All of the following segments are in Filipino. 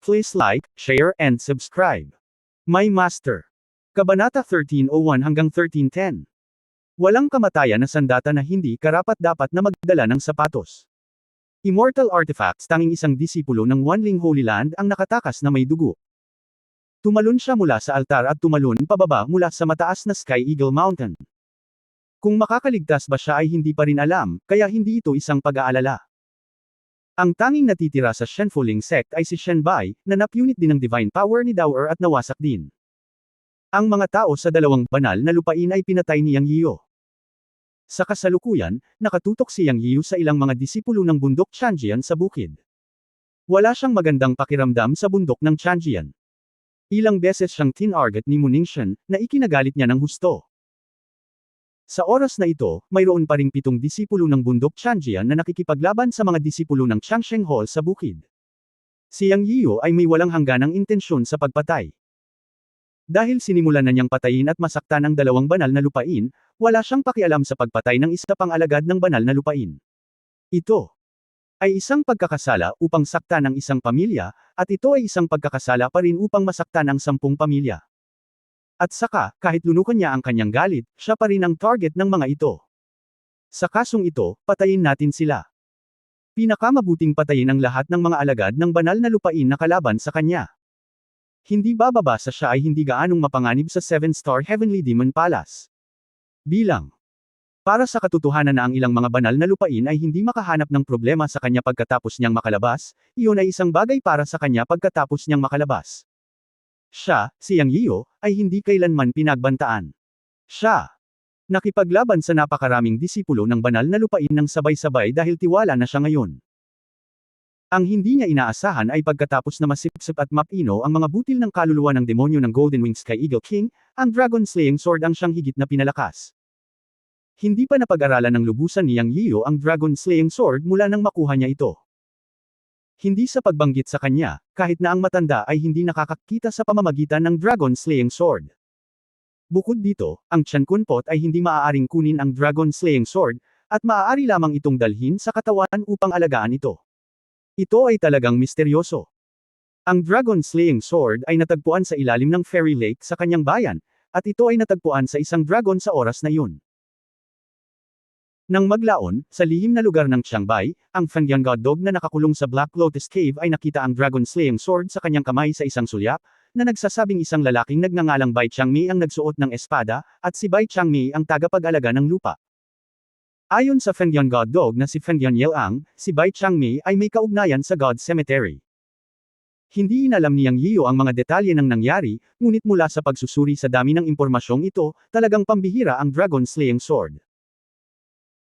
Please like, share, and subscribe. My Master. Kabanata 1301 hanggang 1310. Walang kamatayan na sandata na hindi karapat-dapat na magdala ng sapatos. Immortal artifacts, tanging isang disipulo ng Wanling Holy Land ang nakatakas na may dugo. Tumalon siya mula sa altar at tumalon pababa mula sa mataas na Sky Eagle Mountain. Kung makakaligtas ba siya ay hindi pa rin alam, kaya hindi ito isang pag-aalala. Ang tanging natitira sa Shenfuling sect ay si Shenbai, na napunit din ng divine power ni Dower at nawasak din. Ang mga tao sa dalawang banal na lupain ay pinatay ni Yang Yiu. Sa kasalukuyan, nakatutok si Yang Yiu sa ilang mga disipulo ng bundok Changjian sa bukid. Wala siyang magandang pakiramdam sa bundok ng Changjian. Ilang beses siyang tinarget ni Muningshan, na ikinagalit niya ng husto. Sa oras na ito, mayroon pa ring 7 disipulo ng bundok Changjian na nakikipaglaban sa mga disipulo ng Changsheng Hall sa bukid. Si Yang Yiu ay may walang hangganang intensyon sa pagpatay. Dahil sinimulan na niyang patayin at masaktan ang dalawang banal na lupain, wala siyang pakialam sa pagpatay ng isa pang alagad ng banal na lupain. Ito ay isang pagkakasala upang saktan ang isang pamilya, at ito ay isang pagkakasala pa rin upang masaktan ang 10 pamilya. At saka, kahit lunukan niya ang kanyang galit, siya pa rin ang target ng mga ito. Sa kasong ito, patayin natin sila. Pinakamabuting patayin ang lahat ng mga alagad ng banal na lupain na kalaban sa kanya. Hindi bababa sa siya ay hindi gaanong mapanganib sa 7-star Heavenly Demon Palace. Bilang. Para sa katotohanan na ang ilang mga banal na lupain ay hindi makahanap ng problema sa kanya pagkatapos niyang makalabas, iyon ay isang bagay para sa kanya pagkatapos niyang makalabas. Siya, si Yang Yiu, ay hindi kailanman pinagbantaan. Siya nakipaglaban sa napakaraming disipulo ng banal na lupain ng sabay-sabay dahil tiwala na siya ngayon. Ang hindi niya inaasahan ay pagkatapos na masipsip at mapino ang mga butil ng kaluluwa ng demonyo ng Golden Wing Sky Eagle King, ang Dragon Slaying Sword ang siyang higit na pinalakas. Hindi pa napag-aralan ng lubusan ni Yang Yiu ang Dragon Slaying Sword mula nang makuha niya ito. Hindi sa pagbanggit sa kanya, kahit na ang matanda ay hindi nakakakita sa pamamagitan ng Dragon Slaying Sword. Bukod dito, ang Chen Kunpot ay hindi maaaring kunin ang Dragon Slaying Sword, at maaari lamang itong dalhin sa katawan upang alagaan ito. Ito ay talagang misteryoso. Ang Dragon Slaying Sword ay natagpuan sa ilalim ng Fairy Lake sa kanyang bayan, at ito ay natagpuan sa isang dragon sa oras na yun. Nang maglaon, sa lihim na lugar ng Qiangbai, ang Fengyan God Dog na nakakulong sa Black Lotus Cave ay nakita ang Dragon Slaying Sword sa kanyang kamay sa isang sulyap, na nagsasabing isang lalaking nagngangalang Bai Changmei ang nagsuot ng espada, at si Bai Changmei ang tagapag-alaga ng lupa. Ayon sa Fengyan God Dog na si Fengyan Yelang, si Bai Changmei ay may kaugnayan sa God Cemetery. Hindi inalam ni Yang Yiu ang mga detalye ng nangyari, ngunit mula sa pagsusuri sa dami ng impormasyong ito, talagang pambihira ang Dragon Slaying Sword.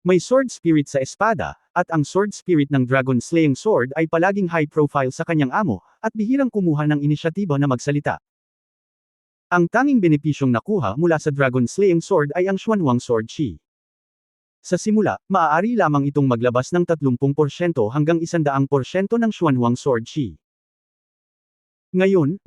May sword spirit sa espada, at ang sword spirit ng Dragon Slaying Sword ay palaging high profile sa kanyang amo, at bihirang kumuha ng inisyatiba na magsalita. Ang tanging benepisyong nakuha mula sa Dragon Slaying Sword ay ang Xuanhuang Sword Chi. Sa simula, maaari lamang itong maglabas ng 30% hanggang 100% ng Xuanhuang Sword Chi. Ngayon,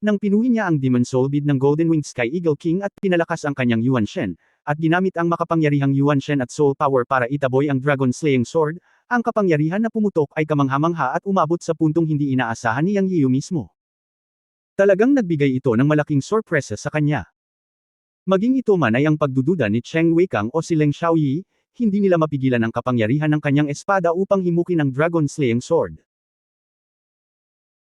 nang pinuhin niya ang Demon Soul Bead ng Golden Winged Sky Eagle King at pinalakas ang kanyang Yuan Shen, at ginamit ang makapangyarihang Yuan Shen at Soul Power para itaboy ang Dragon Slaying Sword, ang kapangyarihan na pumutok ay kamangha-mangha at umabot sa puntong hindi inaasahan ni Yang Yiu mismo. Talagang nagbigay ito ng malaking sorpresa sa kanya. Maging ito man ay ang pagdududa ni Cheng Weikang o si Leng Xiaoyi, hindi nila mapigilan ang kapangyarihan ng kanyang espada upang himukin ang Dragon Slaying Sword.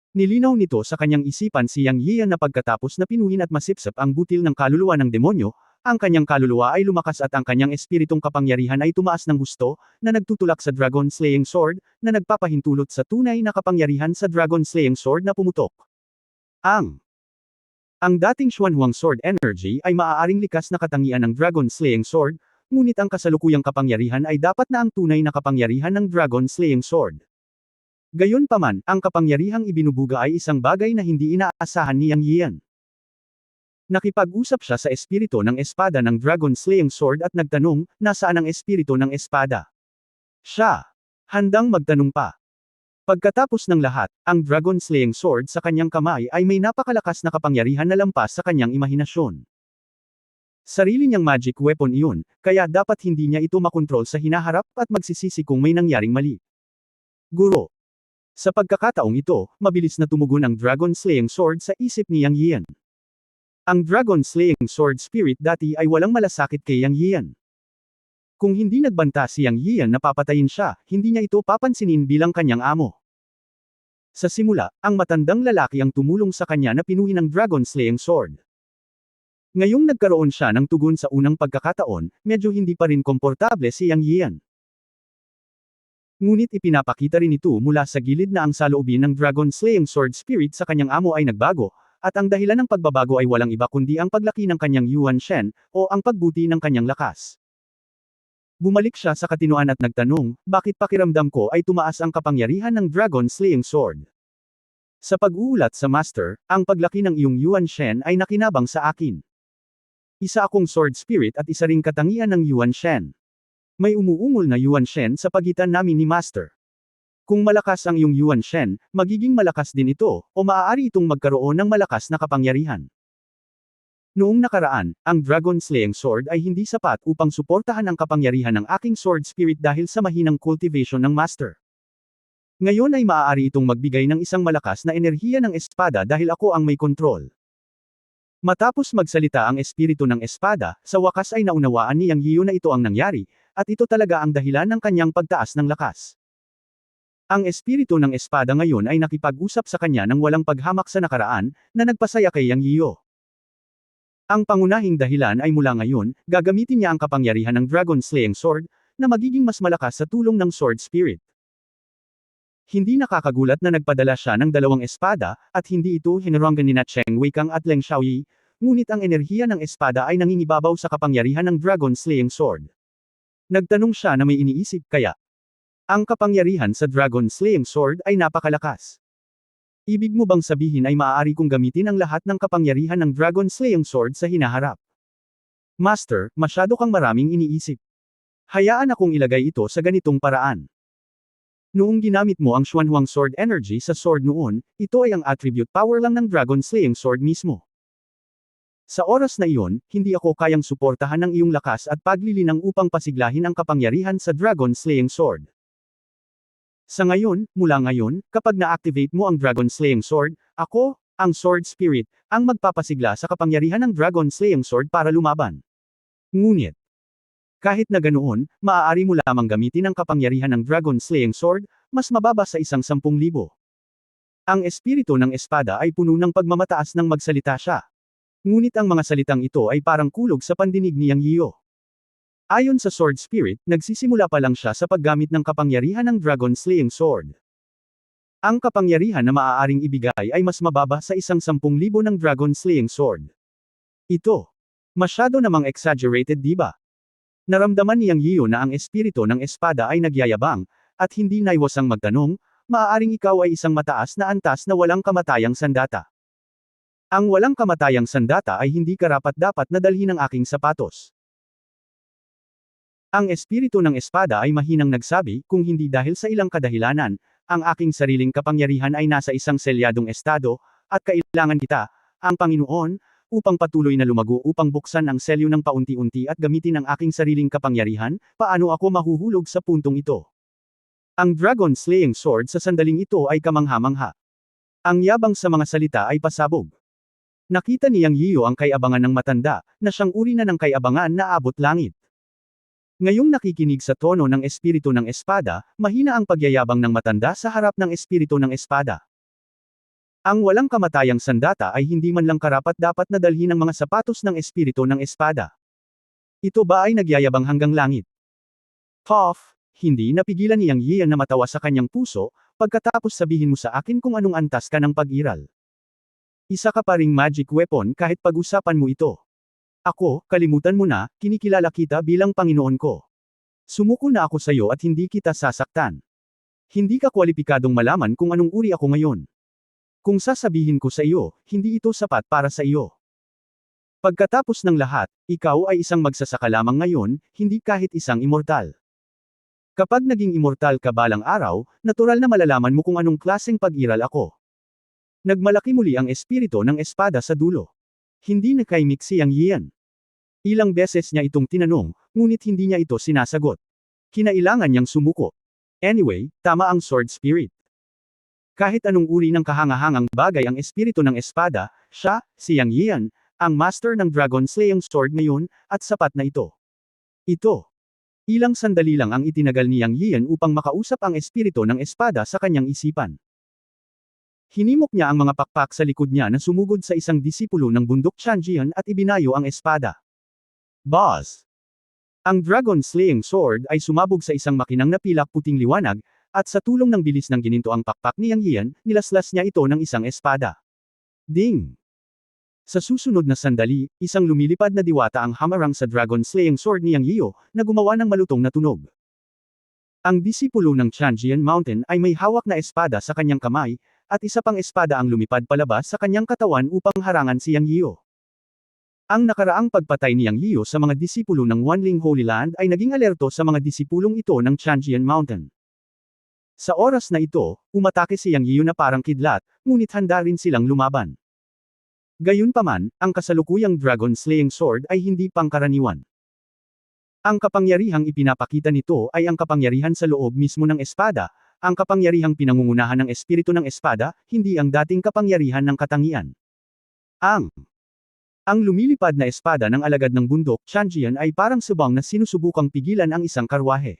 Nilinaw nito sa kanyang isipan si Yang Yiu na pagkatapos na pinuhin at masipsip ang butil ng kaluluwa ng demonyo, ang kanyang kaluluwa ay lumakas at ang kanyang espiritong kapangyarihan ay tumaas ng husto, na nagtutulak sa Dragon Slaying Sword, na nagpapahintulot sa tunay na kapangyarihan sa Dragon Slaying Sword na pumutok. Ang dating Xuanhuang Sword Energy ay maaaring likas na katangian ng Dragon Slaying Sword, ngunit ang kasalukuyang kapangyarihan ay dapat na ang tunay na kapangyarihan ng Dragon Slaying Sword. Gayunpaman, ang kapangyarihang ibinubuga ay isang bagay na hindi inaasahan ni Yang Yian. Nakipag-usap siya sa espiritu ng espada ng Dragon Slaying Sword at nagtanong, nasaan ang espiritu ng espada? Siya handang magtanong pa. Pagkatapos ng lahat, ang Dragon Slaying Sword sa kanyang kamay ay may napakalakas na kapangyarihan na lampas sa kanyang imahinasyon. Sarili niyang magic weapon iyon, kaya dapat hindi niya ito makontrol sa hinaharap at magsisisi kung may nangyaring mali. Guro. Sa pagkakataong ito, mabilis na tumugon ang Dragon Slaying Sword sa isip ni Yang Yian. Ang Dragon Slaying Sword Spirit dati ay walang malasakit kay Yang Yian. Kung hindi nagbanta si Yang Yian na papatayin siya, hindi niya ito papansinin bilang kanyang amo. Sa simula, ang matandang lalaki ang tumulong sa kanya na pinuhin ang Dragon Slaying Sword. Ngayong nagkaroon siya ng tugon sa unang pagkakataon, medyo hindi pa rin komportable si Yang Yian. Ngunit ipinapakita rin ito mula sa gilid na ang saloobin ng Dragon Slaying Sword Spirit sa kanyang amo ay nagbago, at ang dahilan ng pagbabago ay walang iba kundi ang paglaki ng kanyang Yuan Shen, o ang pagbuti ng kanyang lakas. Bumalik siya sa katinoan at nagtanong, bakit pakiramdam ko ay tumaas ang kapangyarihan ng Dragon Slaying Sword? Sa pag-uulat sa Master, ang paglaki ng iyong Yuan Shen ay nakinabang sa akin. Isa akong Sword Spirit at isa ring katangian ng Yuan Shen. May umuungol na Yuan Shen sa pagitan namin ni Master. Kung malakas ang iyong Yuan Shen, magiging malakas din ito, o maaari itong magkaroon ng malakas na kapangyarihan. Noong nakaraan, ang Dragon Slaying Sword ay hindi sapat upang suportahan ang kapangyarihan ng aking Sword Spirit dahil sa mahinang cultivation ng Master. Ngayon ay maaari itong magbigay ng isang malakas na enerhiya ng espada dahil ako ang may kontrol. Matapos magsalita ang espiritu ng espada, sa wakas ay naunawaan ni Yang Yiu na ito ang nangyari, at ito talaga ang dahilan ng kanyang pagtaas ng lakas. Ang espiritu ng espada ngayon ay nakipag-usap sa kanya ng walang paghamak sa nakaraan, na nagpasaya kay Yang Yiu. Ang pangunahing dahilan ay mula ngayon, gagamitin niya ang kapangyarihan ng Dragon Slaying Sword, na magiging mas malakas sa tulong ng Sword Spirit. Hindi nakakagulat na nagpadala siya ng dalawang espada, at hindi ito hinarangan ni Cheng Weikang at Leng Xiaoyi, ngunit ang enerhiya ng espada ay nangingibabaw sa kapangyarihan ng Dragon Slaying Sword. Nagtanong siya na may iniisip kaya. Ang kapangyarihan sa Dragon Slaying Sword ay napakalakas. Ibig mo bang sabihin ay maaari kong gamitin ang lahat ng kapangyarihan ng Dragon Slaying Sword sa hinaharap? Master, masyado kang maraming iniisip. Hayaan akong ilagay ito sa ganitong paraan. Noong ginamit mo ang Xuanhuang Sword Energy sa sword noon, ito ay ang attribute power lang ng Dragon Slaying Sword mismo. Sa oras na iyon, hindi ako kayang suportahan ang iyong lakas at paglilinang upang pasiglahin ang kapangyarihan sa Dragon Slaying Sword. Sa ngayon, mula ngayon, kapag na-activate mo ang Dragon Slaying Sword, ako, ang Sword Spirit, ang magpapasigla sa kapangyarihan ng Dragon Slaying Sword para lumaban. Ngunit, kahit na ganoon, maaari mo lamang gamitin ang kapangyarihan ng Dragon Slaying Sword, mas mababa sa 10,000. Ang espiritu ng espada ay puno ng pagmamataas nang magsalita siya. Ngunit ang mga salitang ito ay parang kulog sa pandinig ni Yang Yiu. Ayon sa Sword Spirit, nagsisimula pa lang siya sa paggamit ng kapangyarihan ng Dragon Slaying Sword. Ang kapangyarihan na maaaring ibigay ay mas mababa sa 10,000 ng Dragon Slaying Sword. Ito. Masyado namang exaggerated, diba? Naramdaman ni Yang Yiu na ang espiritu ng espada ay nagyayabang, at hindi naiwasang magtanong, maaaring ikaw ay isang mataas na antas na walang kamatayang sandata. Ang walang kamatayang sandata ay hindi karapat-dapat na dalhin ng aking sapatos. Ang espiritu ng espada ay mahinang nagsabi, kung hindi dahil sa ilang kadahilanan, ang aking sariling kapangyarihan ay nasa isang selyadong estado, at kailangan kita, ang Panginoon, upang patuloy na lumago upang buksan ang selyo ng paunti-unti at gamitin ang aking sariling kapangyarihan, paano ako mahuhulog sa puntong ito? Ang Dragon Slaying Sword sa sandaling ito ay kamangha-mangha. Ang yabang sa mga salita ay pasabog. Nakita ni Yang Yiu ang kayabangan ng matanda, na siyang uri na ng kayabangan na abot langit. Ngayong nakikinig sa tono ng espiritu ng espada, mahina ang pagyayabang ng matanda sa harap ng espiritu ng espada. Ang walang kamatayang sandata ay hindi man lang karapat-dapat na dalhin ng mga sapatos ng espiritu ng espada. Ito ba ay nagyayabang hanggang langit? Puff, hindi napigilan ni Yang Yian na matawa sa kanyang puso, pagkatapos sabihin mo sa akin kung anong antas ka ng pag-iral. Isa ka pa ring magic weapon kahit pag-usapan mo ito. Ako, kalimutan mo na, kinikilala kita bilang Panginoon ko. Sumuko na ako sa iyo at hindi kita sasaktan. Hindi ka kwalipikadong malaman kung anong uri ako ngayon. Kung sasabihin ko sa iyo, hindi ito sapat para sa iyo. Pagkatapos ng lahat, ikaw ay isang magsasaka lamang ngayon, hindi kahit isang immortal. Kapag naging immortal ka balang araw, natural na malalaman mo kung anong klaseng pag-iral ako. Nagmalaki muli ang espiritu ng espada sa dulo. Hindi nakaimik si Yang Yian. Ilang beses niya itong tinanong, ngunit hindi niya ito sinasagot. Kinailangan niyang sumuko. Anyway, tama ang Sword Spirit. Kahit anong uri ng kahangahangang bagay ang espiritu ng espada, siya, si Yang Yian, ang master ng Dragon Slaying Sword ngayon, at sapat na ito. Ito. Ilang sandali lang ang itinagal ni Yang Yian upang makausap ang espiritu ng espada sa kanyang isipan. Hinimok niya ang mga pakpak sa likod niya na sumugod sa isang disipulo ng bundok Chanjian at ibinayo ang espada. Boss! Ang Dragon Slaying Sword ay sumabog sa isang makinang na pilak puting liwanag, at sa tulong ng bilis ng gininto ang pakpak ni Yang Yian, nilaslas niya ito ng isang espada. Ding! Sa susunod na sandali, isang lumilipad na diwata ang hamarang sa Dragon Slaying Sword ni Yang Yiu, na gumawa ng malutong na tunog. Ang disipulo ng Chanjian Mountain ay may hawak na espada sa kanyang kamay, at isa pang espada ang lumipad palabas sa kanyang katawan upang harangan si Yang Yiu. Ang nakaraang pagpatay ni Yang Yiu sa mga disipulo ng Wanling Holy Land ay naging alerto sa mga disipulong ito ng Chanjian Mountain. Sa oras na ito, umatake si Yang Yiu na parang kidlat, ngunit handa rin silang lumaban. Gayunpaman, ang kasalukuyang Dragon Slaying Sword ay hindi pangkaraniwan. Ang kapangyarihang ipinapakita nito ay ang kapangyarihan sa loob mismo ng espada, ang kapangyarihang pinangungunahan ng espiritu ng espada, hindi ang dating kapangyarihan ng katangian. Ang lumilipad na espada ng alagad ng bundok Chanjian ay parang subang na sinusubukang pigilan ang isang karwahe.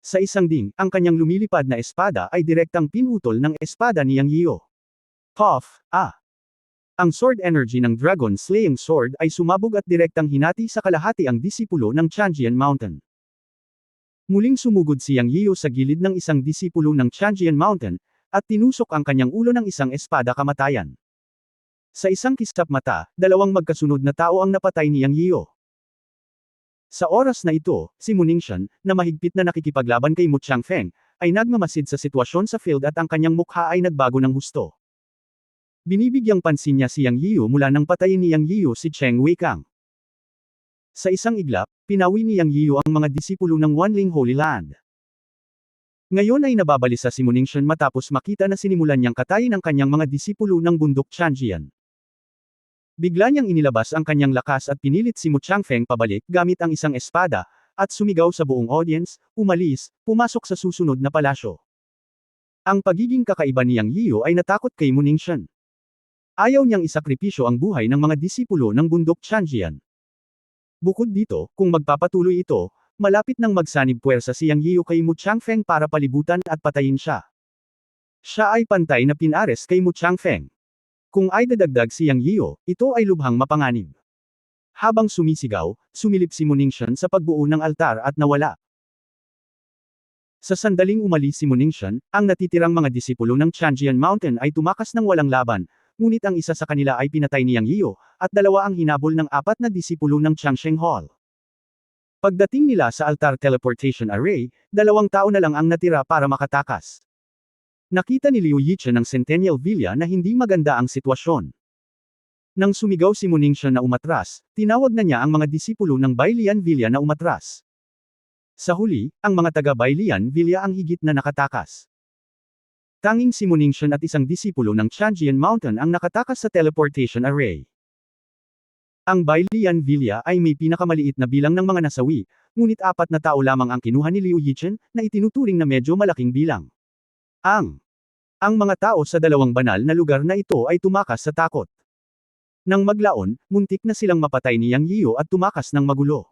Sa isang ding, ang kanyang lumilipad na espada ay direktang pinutol ng espada ni Yang Yiu. Puff! Ang sword energy ng Dragon Slaying Sword ay sumabog at direktang hinati sa kalahati ang disipulo ng Chanjian Mountain. Muling sumugod si Yang Yiu sa gilid ng isang disipulo ng Chanjian Mountain, at tinusok ang kanyang ulo ng isang espada kamatayan. Sa isang kisap mata, dalawang magkasunod na tao ang napatay ni Yang Yiu. Sa oras na ito, si Mu Ningxian, na mahigpit na nakikipaglaban kay Mu Changfeng, ay nagmamasid sa sitwasyon sa field at ang kanyang mukha ay nagbago ng husto. Binibigyang pansin niya si Yang Yiu mula nang patayin ni Yang Yiu si Cheng Weikang. Sa isang iglap, pinawi ni Yang Yiu ang mga disipulo ng Wanling Holy Land. Ngayon ay nababalisa si Mu Ningxian matapos makita na sinimulan niyang katayin ang kanyang mga disipulo ng bundok Chanjian. Bigla niyang inilabas ang kanyang lakas at pinilit si Mu Changfeng pabalik gamit ang isang espada, at sumigaw sa buong audience, umalis, pumasok sa susunod na palasyo. Ang pagiging kakaiba ni Yang Yiu ay natakot kay Mu Ningxian. Ayaw niyang isakripisyo ang buhay ng mga disipulo ng bundok Chanjian. Bukod dito, kung magpapatuloy ito, malapit nang magsanib puwersa si Yang Yiu kay Mu Changfeng para palibutan at patayin siya. Siya ay pantay na pinares kay Mu Changfeng. Kung ay dadagdag si Yang Yiu, ito ay lubhang mapanganib. Habang sumisigaw, sumilip si Mu Ningxian sa pagbuo ng altar at nawala. Sa sandaling umalis si Mu Ningxian, ang natitirang mga disipulo ng Chanjian Mountain ay tumakas ng walang laban, ngunit ang isa sa kanila ay pinatay ni Yang Yiu, at dalawa ang hinabol ng apat na disipulo ng Changsheng Hall. Pagdating nila sa altar teleportation array, 2 tao na lang ang natira para makatakas. Nakita ni Liu Yichen ng Centennial Villa na hindi maganda ang sitwasyon. Nang sumigaw si Mu Ningxian na umatras, tinawag na niya ang mga disipulo ng Bailian Villa na umatras. Sa huli, ang mga taga Bailian Villa ang higit na nakatakas. Tanging si Mu Ningxian at isang disipulo ng Chanjian Mountain ang nakatakas sa teleportation array. Ang Bailian Villa ay may pinakamaliit na bilang ng mga nasawi, ngunit 4 na tao lamang ang kinuha ni Liu Yichen, na itinuturing na medyo malaking bilang. Ang mga tao sa dalawang banal na lugar na ito ay tumakas sa takot. Nang maglaon, muntik na silang mapatay ni Yang Yiu at tumakas ng magulo.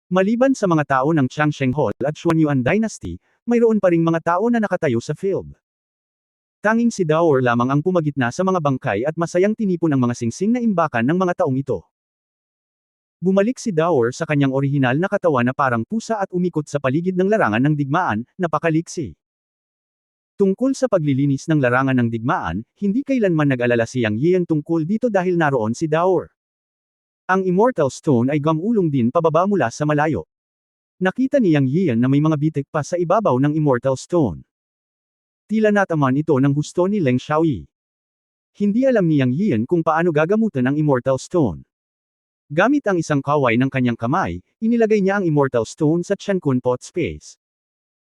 Maliban sa mga tao ng Changsheng Hall at Xuanyuan Dynasty, mayroon pa ring mga tao na nakatayo sa field. Tanging si Daor lamang ang pumagitna sa mga bangkay at masayang tinipon ang mga singsing na imbakan ng mga taong ito. Bumalik si Daor sa kanyang orihinal na katawan na parang pusa at umikot sa paligid ng larangan ng digmaan, napakaliksi. Tungkol sa paglilinis ng larangan ng digmaan, hindi kailanman nag-alala si Yang Yian tungkol dito dahil naroon si Daor. Ang Immortal Stone ay gamulong din pababa mula sa malayo. Nakita ni Yang Yian na may mga bitik pa sa ibabaw ng Immortal Stone. Tila nataman ito ng husto ni Leng Xiaoyi. Hindi alam ni Yang Yian kung paano gagamutan ang Immortal Stone. Gamit ang isang kaway ng kanyang kamay, inilagay niya ang Immortal Stone sa Qiankun Pot Space.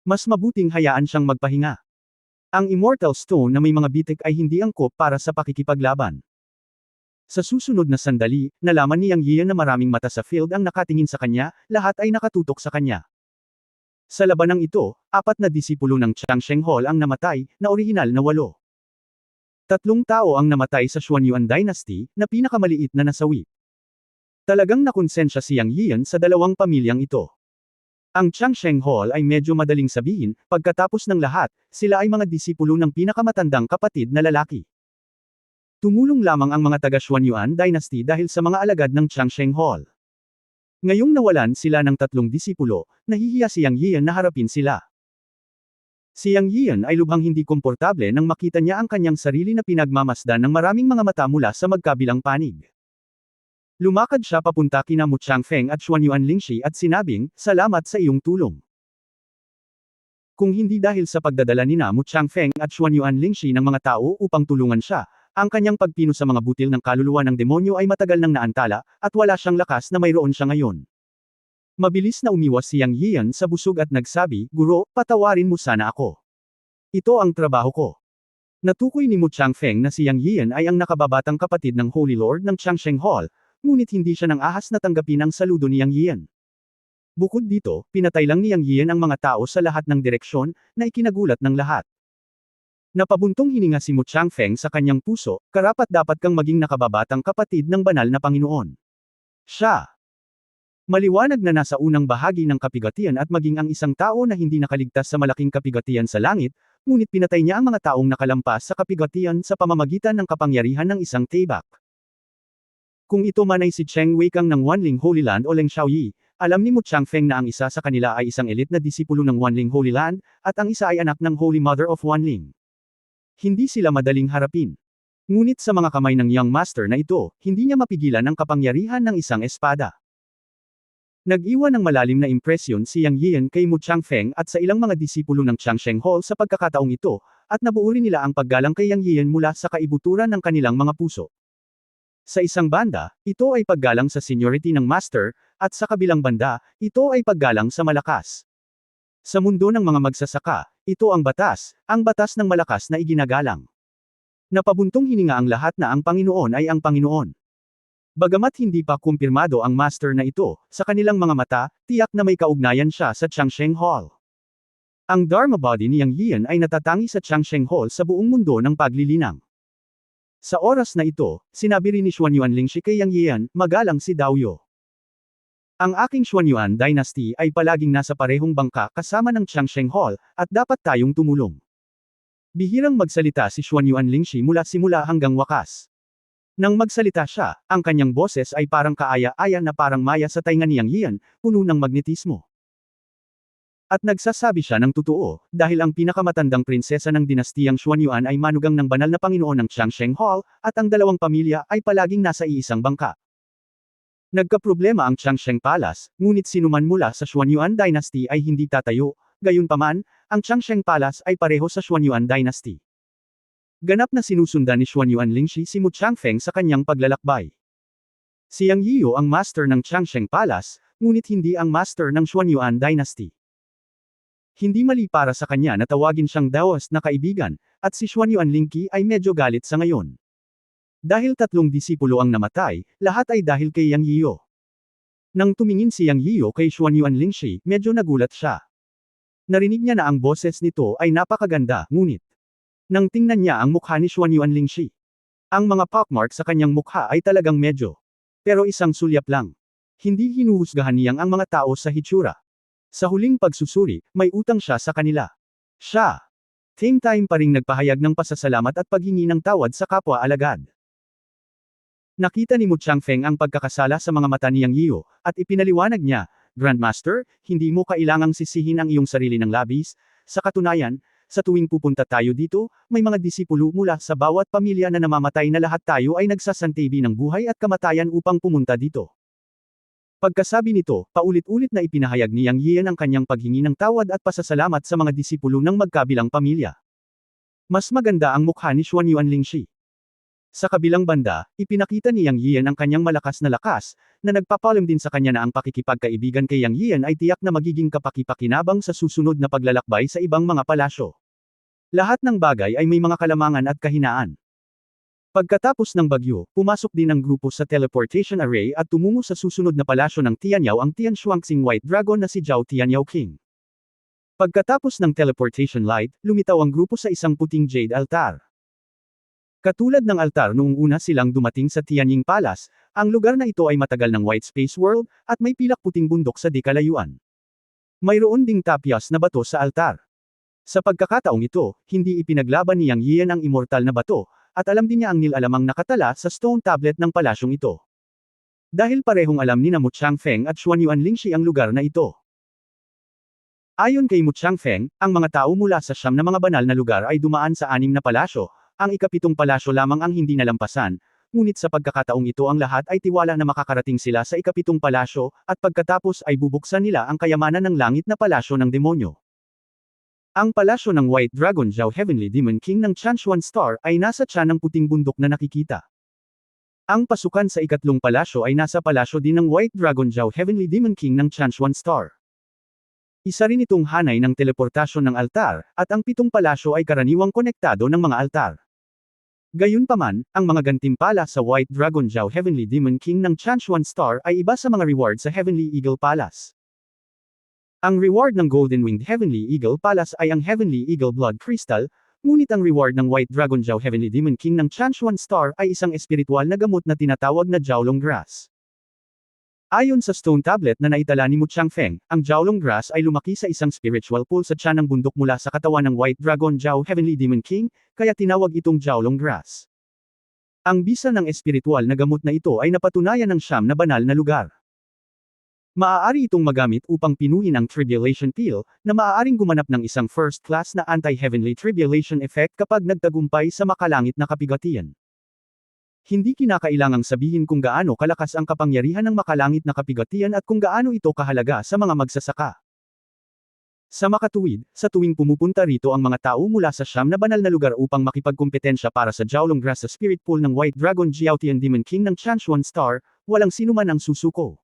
Mas mabuting hayaan siyang magpahinga. Ang Immortal Stone na may mga bitik ay hindi angkop para sa pakikipaglaban. Sa susunod na sandali, nalaman ni Yang Yian na maraming mata sa field ang nakatingin sa kanya, lahat ay nakatutok sa kanya. Sa labanang ito, 4 na disipulo ng Chiang Sheng-hol ang namatay, na orihinal na 8. 3 tao ang namatay sa Xuanyuan Dynasty, na pinakamaliit na nasawi. Talagang nakonsensya si Yang Yian sa dalawang pamilyang ito. Ang Chiang Sheng-hol ay medyo madaling sabihin, pagkatapos ng lahat, sila ay mga disipulo ng pinakamatandang kapatid na lalaki. Tumulong lamang ang mga taga Xuanyuan Dynasty dahil sa mga alagad ng Chiang Sheng-hol. Ngayong nawalan sila ng 3 disipulo, nahihiya si Yang Yian na harapin sila. Si Yang Yian ay lubhang hindi komportable nang makita niya ang kanyang sarili na pinagmamasdan ng maraming mga mata mula sa magkabilang panig. Lumakad siya papunta kina Mu Changfeng at Xuanyuan Lingxi at sinabing, "Salamat sa iyong tulong." Kung hindi dahil sa pagdadala ni Mu Changfeng at Xuanyuan Lingxi ng mga tao upang tulungan siya, ang kanyang pagpino sa mga butil ng kaluluwa ng demonyo ay matagal nang naantala, at wala siyang lakas na mayroon siya ngayon. Mabilis na umiwas si Yang Yian sa busog at nagsabi, "Guro, patawarin mo sana ako. Ito ang trabaho ko." Natukoy ni Mu Changfeng na si Yang Yian ay ang nakababatang kapatid ng Holy Lord ng Chiang Sheng-hol, ngunit hindi siya nang ahas na tanggapin ang saludo ni Yang Yian. Bukod dito, pinatay lang ni Yang Yian ang mga tao sa lahat ng direksyon, na ikinagulat ng lahat. Napabuntong hininga si Mu Changfeng sa kanyang puso, karapat-dapat kang maging nakababatang kapatid ng banal na Panginoon. Siya. Maliwanag na nasa unang bahagi ng kapigatian at maging ang isang tao na hindi nakaligtas sa malaking kapigatian sa langit, ngunit pinatay niya ang mga taong nakalampas sa kapigatian sa pamamagitan ng kapangyarihan ng isang tibak. Kung ito man ay si Cheng Weikang ng Wanling Holy Land o Leng Xiaoyi, alam ni Mu Changfeng na ang isa sa kanila ay isang elite na disipulo ng Wanling Holy Land, at ang isa ay anak ng Holy Mother of Wanling. Hindi sila madaling harapin. Ngunit sa mga kamay ng Young Master na ito, hindi niya mapigilan ang kapangyarihan ng isang espada. Nag-iwan ng malalim na impresyon si Yang Yian kay Mu Changfeng at sa ilang mga disipulo ng Chiang Sheng-hol sa pagkakataong ito, at nabuo rin nila ang paggalang kay Yang Yian mula sa kaibuturan ng kanilang mga puso. Sa isang banda, ito ay paggalang sa seniority ng Master, at sa kabilang banda, ito ay paggalang sa malakas. Sa mundo ng mga magsasaka, ito ang batas ng malakas na iginagalang. Napabuntong hininga ang lahat na ang Panginoon ay ang Panginoon. Bagamat hindi pa kumpirmado ang Master na ito, sa kanilang mga mata, tiyak na may kaugnayan siya sa Chiang Sheng-hol. Ang Dharma body ni Yang Yian ay natatangi sa Chiang Sheng-hol sa buong mundo ng paglilinang. Sa oras na ito, sinabi rin ni Xuanyuan Lingxi kay Yang Yian, "Magalang si Daoyo. Ang aking Xuanyuan Dynasty ay palaging nasa parehong bangka kasama ng Chiang Sheng-hol, at dapat tayong tumulong." Bihirang magsalita si Xuanyuan Lingxi mula simula hanggang wakas. Nang magsalita siya, ang kanyang boses ay parang kaaya-aya na parang maya sa tainga ni Yang Yian, puno ng magnetismo. At nagsasabi siya ng totoo, dahil ang pinakamatandang prinsesa ng dinastiyang Xuanyuan ay manugang ng banal na Panginoon ng Chiang Sheng-hol, at ang dalawang pamilya ay palaging nasa iisang bangka. Nagkaproblema ang Chiang Sheng Palace, ngunit sinuman mula sa Xuanyuan Dynasty ay hindi tatayo, gayunpaman, ang Chiang Sheng Palace ay pareho sa Xuanyuan Dynasty. Ganap na sinusundan ni Xuanyuan Lingxi si Mu Changfeng sa kanyang paglalakbay. Si Yang Yiu ang master ng Chiang Sheng Palace, ngunit hindi ang master ng Xuanyuan Dynasty. Hindi mali para sa kanya na tawagin siyang Daoist na kaibigan, at si Xuanyuan Lingqi ay medyo galit sa ngayon. Dahil 3 disipulo ang namatay, lahat ay dahil kay Yang Yiu. Nang tumingin si Yang Yiu kay Xuanyuan Lingxi, medyo nagulat siya. Narinig niya na ang boses nito ay napakaganda, ngunit nang tingnan niya ang mukha ni Xuanyuan Lingxi, ang mga pockmark sa kanyang mukha ay talagang medyo. Pero isang sulyap lang. Hindi hinuhusgahan niyang ang mga tao sa hitsura. Sa huling pagsusuri, may utang siya sa kanila. Siya. Same time pa ring nagpahayag ng pasasalamat at paghingi ng tawad sa kapwa alagad. Nakita ni Mu Changfeng ang pagkakasala sa mga mata ni Yang Yiu, at ipinaliwanag niya, "Grandmaster, hindi mo kailangang sisihin ang iyong sarili ng labis. Sa katunayan, sa tuwing pupunta tayo dito, may mga disipulo mula sa bawat pamilya na namamatay na lahat tayo ay nagsasantabi ng buhay at kamatayan upang pumunta dito." Pagkasabi nito, paulit-ulit na ipinahayag ni Yang Yian ang kanyang paghingi ng tawad at pasasalamat sa mga disipulo ng magkabilang pamilya. Mas maganda ang mukha ni Xuanyuan Lingxi. Sa kabilang banda, ipinakita ni Yang Yian ang kanyang malakas na lakas, na nagpapalam din sa kanya na ang pakikipagkaibigan kay Yang Yian ay tiyak na magiging kapakipakinabang sa susunod na paglalakbay sa ibang mga palasyo. Lahat ng bagay ay may mga kalamangan at kahinaan. Pagkatapos ng bagyo, pumasok din ang grupo sa teleportation array at tumungo sa susunod na palasyo ng Tianyao ang Tian Shuangxing White Dragon na si Zhao Tianyao King. Pagkatapos ng teleportation light, lumitaw ang grupo sa isang puting jade altar. Katulad ng altar noong una silang dumating sa Tianying Palace, ang lugar na ito ay matagal ng white space world, at may pilak puting bundok sa di kalayuan. Mayroon ding tapyas na bato sa altar. Sa pagkakataong ito, hindi ipinaglaban ni Yang Yian ang immortal na bato, at alam din niya ang nilalamang nakatala sa stone tablet ng palasyong ito. Dahil parehong alam ni Mu Changfeng at Xuan Yuanlingshi ang lugar na ito. Ayon kay Mu Changfeng, ang mga tao mula sa 9 na mga banal na lugar ay dumaan sa 6 na palasyo, ang ika-7 palasyo lamang ang hindi nalampasan, ngunit sa pagkakataong ito ang lahat ay tiwala na makakarating sila sa ika-7 palasyo, at pagkatapos ay bubuksan nila ang kayamanan ng langit na palasyo ng demonyo. Ang palasyo ng White Dragon Zhao Heavenly Demon King ng Chanshuan Star ay nasa tiyan ng puting bundok na nakikita. Ang pasukan sa ika-3 palasyo ay nasa palasyo din ng White Dragon Zhao Heavenly Demon King ng Chanshuan Star. Isa rin itong hanay ng teleportasyon ng altar, at ang 7 palasyo ay karaniwang konektado ng mga altar. Gayunpaman, ang mga gantimpala sa White Dragon Zhao Heavenly Demon King ng Chanshuan Star ay iba sa mga reward sa Heavenly Eagle Palace. Ang reward ng Golden Winged Heavenly Eagle Palace ay ang Heavenly Eagle Blood Crystal, ngunit ang reward ng White Dragon Zhao Heavenly Demon King ng Chanshuan Star ay isang espiritual na gamot na tinatawag na Jiaolong Grass. Ayon sa stone tablet na naitala ni Mu Changfeng, ang Jiaolong Grass ay lumaki sa isang spiritual pool sa tiyan ng bundok mula sa katawan ng White Dragon Zhao Heavenly Demon King, kaya tinawag itong Jiaolong Grass. Ang bisa ng espiritual na gamot na ito ay napatunayan ng 9 na banal na lugar. Maaari itong magamit upang pinuhin ang Tribulation Pill, na maaaring gumanap ng isang first-class na anti-heavenly tribulation effect kapag nagtagumpay sa makalangit na kapigatian. Hindi kinakailangang sabihin kung gaano kalakas ang kapangyarihan ng makalangit na kapigatian at kung gaano ito kahalaga sa mga magsasaka. Sa makatuwid, sa tuwing pumupunta rito ang mga tao mula sa 9 na banal na lugar upang makipagkumpetensya para sa Jiaolong Grass sa Spirit Pool ng White Dragon Jiaotian Demon King ng Chanshuan Star, walang sinuman ang susuko.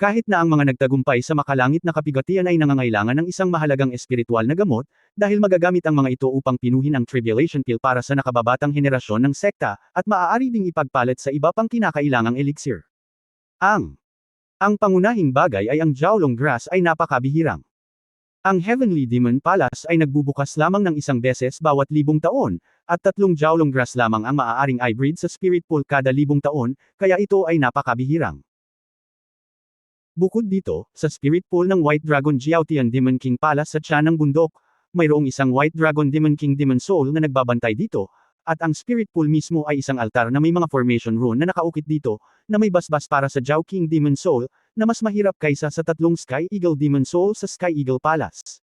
Kahit na ang mga nagtagumpay sa makalangit na kapigatian ay nangangailangan ng isang mahalagang espiritual na gamot, dahil magagamit ang mga ito upang pinuhin ang Tribulation Pill para sa nakababatang henerasyon ng sekta, at maaari ding ipagpalit sa iba pang kinakailangang elixir. Ang pangunahing bagay ay ang Jiaolong Grass ay napakabihirang. Ang Heavenly Demon Palace ay nagbubukas lamang ng 1 beses bawat 1,000 taon, at 3 Jiaolong Grass lamang ang maaaring i-breed sa Spirit Pool kada 1,000 taon, kaya ito ay napakabihirang. Bukod dito, sa Spirit Pool ng White Dragon Jiaotian Demon King Palace sa tiyan ng bundok, mayroong isang White Dragon Demon King Demon Soul na nagbabantay dito, at ang Spirit Pool mismo ay isang altar na may mga formation rune na nakaukit dito, na may basbas para sa Jiao King Demon Soul, na mas mahirap kaysa sa 3 Sky Eagle Demon Soul sa Sky Eagle Palace.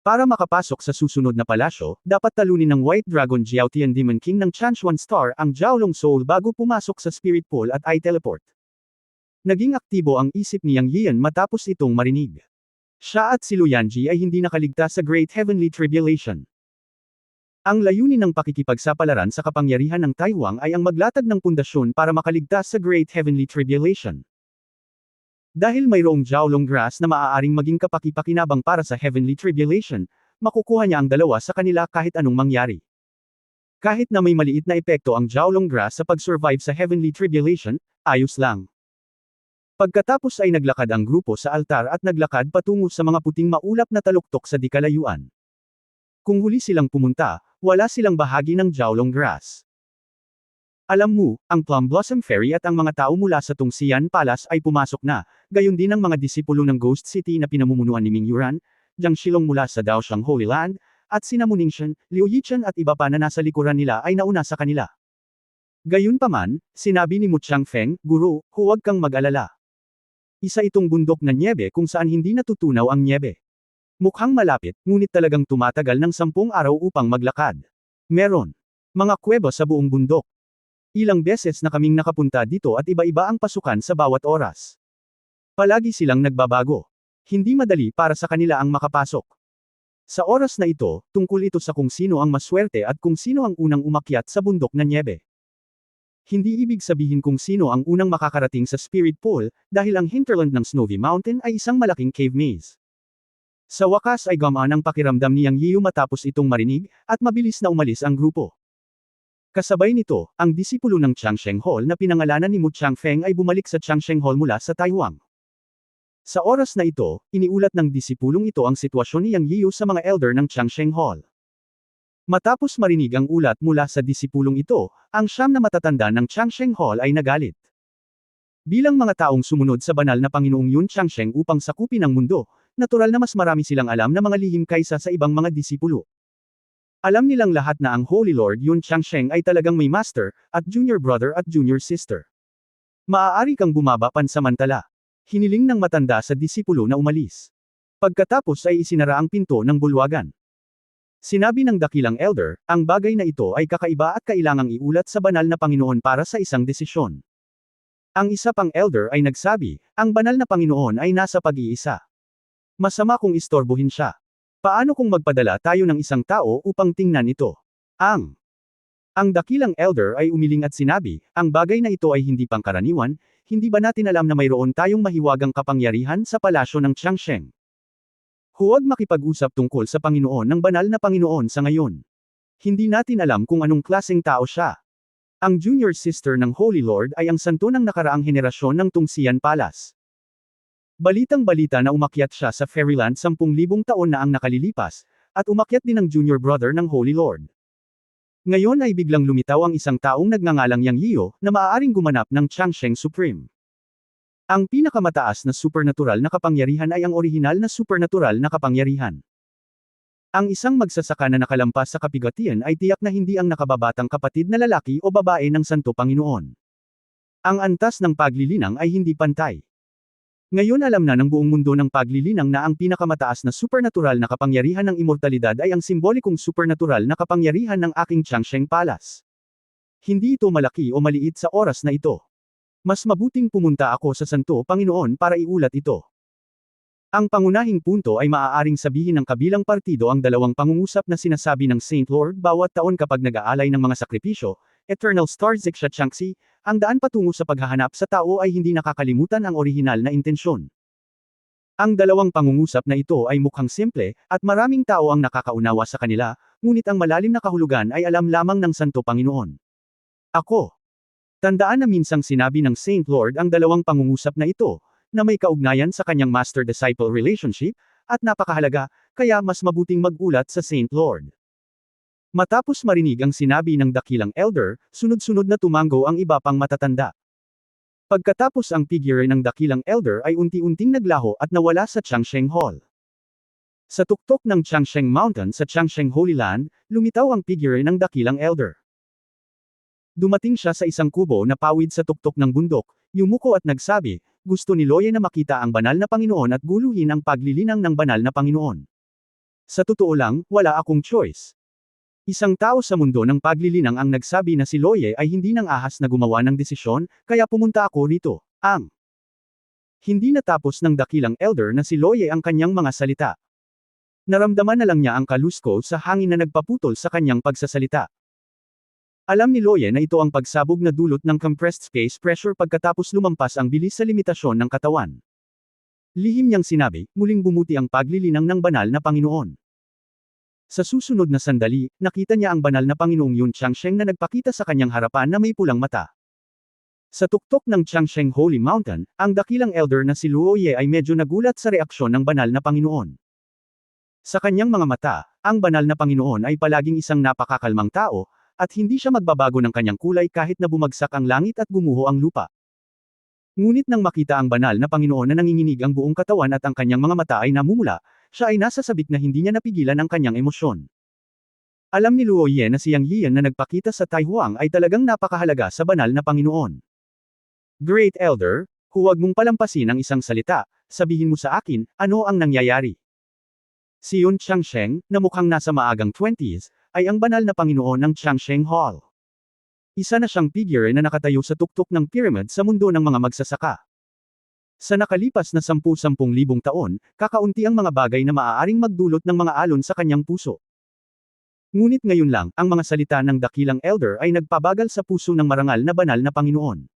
Para makapasok sa susunod na palasyo, dapat talunin ng White Dragon Jiaotian Demon King ng Chanshuan Star ang Jiaolong Soul bago pumasok sa Spirit Pool at i-teleport. Naging aktibo ang isip ni Yang Yian matapos itong marinig. Siya at si Luyanji ay hindi nakaligtas sa Great Heavenly Tribulation. Ang layunin ng pakikipagsapalaran sa kapangyarihan ng Taiwang ay ang maglatag ng pundasyon para makaligtas sa Great Heavenly Tribulation. Dahil mayroong Jiaolong Grass na maaaring maging kapakipakinabang para sa Heavenly Tribulation, makukuha niya ang dalawa sa kanila kahit anong mangyari. Kahit na may maliit na epekto ang Jiaolong Grass sa pag-survive sa Heavenly Tribulation, ayos lang. Pagkatapos ay naglakad ang grupo sa altar at naglakad patungo sa mga puting maulap na taluktok sa di kalayuan. Kung huli silang pumunta, wala silang bahagi ng Jiaolong Grass. Alam mo, ang Plum Blossom Fairy at ang mga tao mula sa Tongxian Palace ay pumasok na, gayon din ang mga disipulo ng Ghost City na pinamumunuan ni Ming Yuran, Jiang Shilong mula sa Daoxiang Holy Land, at sina Mu Ningxian, Liu Yichen at iba pa na nasa likuran nila ay nauna sa kanila. Gayunpaman, sinabi ni Mu Changfeng, Guru, huwag kang mag-alala. Isa itong bundok na nyebe kung saan hindi natutunaw ang nyebe. Mukhang malapit, ngunit talagang tumatagal ng 10 araw upang maglakad. Meron mga kuweba sa buong bundok. Ilang beses na kaming nakapunta dito at iba-iba ang pasukan sa bawat oras. Palagi silang nagbabago. Hindi madali para sa kanila ang makapasok. Sa oras na ito, tungkol ito sa kung sino ang maswerte at kung sino ang unang umakyat sa bundok na nyebe. Hindi ibig sabihin kung sino ang unang makakarating sa Spirit Pool, dahil ang hinterland ng Snowy Mountain ay isang malaking cave maze. Sa wakas ay gumaan ang pakiramdam ni Yang Yiu matapos itong marinig, at mabilis na umalis ang grupo. Kasabay nito, ang disipulo ng Changsheng Hall na pinangalanan ni Mu Changfeng ay bumalik sa Changsheng Hall mula sa Taiwang. Sa oras na ito, iniulat ng disipulong ito ang sitwasyon ni Yang Yiyu sa mga elder ng Changsheng Hall. Matapos marinig ang ulat mula sa disipulong ito, ang siyam na matatanda ng Changsheng Hall ay nagalit. Bilang mga taong sumunod sa banal na Panginoong Yun Changsheng upang sakupin ang mundo, natural na mas marami silang alam na mga lihim kaysa sa ibang mga disipulo. Alam nilang lahat na ang Holy Lord Yun Changsheng ay talagang may master, at junior brother at junior sister. Maaari kang bumaba pansamantala. Hiniling ng matanda sa disipulo na umalis. Pagkatapos ay isinara ang pinto ng bulwagan. Sinabi ng dakilang elder, ang bagay na ito ay kakaiba at kailangang iulat sa banal na Panginoon para sa isang desisyon. Ang isa pang elder ay nagsabi, ang banal na Panginoon ay nasa pag-iisa. Masama kung istorbohin siya. Paano kung magpadala tayo ng isang tao upang tingnan ito? Ang dakilang elder ay umiling at sinabi, ang bagay na ito ay hindi pangkaraniwan, hindi ba natin alam na mayroon tayong mahiwagang kapangyarihan sa palasyo ng Changsheng? Huwag makipag-usap tungkol sa Panginoon ng banal na Panginoon sa ngayon. Hindi natin alam kung anong klaseng tao siya. Ang junior sister ng Holy Lord ay ang santo ng nakaraang henerasyon ng Tungsian Palace. Balitang-balita na umakyat siya sa Fairyland 10,000 taon na ang nakalilipas, at umakyat din ang junior brother ng Holy Lord. Ngayon ay biglang lumitaw ang isang taong nagngangalang Yang Yiyu, na maaaring gumanap ng Changsheng Supreme. Ang pinakamataas na supernatural na kapangyarihan ay ang orihinal na supernatural na kapangyarihan. Ang isang magsasaka na nakalampas sa kapigatian ay tiyak na hindi ang nakababatang kapatid na lalaki o babae ng Santo Panginoon. Ang antas ng paglilinang ay hindi pantay. Ngayon alam na ng buong mundo ng paglilinang na ang pinakamataas na supernatural na kapangyarihan ng immortalidad ay ang simbolikong supernatural na kapangyarihan ng aking Changsheng Palace. Hindi ito malaki o maliit sa oras na ito. Mas mabuting pumunta ako sa Santo Panginoon para iulat ito. Ang pangunahing punto ay maaaring sabihin ng kabilang partido ang dalawang pangungusap na sinasabi ng Saint Lord bawat taon kapag nag-aalay ng mga sakripisyo, Eternal Star Ziksha Changxi, ang daan patungo sa paghahanap sa tao ay hindi nakakalimutan ang orihinal na intensyon. Ang dalawang pangungusap na ito ay mukhang simple, at maraming tao ang nakakaunawa sa kanila, ngunit ang malalim na kahulugan ay alam lamang ng Santo Panginoon. Ako. Tandaan na minsang sinabi ng Saint Lord ang dalawang pangungusap na ito, na may kaugnayan sa kanyang master-disciple relationship, at napakahalaga, kaya mas mabuting mag-ulat sa Saint Lord. Matapos marinig ang sinabi ng dakilang elder, sunod-sunod na tumango ang iba pang matatanda. Pagkatapos ang figure ng dakilang elder ay unti-unting naglaho at nawala sa Changsheng Hall. Sa tuktok ng Changsheng Mountain sa Changsheng Holy Land, lumitaw ang figure ng dakilang elder. Dumating siya sa isang kubo na pawid sa tuktok ng bundok, yumuko at nagsabi, gusto ni Loye na makita ang banal na Panginoon at guluhin ang paglilinang ng banal na Panginoon. Sa totoo lang, wala akong choice. Isang tao sa mundo ng paglilinang ang nagsabi na si Loye ay hindi nang ahas na gumawa ng desisyon, kaya pumunta ako rito. Hindi natapos ng dakilang elder na si Loye ang kanyang mga salita. Naramdaman na lang niya ang kalusko sa hangin na nagpaputol sa kanyang pagsasalita. Alam ni Loye na ito ang pagsabog na dulot ng compressed space pressure pagkatapos lumampas ang bilis sa limitasyon ng katawan. Lihim niyang sinabi, muling bumuti ang paglilinang ng banal na Panginoon. Sa susunod na sandali, nakita niya ang banal na Panginoong Yun Changsheng na nagpakita sa kanyang harapan na may pulang mata. Sa tuktok ng Changsheng Holy Mountain, ang dakilang elder na si Luoye ay medyo nagulat sa reaksyon ng banal na Panginoon. Sa kanyang mga mata, ang banal na Panginoon ay palaging isang napakakalmang tao, at hindi siya magbabago ng kanyang kulay kahit na bumagsak ang langit at gumuho ang lupa. Ngunit nang makita ang banal na Panginoon na nanginginig ang buong katawan at ang kanyang mga mata ay namumula, siya ay nasasabik na hindi niya napigilan ang kanyang emosyon. Alam ni Luoye na si Yang Yiyan na nagpakita sa Taihuang ay talagang napakahalaga sa banal na Panginoon. Great Elder, huwag mong palampasin ang isang salita, sabihin mo sa akin, ano ang nangyayari. Si Yun Changsheng, na mukhang nasa maagang 20s, ay ang banal na Panginoon ng Changsheng Hall. Isa na siyang figure na nakatayo sa tuktok ng pyramid sa mundo ng mga magsasaka. Sa nakalipas na 10,000 taon, kakaunti ang mga bagay na maaaring magdulot ng mga alon sa kanyang puso. Ngunit ngayon lang, ang mga salita ng dakilang elder ay nagpabagal sa puso ng marangal na banal na Panginoon.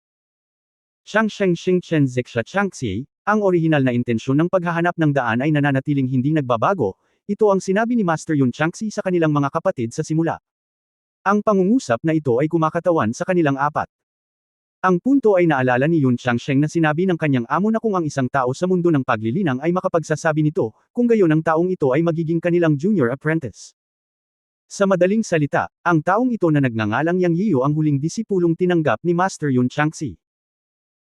Changsheng Xingchen Ziksha Changxi, ang orihinal na intensyon ng paghahanap ng daan ay nananatiling hindi nagbabago. Ito ang sinabi ni Master Yun Changxi sa kanilang mga kapatid sa simula. Ang pangungusap na ito ay kumakatawan sa kanilang apat. Ang punto ay naalala ni Yun Changsheng na sinabi ng kanyang amo na kung ang isang tao sa mundo ng paglilinang ay makapagsasabi nito, kung gayon ang taong ito ay magiging kanilang junior apprentice. Sa madaling salita, ang taong ito na nagngangalang Yang Yiyo ang huling disipulong tinanggap ni Master Yun Changxi.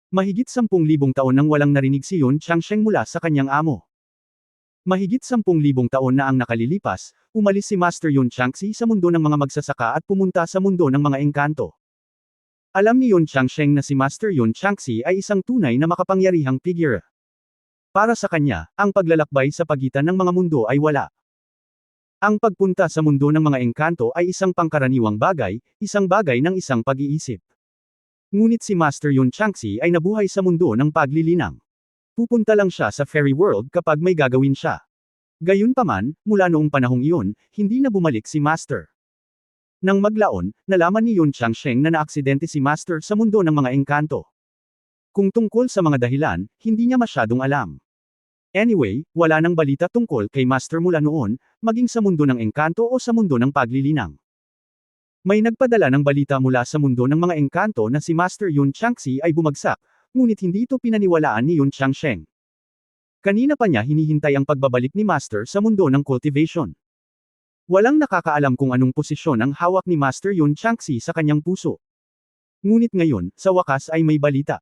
Mahigit 10,000 taon nang walang narinig si Yun Changsheng mula sa kanyang amo. Mahigit 10,000 taon na ang nakalilipas, umalis si Master Yun Changxi sa mundo ng mga magsasaka at pumunta sa mundo ng mga engkanto. Alam ni Yun Changsheng na si Master Yun Changxi ay isang tunay na makapangyarihang figure. Para sa kanya, ang paglalakbay sa pagitan ng mga mundo ay wala. Ang pagpunta sa mundo ng mga engkanto ay isang pangkaraniwang bagay, isang bagay ng isang pag-iisip. Ngunit si Master Yun Changxi ay nabuhay sa mundo ng paglilinang. Pupunta lang siya sa fairy world kapag may gagawin siya. Gayunpaman, mula noong panahong iyon, hindi na bumalik si Master. Nang maglaon, nalaman ni Yun Changsheng na naaksidente si Master sa mundo ng mga engkanto. Kung tungkol sa mga dahilan, hindi niya masyadong alam. Anyway, wala nang balita tungkol kay Master mula noon, maging sa mundo ng engkanto o sa mundo ng paglilinang. May nagpadala ng balita mula sa mundo ng mga engkanto na si Master Yun Changxi ay bumagsak, ngunit hindi ito pinaniwalaan ni Yun Changsheng. Kanina pa niya hinihintay ang pagbabalik ni Master sa mundo ng cultivation. Walang nakakaalam kung anong posisyon ang hawak ni Master Yun Changxi sa kanyang puso. Ngunit ngayon, sa wakas ay may balita.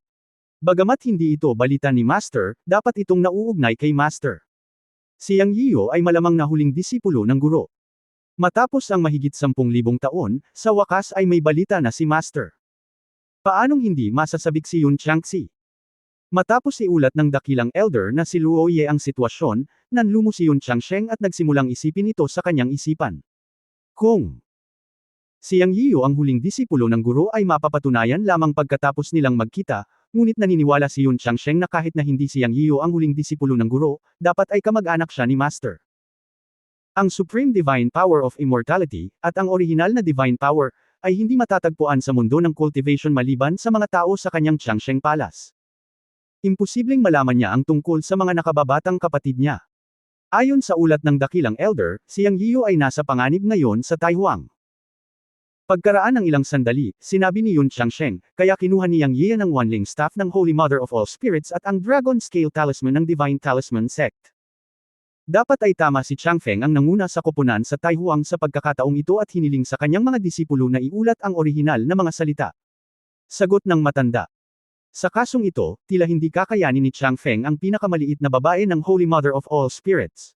Bagamat hindi ito balita ni Master, dapat itong nauugnay kay Master. Si Yang Yiyo ay malamang na huling disipulo ng guro. Matapos ang mahigit 10,000 taon, sa wakas ay may balita na si Master. Paanong hindi masasabik si Yun Changxi? Matapos iulat ng dakilang elder na si Luo Ye ang sitwasyon, nanlumo si Yun Changsheng at nagsimulang isipin ito sa kanyang isipan. Kung si Yang Yiyo ang huling disipulo ng guro ay mapapatunayan lamang pagkatapos nilang magkita, ngunit naniniwala si Yun Changsheng na kahit na hindi si Yang Yiyo ang huling disipulo ng guro, dapat ay kamag-anak siya ni Master. Ang Supreme Divine Power of Immortality, at ang orihinal na Divine Power, ay hindi matatagpuan sa mundo ng cultivation maliban sa mga tao sa kanyang Changsheng Palace. Imposibleng malaman niya ang tungkol sa mga nakababatang kapatid niya. Ayon sa ulat ng dakilang elder, si Yang Yiyo ay nasa panganib ngayon sa Taihuang. Pagkaraan ng ilang sandali, sinabi ni Yun Changsheng, kaya kinuha ni Yang Yiyan ang Wanling staff ng Holy Mother of All Spirits at ang Dragon Scale Talisman ng Divine Talisman Sect. Dapat ay tama si Changfeng ang nanguna sa koponan sa Taihuang sa pagkakataong ito at hiniling sa kanyang mga disipulo na iulat ang orihinal na mga salita. Sagot ng matanda. Sa kasong ito, tila hindi kakayanin ni Changfeng ang pinakamaliit na babae ng Holy Mother of All Spirits.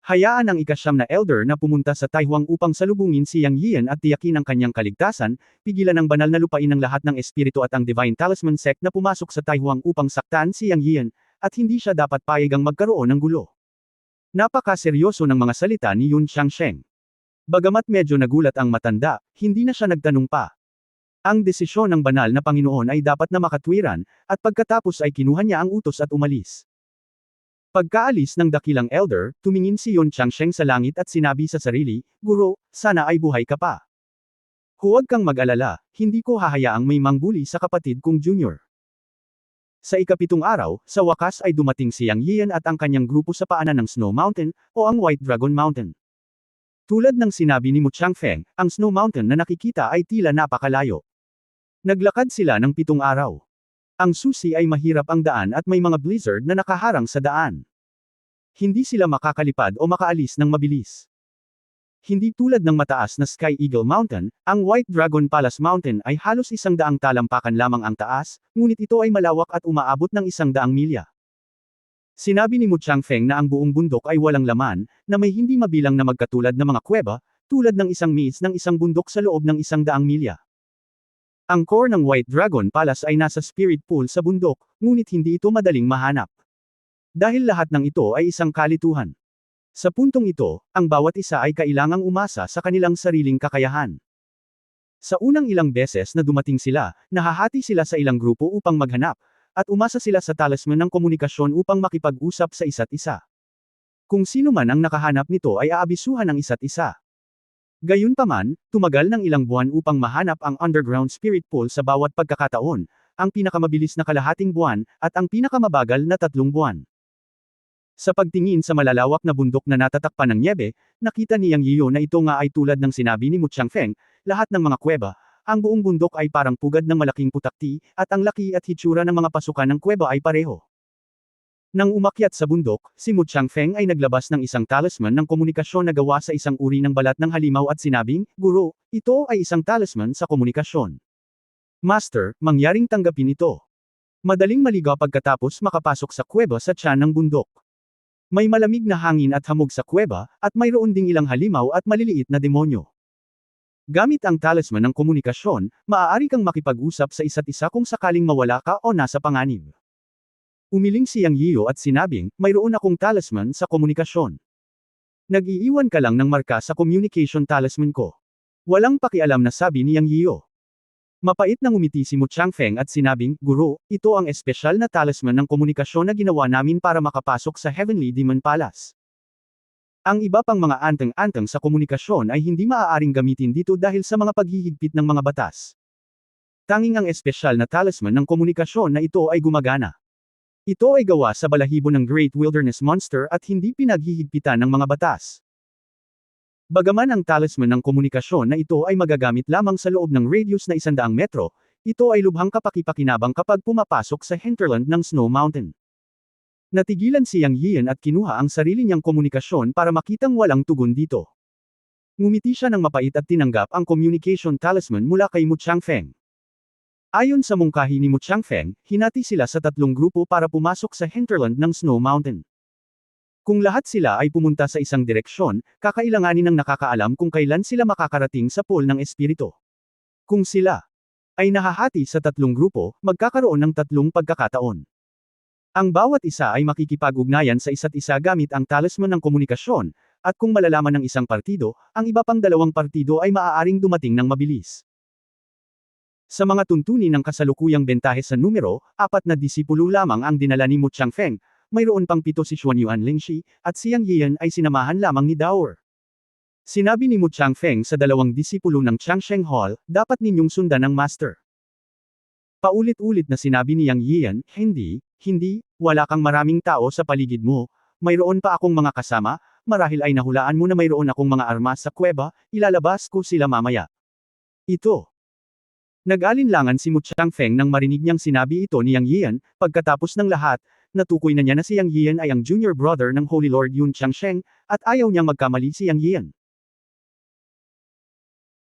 Hayaan ang ika-9 na elder na pumunta sa Taihuang upang salubungin si Yang Yiyan at tiyakin ang kanyang kaligtasan, pigilan ang banal na lupain ng lahat ng espiritu at ang Divine Talisman Sect na pumasok sa Taihuang upang saktan si Yang Yiyan, at hindi siya dapat payagang magkaroon ng gulo. Napakaseryoso ng mga salita ni Yun Changsheng. Bagamat medyo nagulat ang matanda, hindi na siya nagtanong pa. Ang desisyon ng banal na Panginoon ay dapat na makatwiran, at pagkatapos ay kinuha niya ang utos at umalis. Pagkaalis ng dakilang elder, tumingin si Yun Changsheng sa langit at sinabi sa sarili, Guro, sana ay buhay ka pa. Huwag kang mag-alala, hindi ko hahayaang may mangbuli sa kapatid kong junior. Sa ika-7 araw, sa wakas ay dumating si Yang Yiyan at ang kanyang grupo sa paanan ng Snow Mountain, o ang White Dragon Mountain. Tulad ng sinabi ni Mu Changfeng, ang Snow Mountain na nakikita ay tila napakalayo. Naglakad sila ng 7 araw. Ang susi ay mahirap ang daan at may mga blizzard na nakaharang sa daan. Hindi sila makakalipad o makaalis ng mabilis. Hindi tulad ng mataas na Sky Eagle Mountain, ang White Dragon Palace Mountain ay halos 100 talampakan lamang ang taas, ngunit ito ay malawak at umaabot ng 100 milya. Sinabi ni Mu Changfeng na ang buong bundok ay walang laman, na may hindi mabilang na magkatulad na mga kuweba, tulad ng isang maze ng isang bundok sa loob ng 100 milya. Ang core ng White Dragon Palace ay nasa spirit pool sa bundok, ngunit hindi ito madaling mahanap. Dahil lahat ng ito ay isang kalituhan. Sa puntong ito, ang bawat isa ay kailangang umasa sa kanilang sariling kakayahan. Sa unang ilang beses na dumating sila, nahahati sila sa ilang grupo upang maghanap, at umasa sila sa talisman ng komunikasyon upang makipag-usap sa isa't isa. Kung sino man ang nakahanap nito ay aabisuhan ng isa't isa. Gayunpaman, tumagal ng ilang buwan upang mahanap ang underground spirit pool sa bawat pagkakataon, ang pinakamabilis na kalahating buwan, at ang pinakamabagal na 3 buwan. Sa pagtingin sa malalawak na bundok na natatakpan ng nyebe, nakita ni Yang Yiyo na ito nga ay tulad ng sinabi ni Mu Changfeng, lahat ng mga kuweba, ang buong bundok ay parang pugad ng malaking putakti, at ang laki at hitsura ng mga pasukan ng kuweba ay pareho. Nang umakyat sa bundok, si Mu Changfeng ay naglabas ng isang talisman ng komunikasyon na gawa sa isang uri ng balat ng halimaw at sinabing, "Guro, ito ay isang talisman sa komunikasyon. Master, mangyaring tanggapin ito." Madaling maligaw pagkatapos makapasok sa kuweba sa tiyan ng bundok. May malamig na hangin at hamog sa kuweba, at mayroon ding ilang halimaw at maliliit na demonyo. Gamit ang talisman ng komunikasyon, maaari kang makipag-usap sa isa't isa kung sakaling mawala ka o nasa panganib. Umiling si Yang Yiyo at sinabing, "Mayroon akong talisman sa komunikasyon. Nag-iiwan ka lang ng marka sa communication talisman ko." Walang pakialam na sabi ni Yang Yiyo. Mapait na ngumiti si Mu Changfeng at sinabing, "Guro, ito ang espesyal na talisman ng komunikasyon na ginawa namin para makapasok sa Heavenly Demon Palace. Ang iba pang mga anteng-anteng sa komunikasyon ay hindi maaaring gamitin dito dahil sa mga paghihigpit ng mga batas. Tanging ang espesyal na talisman ng komunikasyon na ito ay gumagana. Ito ay gawa sa balahibo ng Great Wilderness Monster at hindi pinaghihigpitan ng mga batas. Bagaman ang talisman ng komunikasyon na ito ay magagamit lamang sa loob ng radius na 100 metro, ito ay lubhang kapaki-pakinabang kapag pumapasok sa hinterland ng Snow Mountain. Natigilan si Yang Yian at kinuha ang sarili niyang komunikasyon para makitang walang tugon dito. Ngumiti siya ng mapait at tinanggap ang communication talisman mula kay Mu Changfeng. Ayon sa mungkahi ni Mu Changfeng, hinati sila sa 3 grupo para pumasok sa hinterland ng Snow Mountain. Kung lahat sila ay pumunta sa isang direksyon, kakailanganin ng nakakaalam kung kailan sila makakarating sa pool ng espiritu. Kung sila ay nahahati sa 3 grupo, magkakaroon ng 3 pagkakataon. Ang bawat isa ay makikipag-ugnayan sa isa't isa gamit ang talisman ng komunikasyon, at kung malalaman ng isang partido, ang iba pang 2 partido ay maaaring dumating ng mabilis. Sa mga tuntunin ng kasalukuyang bentahe sa numero, 4 na disipulo lamang ang dinala ni Mu Changfeng. Mayroon pang 7 si Xuanyuan Lingxi, at si Yang Yian ay sinamahan lamang ni Daoer. Sinabi ni Mu Changfeng sa 2 disipulo ng Changsheng Hall, "Dapat ninyong sundan ang master." Paulit-ulit na sinabi ni Yang Yian, hindi, wala kang maraming tao sa paligid mo, mayroon pa akong mga kasama, marahil ay nahulaan mo na mayroon akong mga armas sa kuweba, ilalabas ko sila mamaya. Ito. Nag-alinlangan si Mu Changfeng nang marinig niyang sinabi ito ni Yang Yian, pagkatapos ng lahat, natukoy na niya na si Yang Yian ay ang junior brother ng Holy Lord Yun Changsheng, at ayaw niyang magkamali si Yang Yian.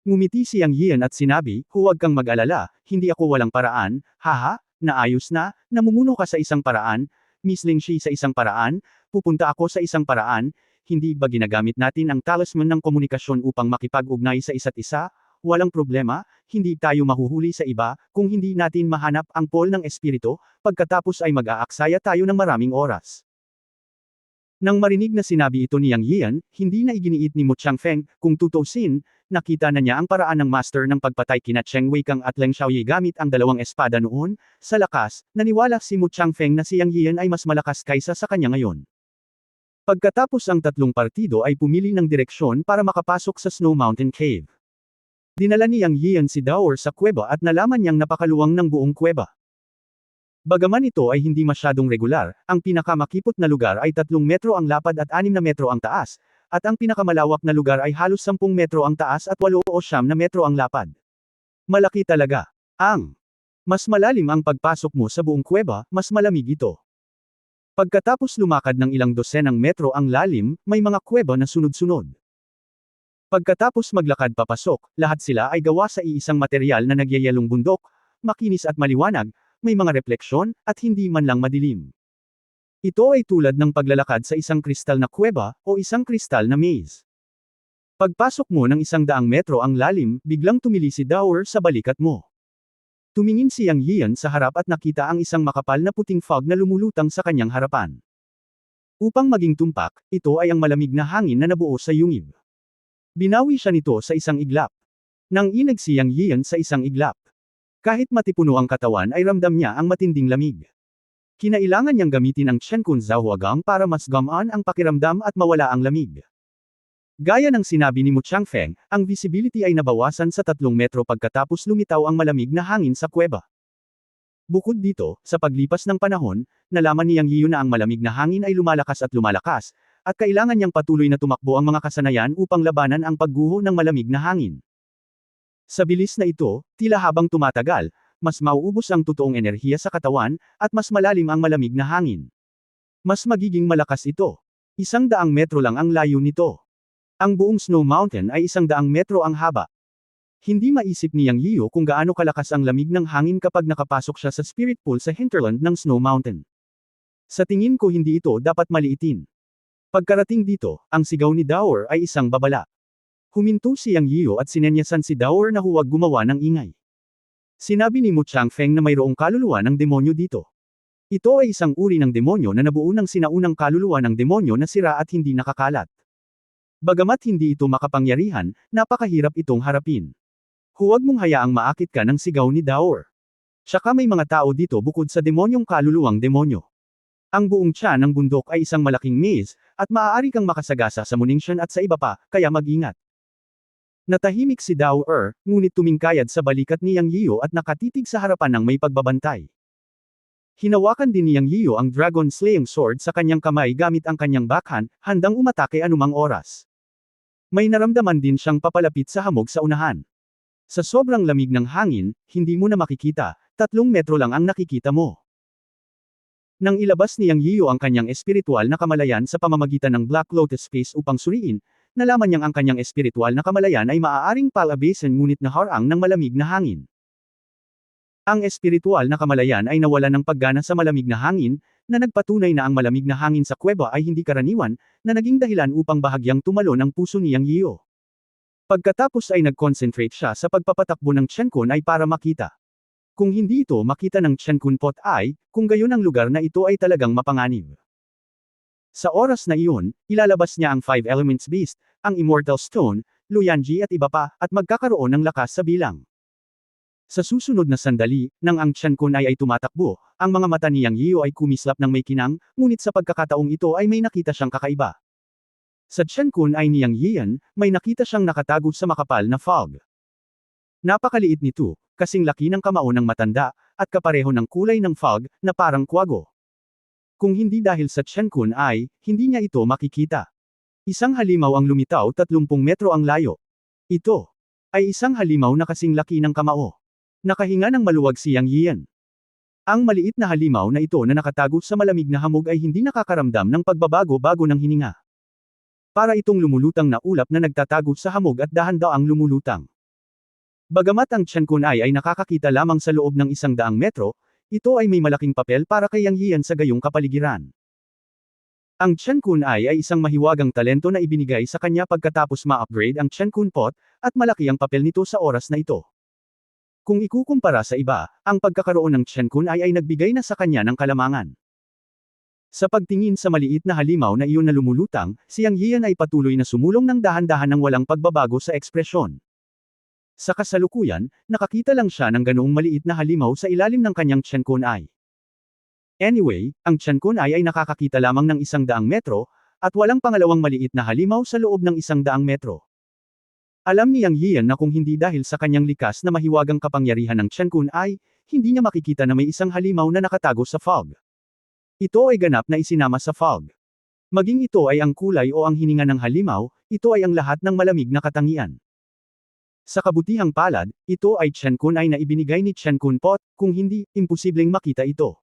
Ngumiti si Yang Yian at sinabi, "Huwag kang mag-alala, hindi ako walang paraan, haha, naayos na, namumuno ka sa isang paraan, Miss Lingxi sa isang paraan, pupunta ako sa isang paraan, hindi ba ginagamit natin ang talisman ng komunikasyon upang makipag-ugnay sa isa't isa? Walang problema, hindi tayo mahuhuli sa iba, kung hindi natin mahanap ang pool ng espiritu, pagkatapos ay mag-aaksaya tayo ng maraming oras." Nang marinig na sinabi ito ni Yang Yian, hindi na iginiit ni Mu Changfeng, kung tutusin, nakita na niya ang paraan ng master ng pagpatay kina Cheng Weikang at Leng Xiaoyi gamit ang 2 espada noon. Sa lakas, naniwala si Mu Changfeng na si Yang Yian ay mas malakas kaysa sa kanya ngayon. Pagkatapos ang 3 partido ay pumili ng direksyon para makapasok sa Snow Mountain Cave. Dinala ni Yang Yian si Daoer sa kuweba at nalaman niyang napakaluwang ng buong kuweba. Bagaman ito ay hindi masyadong regular, ang pinakamakipot na lugar ay 3 metro ang lapad at 6 na metro ang taas, at ang pinakamalawak na lugar ay halos 10 metro ang taas at 8 o 9 na metro ang lapad. Malaki talaga. Mas malalim ang pagpasok mo sa buong kuweba, mas malamig ito. Pagkatapos lumakad ng ilang dosenang metro ang lalim, may mga kuweba na sunod-sunod. Pagkatapos maglakad papasok, lahat sila ay gawa sa iisang materyal na nagyayelong bundok, makinis at maliwanag, may mga refleksyon, at hindi man lang madilim. Ito ay tulad ng paglalakad sa isang kristal na kuweba, o isang kristal na maze. Pagpasok mo ng 100 metro ang lalim, biglang tumili si Daoer sa balikat mo. Tumingin si Yang Yian sa harap at nakita ang isang makapal na puting fog na lumulutang sa kanyang harapan. Upang maging tumpak, ito ay ang malamig na hangin na nabuo sa yungib. Binawi siya nito sa isang iglap. Nang inag si Yang Yian sa isang iglap. Kahit matipuno ang katawan ay ramdam niya ang matinding lamig. Kinailangan niyang gamitin ang Chenkun Zhaohuagang para mas gamaan ang pakiramdam at mawala ang lamig. Gaya ng sinabi ni Mu Changfeng, ang visibility ay nabawasan sa 3 metro pagkatapos lumitaw ang malamig na hangin sa kuweba. Bukod dito, sa paglipas ng panahon, nalaman ni Yang Yian na ang malamig na hangin ay lumalakas, at kailangan niyang patuloy na tumakbo ang mga kasanayan upang labanan ang pagguho ng malamig na hangin. Sa bilis na ito, tila habang tumatagal, mas mauubos ang totoong enerhiya sa katawan, at mas malalim ang malamig na hangin. Mas magiging malakas ito. 100 metro lang ang layo nito. Ang buong Snow Mountain ay 100 metro ang haba. Hindi maisip ni Yang Yiyo kung gaano kalakas ang lamig ng hangin kapag nakapasok siya sa spirit pool sa hinterland ng Snow Mountain. Sa tingin ko hindi ito dapat maliitin. Pagkarating dito, ang sigaw ni Dower ay isang babala. Huminto si Yang Yiyo at sinenyasan si Dower na huwag gumawa ng ingay. Sinabi ni Mu Changfeng na mayroong kaluluwa ng demonyo dito. Ito ay isang uri ng demonyo na nabuo ng sinaunang kaluluwa ng demonyo na sira at hindi nakakalat. Bagamat hindi ito makapangyarihan, napakahirap itong harapin. Huwag mong hayaang maakit ka ng sigaw ni Dower. Tsaka may mga tao dito bukod sa demonyong kaluluwang demonyo. Ang buong tiyan ng bundok ay isang malaking maze, at maaari kang makasagasa sa munition at sa iba pa, kaya mag-ingat. Natahimik si Dower, ngunit tumingkayad sa balikat ni Yang Yiyo at nakatitig sa harapan ng may pagbabantay. Hinawakan din ni Yang Yiyo ang Dragon Slaying Sword sa kanyang kamay gamit ang kanyang backhand, handang umatake anumang oras. May naramdaman din siyang papalapit sa hamog sa unahan. Sa sobrang lamig ng hangin, hindi mo na makikita, 3 metro lang ang nakikita mo. Nang ilabas ni Yang Yiyo ang kanyang espiritual na kamalayan sa pamamagitan ng Black Lotus Space upang suriin, nalaman niyang ang kanyang espiritual na kamalayan ay maaaring palabasin ngunit naharang ng malamig na hangin. Ang espiritual na kamalayan ay nawalan ng paggana sa malamig na hangin, na nagpatunay na ang malamig na hangin sa kuweba ay hindi karaniwan, na naging dahilan upang bahagyang tumalon ang puso ni Yang Yiyo. Pagkatapos ay nag-concentrate siya sa pagpapatakbo ng Chenkun ay para makita. Kung hindi ito makita ng Chenkun Pot ay, kung gayon ang lugar na ito ay talagang mapanganib. Sa oras na iyon, ilalabas niya ang 5 Elements Beast, ang Immortal Stone, Luyanji at iba pa, at magkakaroon ng lakas sa bilang. Sa susunod na sandali, nang ang Chenkun ay tumatakbo, ang mga mata ni Yang Yiyo ay kumislap ng may kinang, ngunit sa pagkakataong ito ay may nakita siyang kakaiba. Sa Chenkun ay ni Yang Yiyan, may nakita siyang nakatago sa makapal na fog. Napakaliit nito, kasing laki ng kamao ng matanda, at kapareho ng kulay ng fog, na parang kwago. Kung hindi dahil sa Chenkun ay, hindi niya ito makikita. Isang halimaw ang lumitaw 30 metro ang layo. Ito ay isang halimaw na kasing laki ng kamao. Nakahinga ng maluwag si Yang Yiyan. Ang maliit na halimaw na ito na nakatago sa malamig na hamog ay hindi nakakaramdam ng pagbabago-bago ng hininga. Para itong lumulutang na ulap na nagtatago sa hamog at dahan-daang lumulutang. Bagamat ang Chenkun ay nakakakita lamang sa loob ng 100 metro, ito ay may malaking papel para kay Yang Yiyan sa gayong kapaligiran. Ang Chenkun ay isang mahiwagang talento na ibinigay sa kanya pagkatapos ma-upgrade ang Chenkun Pot, at malaki ang papel nito sa oras na ito. Kung ikukumpara sa iba, ang pagkakaroon ng Chenkun ay nagbigay na sa kanya ng kalamangan. Sa pagtingin sa maliit na halimaw na iyon na lumulutang, si Yang Yiyan ay patuloy na sumulong ng dahan-dahan ng walang pagbabago sa ekspresyon. Sa kasalukuyan, nakakita lang siya ng ganoong maliit na halimaw sa ilalim ng kanyang Chenkun Eye. Anyway, ang Chenkun Eye ay nakakakita lamang ng 100 metro, at walang pangalawang maliit na halimaw sa loob ng 100 metro. Alam ni Yang Yiyan na kung hindi dahil sa kanyang likas na mahiwagang kapangyarihan ng Chenkun Eye, hindi niya makikita na may isang halimaw na nakatago sa fog. Ito ay ganap na isinama sa fog. Maging ito ay ang kulay o ang hininga ng halimaw, ito ay ang lahat ng malamig na katangian. Sa kabutihang palad, ito ay Chenkun Eye na ibinigay ni Chenkun Pot, kung hindi, imposibleng makita ito.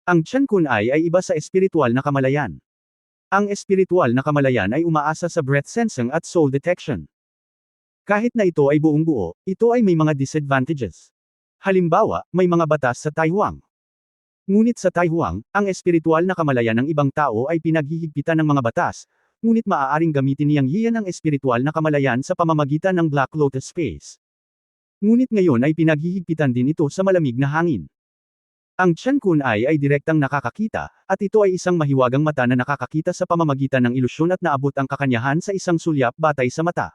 Ang Chenkun Eye ay iba sa espiritual na kamalayan. Ang espiritual na kamalayan ay umaasa sa breath sensing at soul detection. Kahit na ito ay buong buo, ito ay may mga disadvantages. Halimbawa, may mga batas sa Taiwan. Ngunit sa Taiwan, ang espiritual na kamalayan ng ibang tao ay pinaghihigpitan ng mga batas, ngunit maaaring gamitin ni Yang Yiyan ang espiritual na kamalayan sa pamamagitan ng Black Lotus Space. Ngunit ngayon ay pinaghihigpitan din ito sa malamig na hangin. Ang Chenkun Eye ay direktang nakakakita, at ito ay isang mahiwagang mata na nakakakita sa pamamagitan ng ilusyon at naabot ang kakanyahan sa isang sulyap batay sa mata.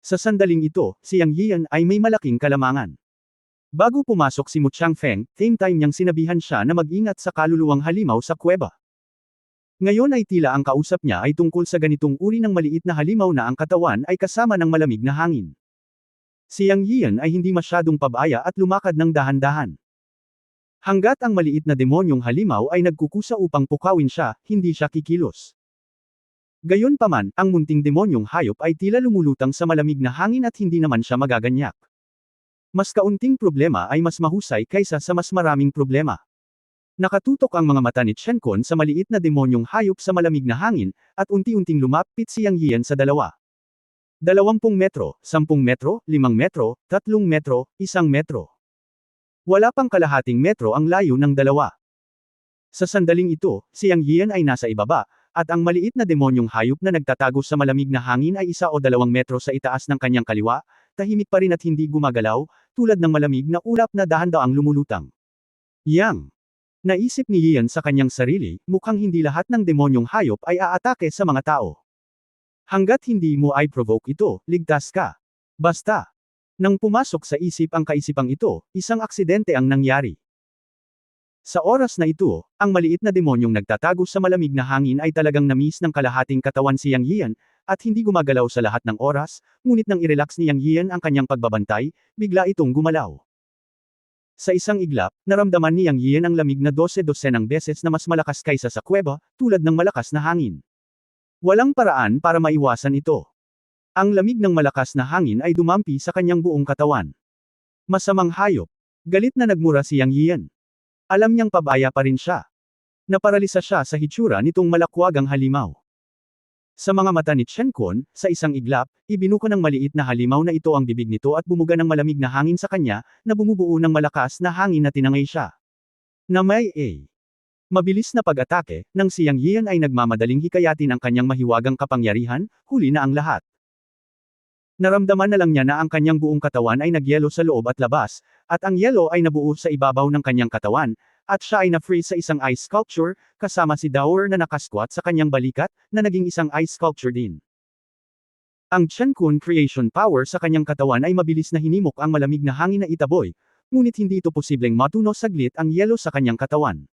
Sa sandaling ito, si Yang Yiyan ay may malaking kalamangan. Bago pumasok si Mu Changfeng, same time niyang sinabihan siya na mag-ingat sa kaluluwang halimaw sa kuweba. Ngayon ay tila ang kausap niya ay tungkol sa ganitong uri ng maliit na halimaw na ang katawan ay kasama ng malamig na hangin. Si Yang Yiyan ay hindi masyadong pabaya at lumakad ng dahan-dahan. Hanggat ang maliit na demonyong halimaw ay nagkukusa upang pukawin siya, hindi siya kikilos. Gayunpaman, ang munting demonyong hayop ay tila lumulutang sa malamig na hangin at hindi naman siya magaganyak. Mas kaunting problema ay mas mahusay kaysa sa mas maraming problema. Nakatutok ang mga mata ni Chenkon sa maliit na demonyong hayop sa malamig na hangin, at unti-unting lumapit si Yang Yian sa dalawa. 20 metro, 10 metro, 5 metro, 3 metro, 1 metro. Wala pang kalahating metro ang layo ng dalawa. Sa sandaling ito, si Yang Yian ay nasa ibaba, at ang maliit na demonyong hayop na nagtatago sa malamig na hangin ay 1 o 2 metro sa itaas ng kanyang kaliwa, tahimik pa rin at hindi gumagalaw, tulad ng malamig na ulap na dahan-daang lumulutang. Yang! Naisip ni Yian sa kanyang sarili, mukhang hindi lahat ng demonyong hayop ay aatake sa mga tao. Hanggat hindi mo ay provoke ito, ligtas ka. Basta. Nang pumasok sa isip ang kaisipang ito, isang aksidente ang nangyari. Sa oras na ito, ang maliit na demonyong nagtatago sa malamig na hangin ay talagang na-miss ng kalahating katawan si Yang Yian, at hindi gumagalaw sa lahat ng oras, ngunit nang i-relax ni Yang Yian ang kanyang pagbabantay, bigla itong gumalaw. Sa isang iglap, naramdaman ni Yang Yian ang lamig na 12-dosenang beses na mas malakas kaysa sa kuweba, tulad ng malakas na hangin. Walang paraan para maiwasan ito. Ang lamig ng malakas na hangin ay dumampi sa kanyang buong katawan. Masamang hayop. Galit na nagmura si Yang Yian. Alam niyang pabaya pa rin siya. Naparalisa siya sa hitsura nitong malakwagang halimaw. Sa mga mata ni Chenkon, sa isang iglap, ibinuko ng maliit na halimaw na ito ang bibig nito at bumuga ng malamig na hangin sa kanya, na bumubuo ng malakas na hangin na tinangay siya. Na may mabilis na pag-atake, nang si Yang Yian ay nagmamadaling hikayatin ang kanyang mahiwagang kapangyarihan, huli na ang lahat. Naramdaman na lang niya na ang kanyang buong katawan ay nagyelo sa loob at labas, at ang yelo ay nabuo sa ibabaw ng kanyang katawan, at siya ay na-freeze sa isang ice sculpture, kasama si Dower na nakasquat sa kanyang balikat, na naging isang ice sculpture din. Ang Chenkun creation power sa kanyang katawan ay mabilis na hinimok ang malamig na hangin na itaboy, ngunit hindi ito posibleng matuno saglit ang yelo sa kanyang katawan.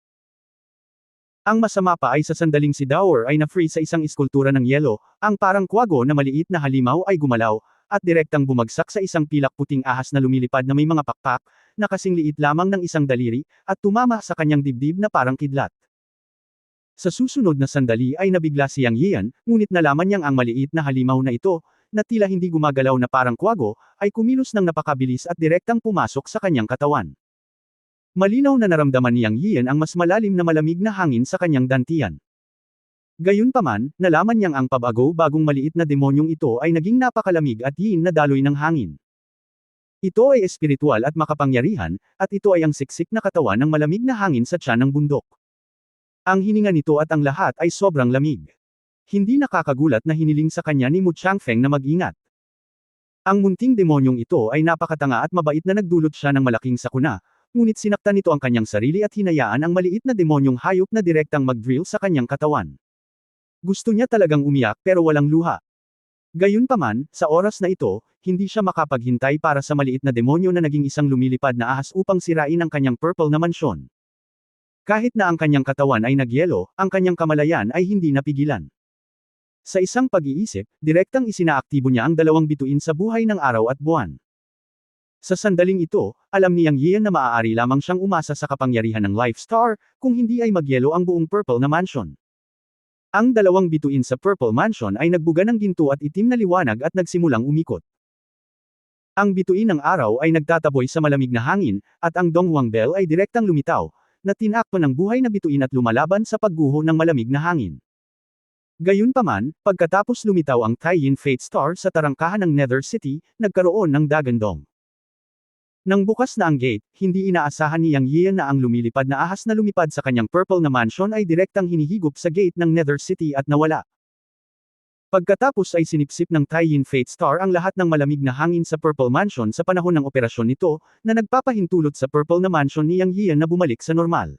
Ang masama pa ay sa sandaling si Dower ay na-freeze sa isang iskultura ng yelo, ang parang kwago na maliit na halimaw ay gumalaw, at direktang bumagsak sa isang pilak puting ahas na lumilipad na may mga pakpak, na kasing liit lamang ng isang daliri, at tumama sa kanyang dibdib na parang kidlat. Sa susunod na sandali ay nabigla si Yang Yian, ngunit nalaman niyang ang maliit na halimaw na ito, na tila hindi gumagalaw na parang kwago, ay kumilos ng napakabilis at direktang pumasok sa kanyang katawan. Malinaw na naramdaman ni Yang Yian ang mas malalim na malamig na hangin sa kanyang dantian. Gayunpaman, nalaman niyang ang pabago-bagong maliit na demonyong ito ay naging napakalamig at yin na daloy ng hangin. Ito ay espiritual at makapangyarihan, at ito ay ang siksik na katawan ng malamig na hangin sa tiyan ng bundok. Ang hininga nito at ang lahat ay sobrang lamig. Hindi nakakagulat na hiniling sa kanya ni Mu Changfeng na mag-ingat. Ang munting demonyong ito ay napakatanga at mabait na nagdulot siya ng malaking sakuna, ngunit sinaktan nito ang kanyang sarili at hinayaan ang maliit na demonyong hayop na direktang mag-drill sa kanyang katawan. Gusto niya talagang umiyak pero walang luha. Gayunpaman, sa oras na ito, hindi siya makapaghintay para sa maliit na demonyo na naging isang lumilipad na ahas upang sirain ang kanyang purple na mansyon. Kahit na ang kanyang katawan ay nagyelo, ang kanyang kamalayan ay hindi napigilan. Sa isang pag-iisip, direktang isinaaktibo niya ang 2 bituin sa buhay ng araw at buwan. Sa sandaling ito, alam ni Yang Yian na maaari lamang siyang umasa sa kapangyarihan ng Life Star, kung hindi ay magyelo ang buong purple na mansion. Ang 2 bituin sa Purple Mansion ay nagbuga ng ginto at itim na liwanag at nagsimulang umikot. Ang bituin ng araw ay nagtataboy sa malamig na hangin, at ang Donghuang Bell ay direktang lumitaw, na tinakpan ng buhay na bituin at lumalaban sa pagguho ng malamig na hangin. Gayunpaman, pagkatapos lumitaw ang Taiyin Fate Star sa tarangkahan ng Nether City, nagkaroon ng dagandong. Nang bukas na ang gate, hindi inaasahan ni Yang Yian na ang lumilipad na ahas na lumipad sa kanyang purple na mansion ay direktang hinihigop sa gate ng Nether City at nawala. Pagkatapos ay sinipsip ng Taiyin Fate Star ang lahat ng malamig na hangin sa Purple Mansion sa panahon ng operasyon nito, na nagpapahintulot sa Purple na Mansion ni Yang Yian na bumalik sa normal.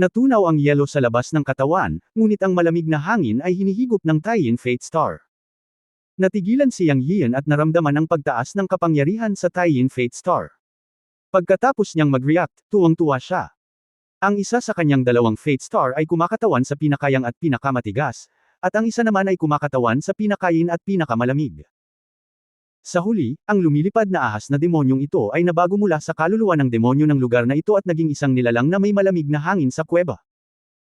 Natunaw ang yelo sa labas ng katawan, ngunit ang malamig na hangin ay hinihigop ng Taiyin Fate Star. Natigilan si Yang Yian at naramdaman ang pagtaas ng kapangyarihan sa Taiyin Fate Star. Pagkatapos niyang mag-react, tuwang-tuwa siya. Ang isa sa kanyang 2 Fate Star ay kumakatawan sa pinakayang at pinakamatigas, at ang isa naman ay kumakatawan sa pinakayin at pinakamalamig. Sa huli, ang lumilipad na ahas na demonyong ito ay nabago mula sa kaluluwa ng demonyo ng lugar na ito at naging isang nilalang na may malamig na hangin sa kuweba.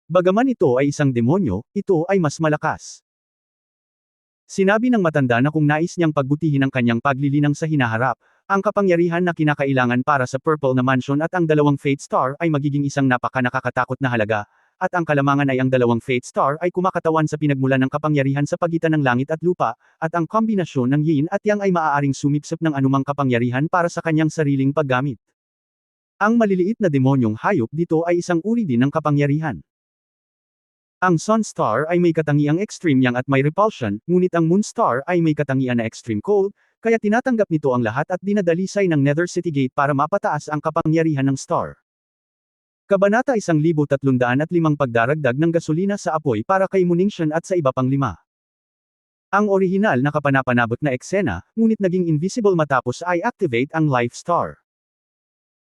Bagaman ito ay isang demonyo, ito ay mas malakas. Sinabi ng matanda na kung nais niyang pagbutihin ang kanyang paglilinang sa hinaharap, ang kapangyarihan na kinakailangan para sa Purple na Mansion at ang dalawang Fate Star ay magiging isang napaka-nakakatakot na halaga, at ang kalamangan ay ang dalawang Fate Star ay kumakatawan sa pinagmulan ng kapangyarihan sa pagitan ng langit at lupa, at ang kombinasyon ng Yin at Yang ay maaaring sumipsip ng anumang kapangyarihan para sa kanyang sariling paggamit. Ang maliliit na demonyong hayop dito ay isang uri din ng kapangyarihan. Ang Sun Star ay may katangiang extreme yang at may repulsion, ngunit ang Moon Star ay may katangian na extreme cold, kaya tinatanggap nito ang lahat at dinadalisay ng Nether City Gate para mapataas ang kapangyarihan ng Star. Kabanata 1305 Pagdaragdag ng gasolina sa apoy para kay Munition at sa iba pang 5. Ang orihinal na kapanapanabot na eksena, ngunit naging invisible matapos ay activate ang Life Star.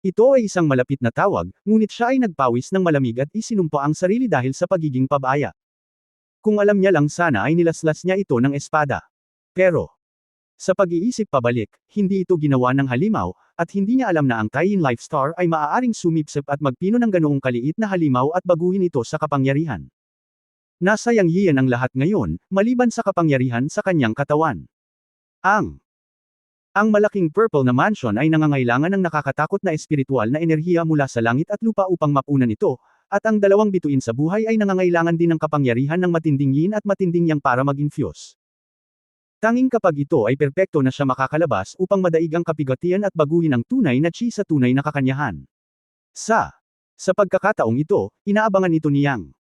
Ito ay isang malapit na tawag, ngunit siya ay nagpawis ng malamig at isinumpa ang sarili dahil sa pagiging pabaya. Kung alam niya lang sana ay nilaslas niya ito ng espada. Pero, sa pag-iisip pabalik, hindi ito ginawa ng halimaw, at hindi niya alam na ang Taiyin Life Star ay maaaring sumipsip at magpino ng ganoong kaliit na halimaw at baguhin ito sa kapangyarihan. Nasa Yang Yian ang lahat ngayon, maliban sa kapangyarihan sa kanyang katawan. Ang malaking purple na mansion ay nangangailangan ng nakakatakot na espiritual na enerhiya mula sa langit at lupa upang mapunan ito, at ang dalawang bituin sa buhay ay nangangailangan din ng kapangyarihan ng matinding yin at matinding yang para mag-infuse. Tanging kapag ito ay perpekto na siya makakalabas upang madaig ang kapigatian at baguhin ang tunay na chi sa tunay na kakanyahan. Sa pagkakataong ito, inaabangan ito ni Yang.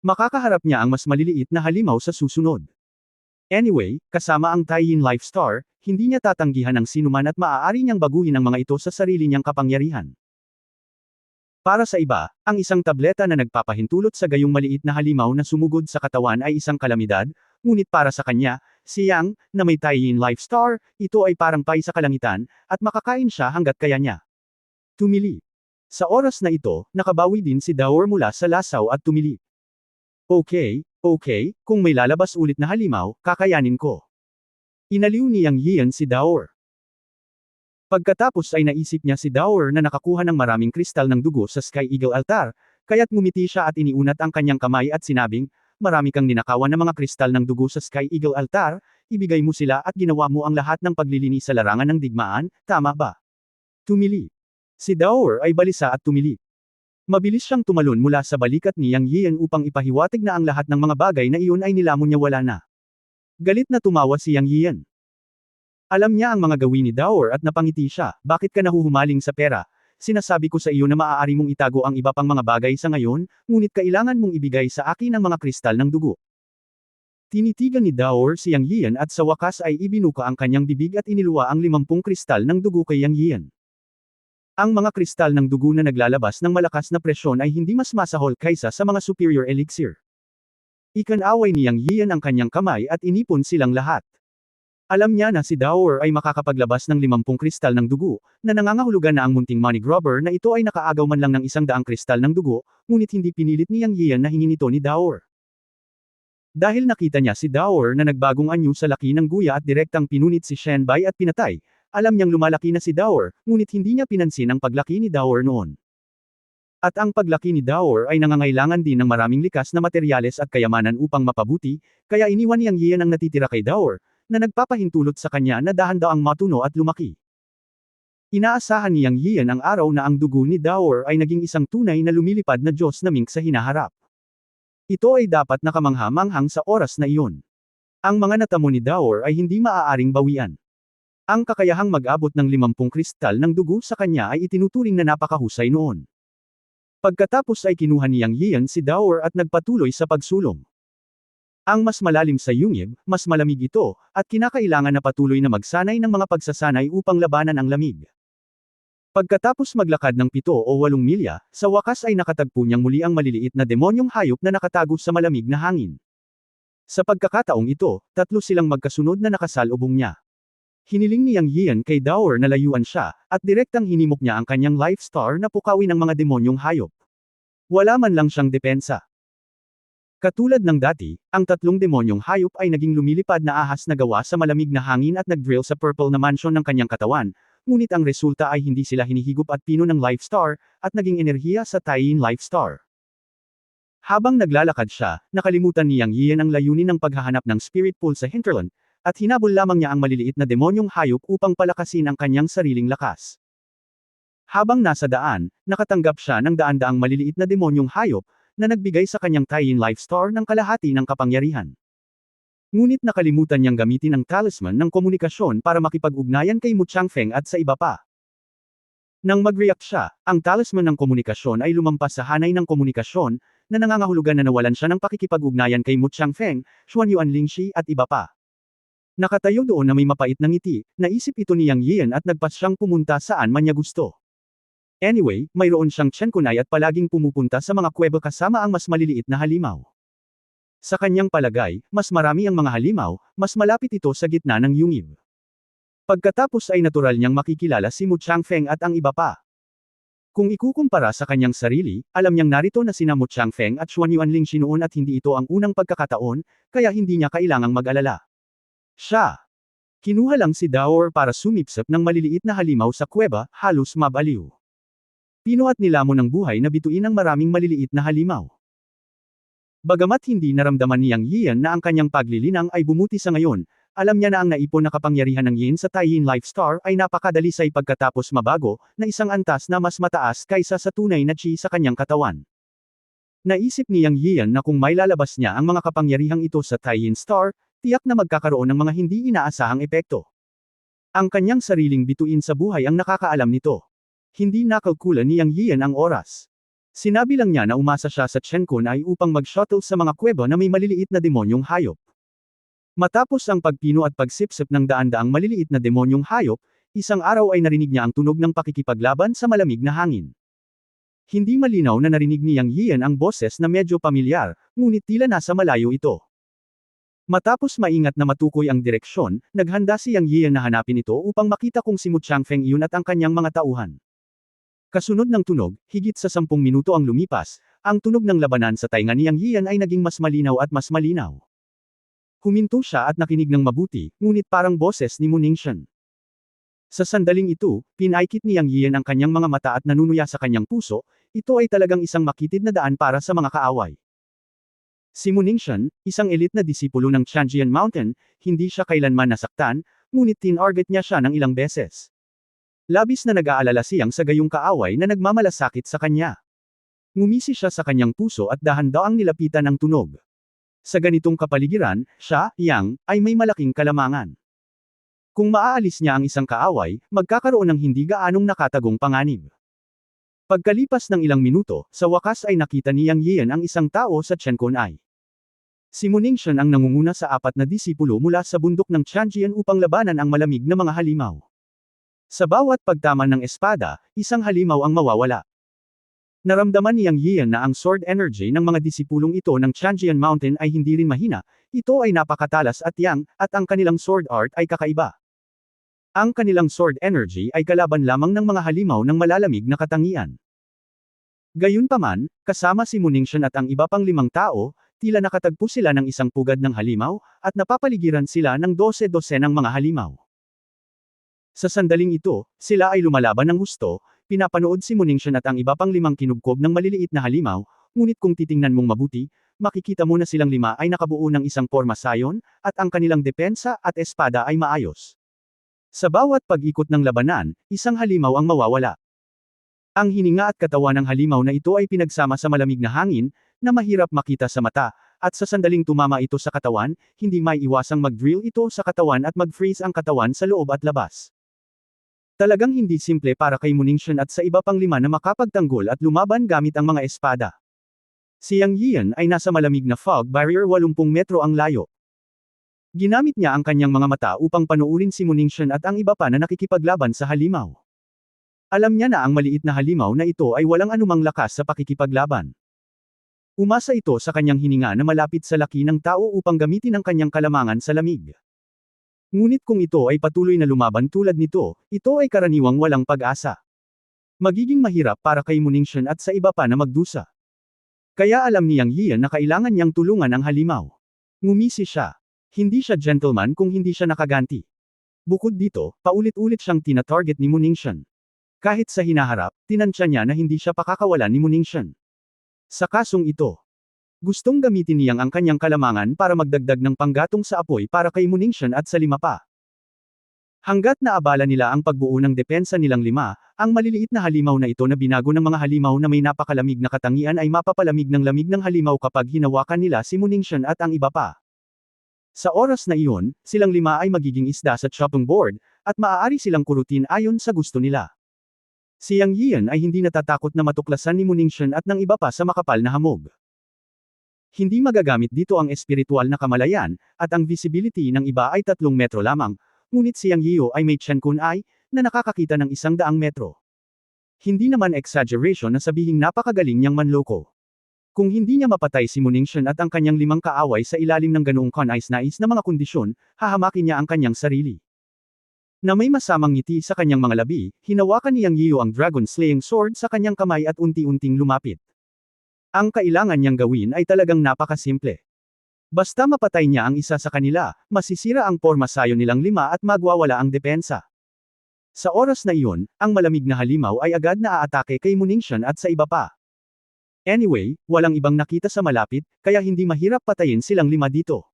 Makakaharap niya ang mas maliliit na halimaw sa susunod. Anyway, kasama ang Taiyin Life Star, hindi niya tatanggihan ang sinuman at maaari niyang baguhin ang mga ito sa sarili niyang kapangyarihan. Para sa iba, ang isang tableta na nagpapahintulot sa gayong maliit na halimaw na sumugod sa katawan ay isang kalamidad, ngunit para sa kanya, si Yang, na may Taiyin Life Star, ito ay parang pay sa kalangitan, at makakain siya hanggat kaya niya. Tumili. Sa oras na ito, nakabawi din si Daor mula sa lasaw at tumili. Okay, kung may lalabas ulit na halimaw, kakayanin ko. Inaliw ni Yang Yian si Daor. Pagkatapos ay naisip niya si Daor na nakakuha ng maraming kristal ng dugo sa Sky Eagle Altar, kaya't ngumiti siya at iniunat ang kanyang kamay at sinabing, marami kang ninakawan ng mga kristal ng dugo sa Sky Eagle Altar, ibigay mo sila at ginawa mo ang lahat ng paglilinis sa larangan ng digmaan, tama ba? Tumili. Si Daor ay balisa at tumili. Mabilis siyang tumalon mula sa balikat ni Yang Yian upang ipahiwatig na ang lahat ng mga bagay na iyon ay nilamon niya wala na. Galit na tumawa si Yang Yian. Alam niya ang mga gawin ni Daor at napangiti siya, bakit ka nahuhumaling sa pera? Sinasabi ko sa iyo na maaari mong itago ang iba pang mga bagay sa ngayon, ngunit kailangan mong ibigay sa akin ang mga kristal ng dugo. Tinitigan ni Daor si Yang Yian at sa wakas ay ibinuka ang kanyang bibig at iniluwa ang 50 kristal ng dugo kay Yang Yian. Ang mga kristal ng dugo na naglalabas ng malakas na presyon ay hindi mas masahol kaysa sa mga superior elixir. Ikanaway ni Yang Yian ang kanyang kamay at inipon silang lahat. Alam niya na si Daor ay makakapaglabas ng 50 kristal ng dugo, na nangangahulugan na ang munting money grubber na ito ay nakaagaw man lang ng 100 kristal ng dugo, ngunit hindi pinilit ni Yang Yian na hingin ito ni Daor. Dahil nakita niya si Daor na nagbagong anyo sa laki ng guya at direktang pinunit si Shen Bai at pinatay, alam niyang lumalaki na si Daor, ngunit hindi niya pinansin ang paglaki ni Daor noon. At ang paglaki ni Daor ay nangangailangan din ng maraming likas na materyales at kayamanan upang mapabuti, kaya iniwan ni Yang Yian ang natitira kay Daor, na nagpapahintulot sa kanya na dahan-daang matuno at lumaki. Inaasahan ni Yang Yian ang araw na ang dugo ni Daor ay naging isang tunay na lumilipad na Diyos na Ming sa hinaharap. Ito ay dapat na kamangha-manghang sa oras na iyon. Ang mga natamo ni Daor ay hindi maaaring bawian. Ang kakayahang mag-abot ng 50 kristal ng dugo sa kanya ay itinuturing na napakahusay noon. Pagkatapos ay kinuha ni Yang Yian si Daor at nagpatuloy sa pagsulong. Ang mas malalim sa yungib, mas malamig ito, at kinakailangan na patuloy na magsanay ng mga pagsasanay upang labanan ang lamig. Pagkatapos maglakad ng 7 o 8 milya, sa wakas ay nakatagpo niyang muli ang maliliit na demonyong hayop na nakatago sa malamig na hangin. Sa pagkakataong ito, 3 silang magkasunod na nakasalubong niya. Hiniling ni Yang Yian kay Daor na layuan siya, at direktang hinimok niya ang kanyang Life Star na pukawin ang mga demonyong hayop. Wala man lang siyang depensa. Katulad ng dati, ang 3 demonyong hayop ay naging lumilipad na ahas na gawa sa malamig na hangin at nag-drill sa purple na mansion ng kanyang katawan, ngunit ang resulta ay hindi sila hinihigop at pino ng Life Star, at naging enerhiya sa Taiyin Life Star. Habang naglalakad siya, nakalimutan ni Yang Yian ang layunin ng paghahanap ng spirit pool sa hinterland, at hinabol lamang niya ang maliliit na demonyong hayop upang palakasin ang kanyang sariling lakas. Habang nasa daan, nakatanggap siya ng daan-daang maliliit na demonyong hayop, na nagbigay sa kanyang Taiyin Life Star ng kalahati ng kapangyarihan. Ngunit nakalimutan niyang gamitin ang talisman ng komunikasyon para makipag-ugnayan kay Mu Changfeng at sa iba pa. Nang mag-react siya, ang talisman ng komunikasyon ay lumampas sa hanay ng komunikasyon, na nangangahulugan na nawalan siya ng pakikipag-ugnayan kay Mu Changfeng, Xuanyuan Lingxi at iba pa. Nakatayo doon na may mapait na ngiti, naisip ito ni Yang Yian at nagpas siyang pumunta saan man niya gusto. Anyway, mayroon siyang Chen-kunay at palaging pumupunta sa mga kuweba kasama ang mas maliliit na halimaw. Sa kanyang palagay, mas marami ang mga halimaw, mas malapit ito sa gitna ng yungib. Pagkatapos ay natural niyang makikilala si Mu Changfeng at ang iba pa. Kung ikukumpara sa kanyang sarili, alam niyang narito na sina Mu Changfeng at Xuanyuan Lingxi noon at hindi ito ang unang pagkakataon, kaya hindi niya kailangang mag-alala. Siya. Kinuha lang si Daor para sumipsip ng maliliit na halimaw sa kuweba, halos mabaliw. Pinuhat nila mo ng buhay na bituin ang maraming maliliit na halimaw. Bagamat hindi naramdaman ni Yang Yian na ang kanyang paglilinang ay bumuti sa ngayon, alam niya na ang naipon na kapangyarihan ng Yin sa Taiyin Life Star ay napakadalisay pagkatapos mabago, na isang antas na mas mataas kaysa sa tunay na chi sa kanyang katawan. Naisip ni Yang Yian na kung may lalabas niya ang mga kapangyarihang ito sa Taiyin Star, tiyak na magkakaroon ng mga hindi inaasahang epekto. Ang kanyang sariling bituin sa buhay ang nakakaalam nito. Hindi nakalkulan ni Yang Yian ang oras. Sinabi lang niya na umasa siya sa Chen-kunay upang mag-shuttle sa mga kuweba na may maliliit na demonyong hayop. Matapos ang pagpino at pagsipsip ng daan-daang maliliit na demonyong hayop, isang araw ay narinig niya ang tunog ng pakikipaglaban sa malamig na hangin. Hindi malinaw na narinig ni Yang Yian ang boses na medyo pamilyar, ngunit tila nasa malayo ito. Matapos maingat na matukoy ang direksyon, naghanda si Yang Yian na hanapin ito upang makita kung si Mu Changfeng iyon at ang kanyang mga tauhan. Kasunod ng tunog, higit sa 10 minuto ang lumipas, ang tunog ng labanan sa tainga ni Yang Yian ay naging mas malinaw at mas malinaw. Huminto siya at nakinig ng mabuti, ngunit parang boses ni Mu Ningxian. Sa sandaling ito, pinaikit ni Yang Yian ang kanyang mga mata at nanunuya sa kanyang puso, ito ay talagang isang makitid na daan para sa mga kaaway. Si Mu Ningxian, isang elite na disipulo ng Chanjian Mountain, hindi siya kailanman nasaktan, ngunit tinarget niya siya ng ilang beses. Labis na nag-aalala siyang sa gayong kaaway na nagmamalasakit sa kanya. Ngumisi siya sa kanyang puso at dahan-daang nilapitan ang tunog. Sa ganitong kapaligiran, siya, Yang, ay may malaking kalamangan. Kung maaalis niya ang isang kaaway, magkakaroon ng hindi gaanong nakatagong panganib. Pagkalipas ng ilang minuto, sa wakas ay nakita ni Yang Yian ang isang tao sa Chen-kunay. Si Mu Ningxian ang nangunguna sa 4 na disipulo mula sa bundok ng Chanjian upang labanan ang malamig na mga halimaw. Sa bawat pagtaman ng espada, isang halimaw ang mawawala. Naramdaman ni Yang Yian na ang sword energy ng mga disipulong ito ng Chanjian Mountain ay hindi rin mahina, ito ay napakatalas at yang, at ang kanilang sword art ay kakaiba. Ang kanilang sword energy ay kalaban lamang ng mga halimaw ng malalamig na katangian. Gayunpaman, kasama si Mu Ningxian at ang iba pang 5 tao, tila nakatagpo sila ng isang pugad ng halimaw, at napapaligiran sila ng 12-dosenang mga halimaw. Sa sandaling ito, sila ay lumalaban ng husto, pinapanood si Mu Ningxian at ang iba pang 5 kinubkob ng maliliit na halimaw, ngunit kung titingnan mong mabuti, makikita mo na silang 5 ay nakabuo ng isang pormasayon, at ang kanilang depensa at espada ay maayos. Sa bawat pag-ikot ng labanan, isang halimaw ang mawawala. Ang hininga at katawan ng halimaw na ito ay pinagsama sa malamig na hangin, na mahirap makita sa mata, at sa sandaling tumama ito sa katawan, hindi may iwasang mag-drill ito sa katawan at mag-freeze ang katawan sa loob at labas. Talagang hindi simple para kay Mu Ningxian at sa iba pang 5 na makapagtanggol at lumaban gamit ang mga espada. Si Yang Yian ay nasa malamig na fog barrier 80 metro ang layo. Ginamit niya ang kanyang mga mata upang panuurin si Mu Ningxian at ang iba pa na nakikipaglaban sa halimaw. Alam niya na ang maliit na halimaw na ito ay walang anumang lakas sa pakikipaglaban. Umasa ito sa kanyang hininga na malapit sa laki ng tao upang gamitin ang kanyang kalamangan sa lamig. Ngunit kung ito ay patuloy na lumaban tulad nito, ito ay karaniwang walang pag-asa. Magiging mahirap para kay Mu Ningxian at sa iba pa na magdusa. Kaya alam ni Yang Yian na kailangan niyang tulungan ang halimaw. Ngumisi siya. Hindi siya gentleman kung hindi siya nakaganti. Bukod dito, paulit-ulit siyang tina-target ni Mu Ningxian. Kahit sa hinaharap, tinansya niya na hindi siya pakakawalan ni Mu Ningxian. Sa kasong ito, Gustong gamitin niyang ang kanyang kalamangan para magdagdag ng panggatong sa apoy para kay Muningshan at sa lima pa. Hanggat naabala nila ang pagbuo ng depensa nilang lima, ang maliliit na halimaw na ito na binago ng mga halimaw na may napakalamig na katangian ay mapapalamig ng lamig ng halimaw kapag hinawakan nila si Muningshan at ang iba pa. Sa oras na iyon, silang lima ay magiging isda sa chopping board, at maaari silang kurutin ayon sa gusto nila. Si Yang Yian ay hindi natatakot na matuklasan ni Muningshan at ng iba pa sa makapal na hamog. Hindi magagamit dito ang espiritual na kamalayan, at ang visibility ng iba ay 3 metro lamang, ngunit si Yang Yiu ay may Chen Kun Ai, na nakakakita ng 100 metro. Hindi naman exaggeration na sabihing napakagaling niyang manloko. Kung hindi niya mapatay si Muningshan at ang kanyang 5 kaaway sa ilalim ng ganoong kanais-nais na mga kondisyon, hahamakin niya ang kanyang sarili. Na may masamang ngiti sa kanyang mga labi, hinawakan ni Yang Yiu ang dragon-slaying sword sa kanyang kamay at unti-unting lumapit. Ang kailangan niyang gawin ay talagang napakasimple. Basta mapatay niya ang isa sa kanila, masisira ang pormasayo nilang lima at magwawala ang depensa. Sa oras na iyon, ang malamig na halimaw ay agad na aatake kay Muningshan at sa iba pa. Anyway, walang ibang nakita sa malapit, kaya hindi mahirap patayin silang lima dito.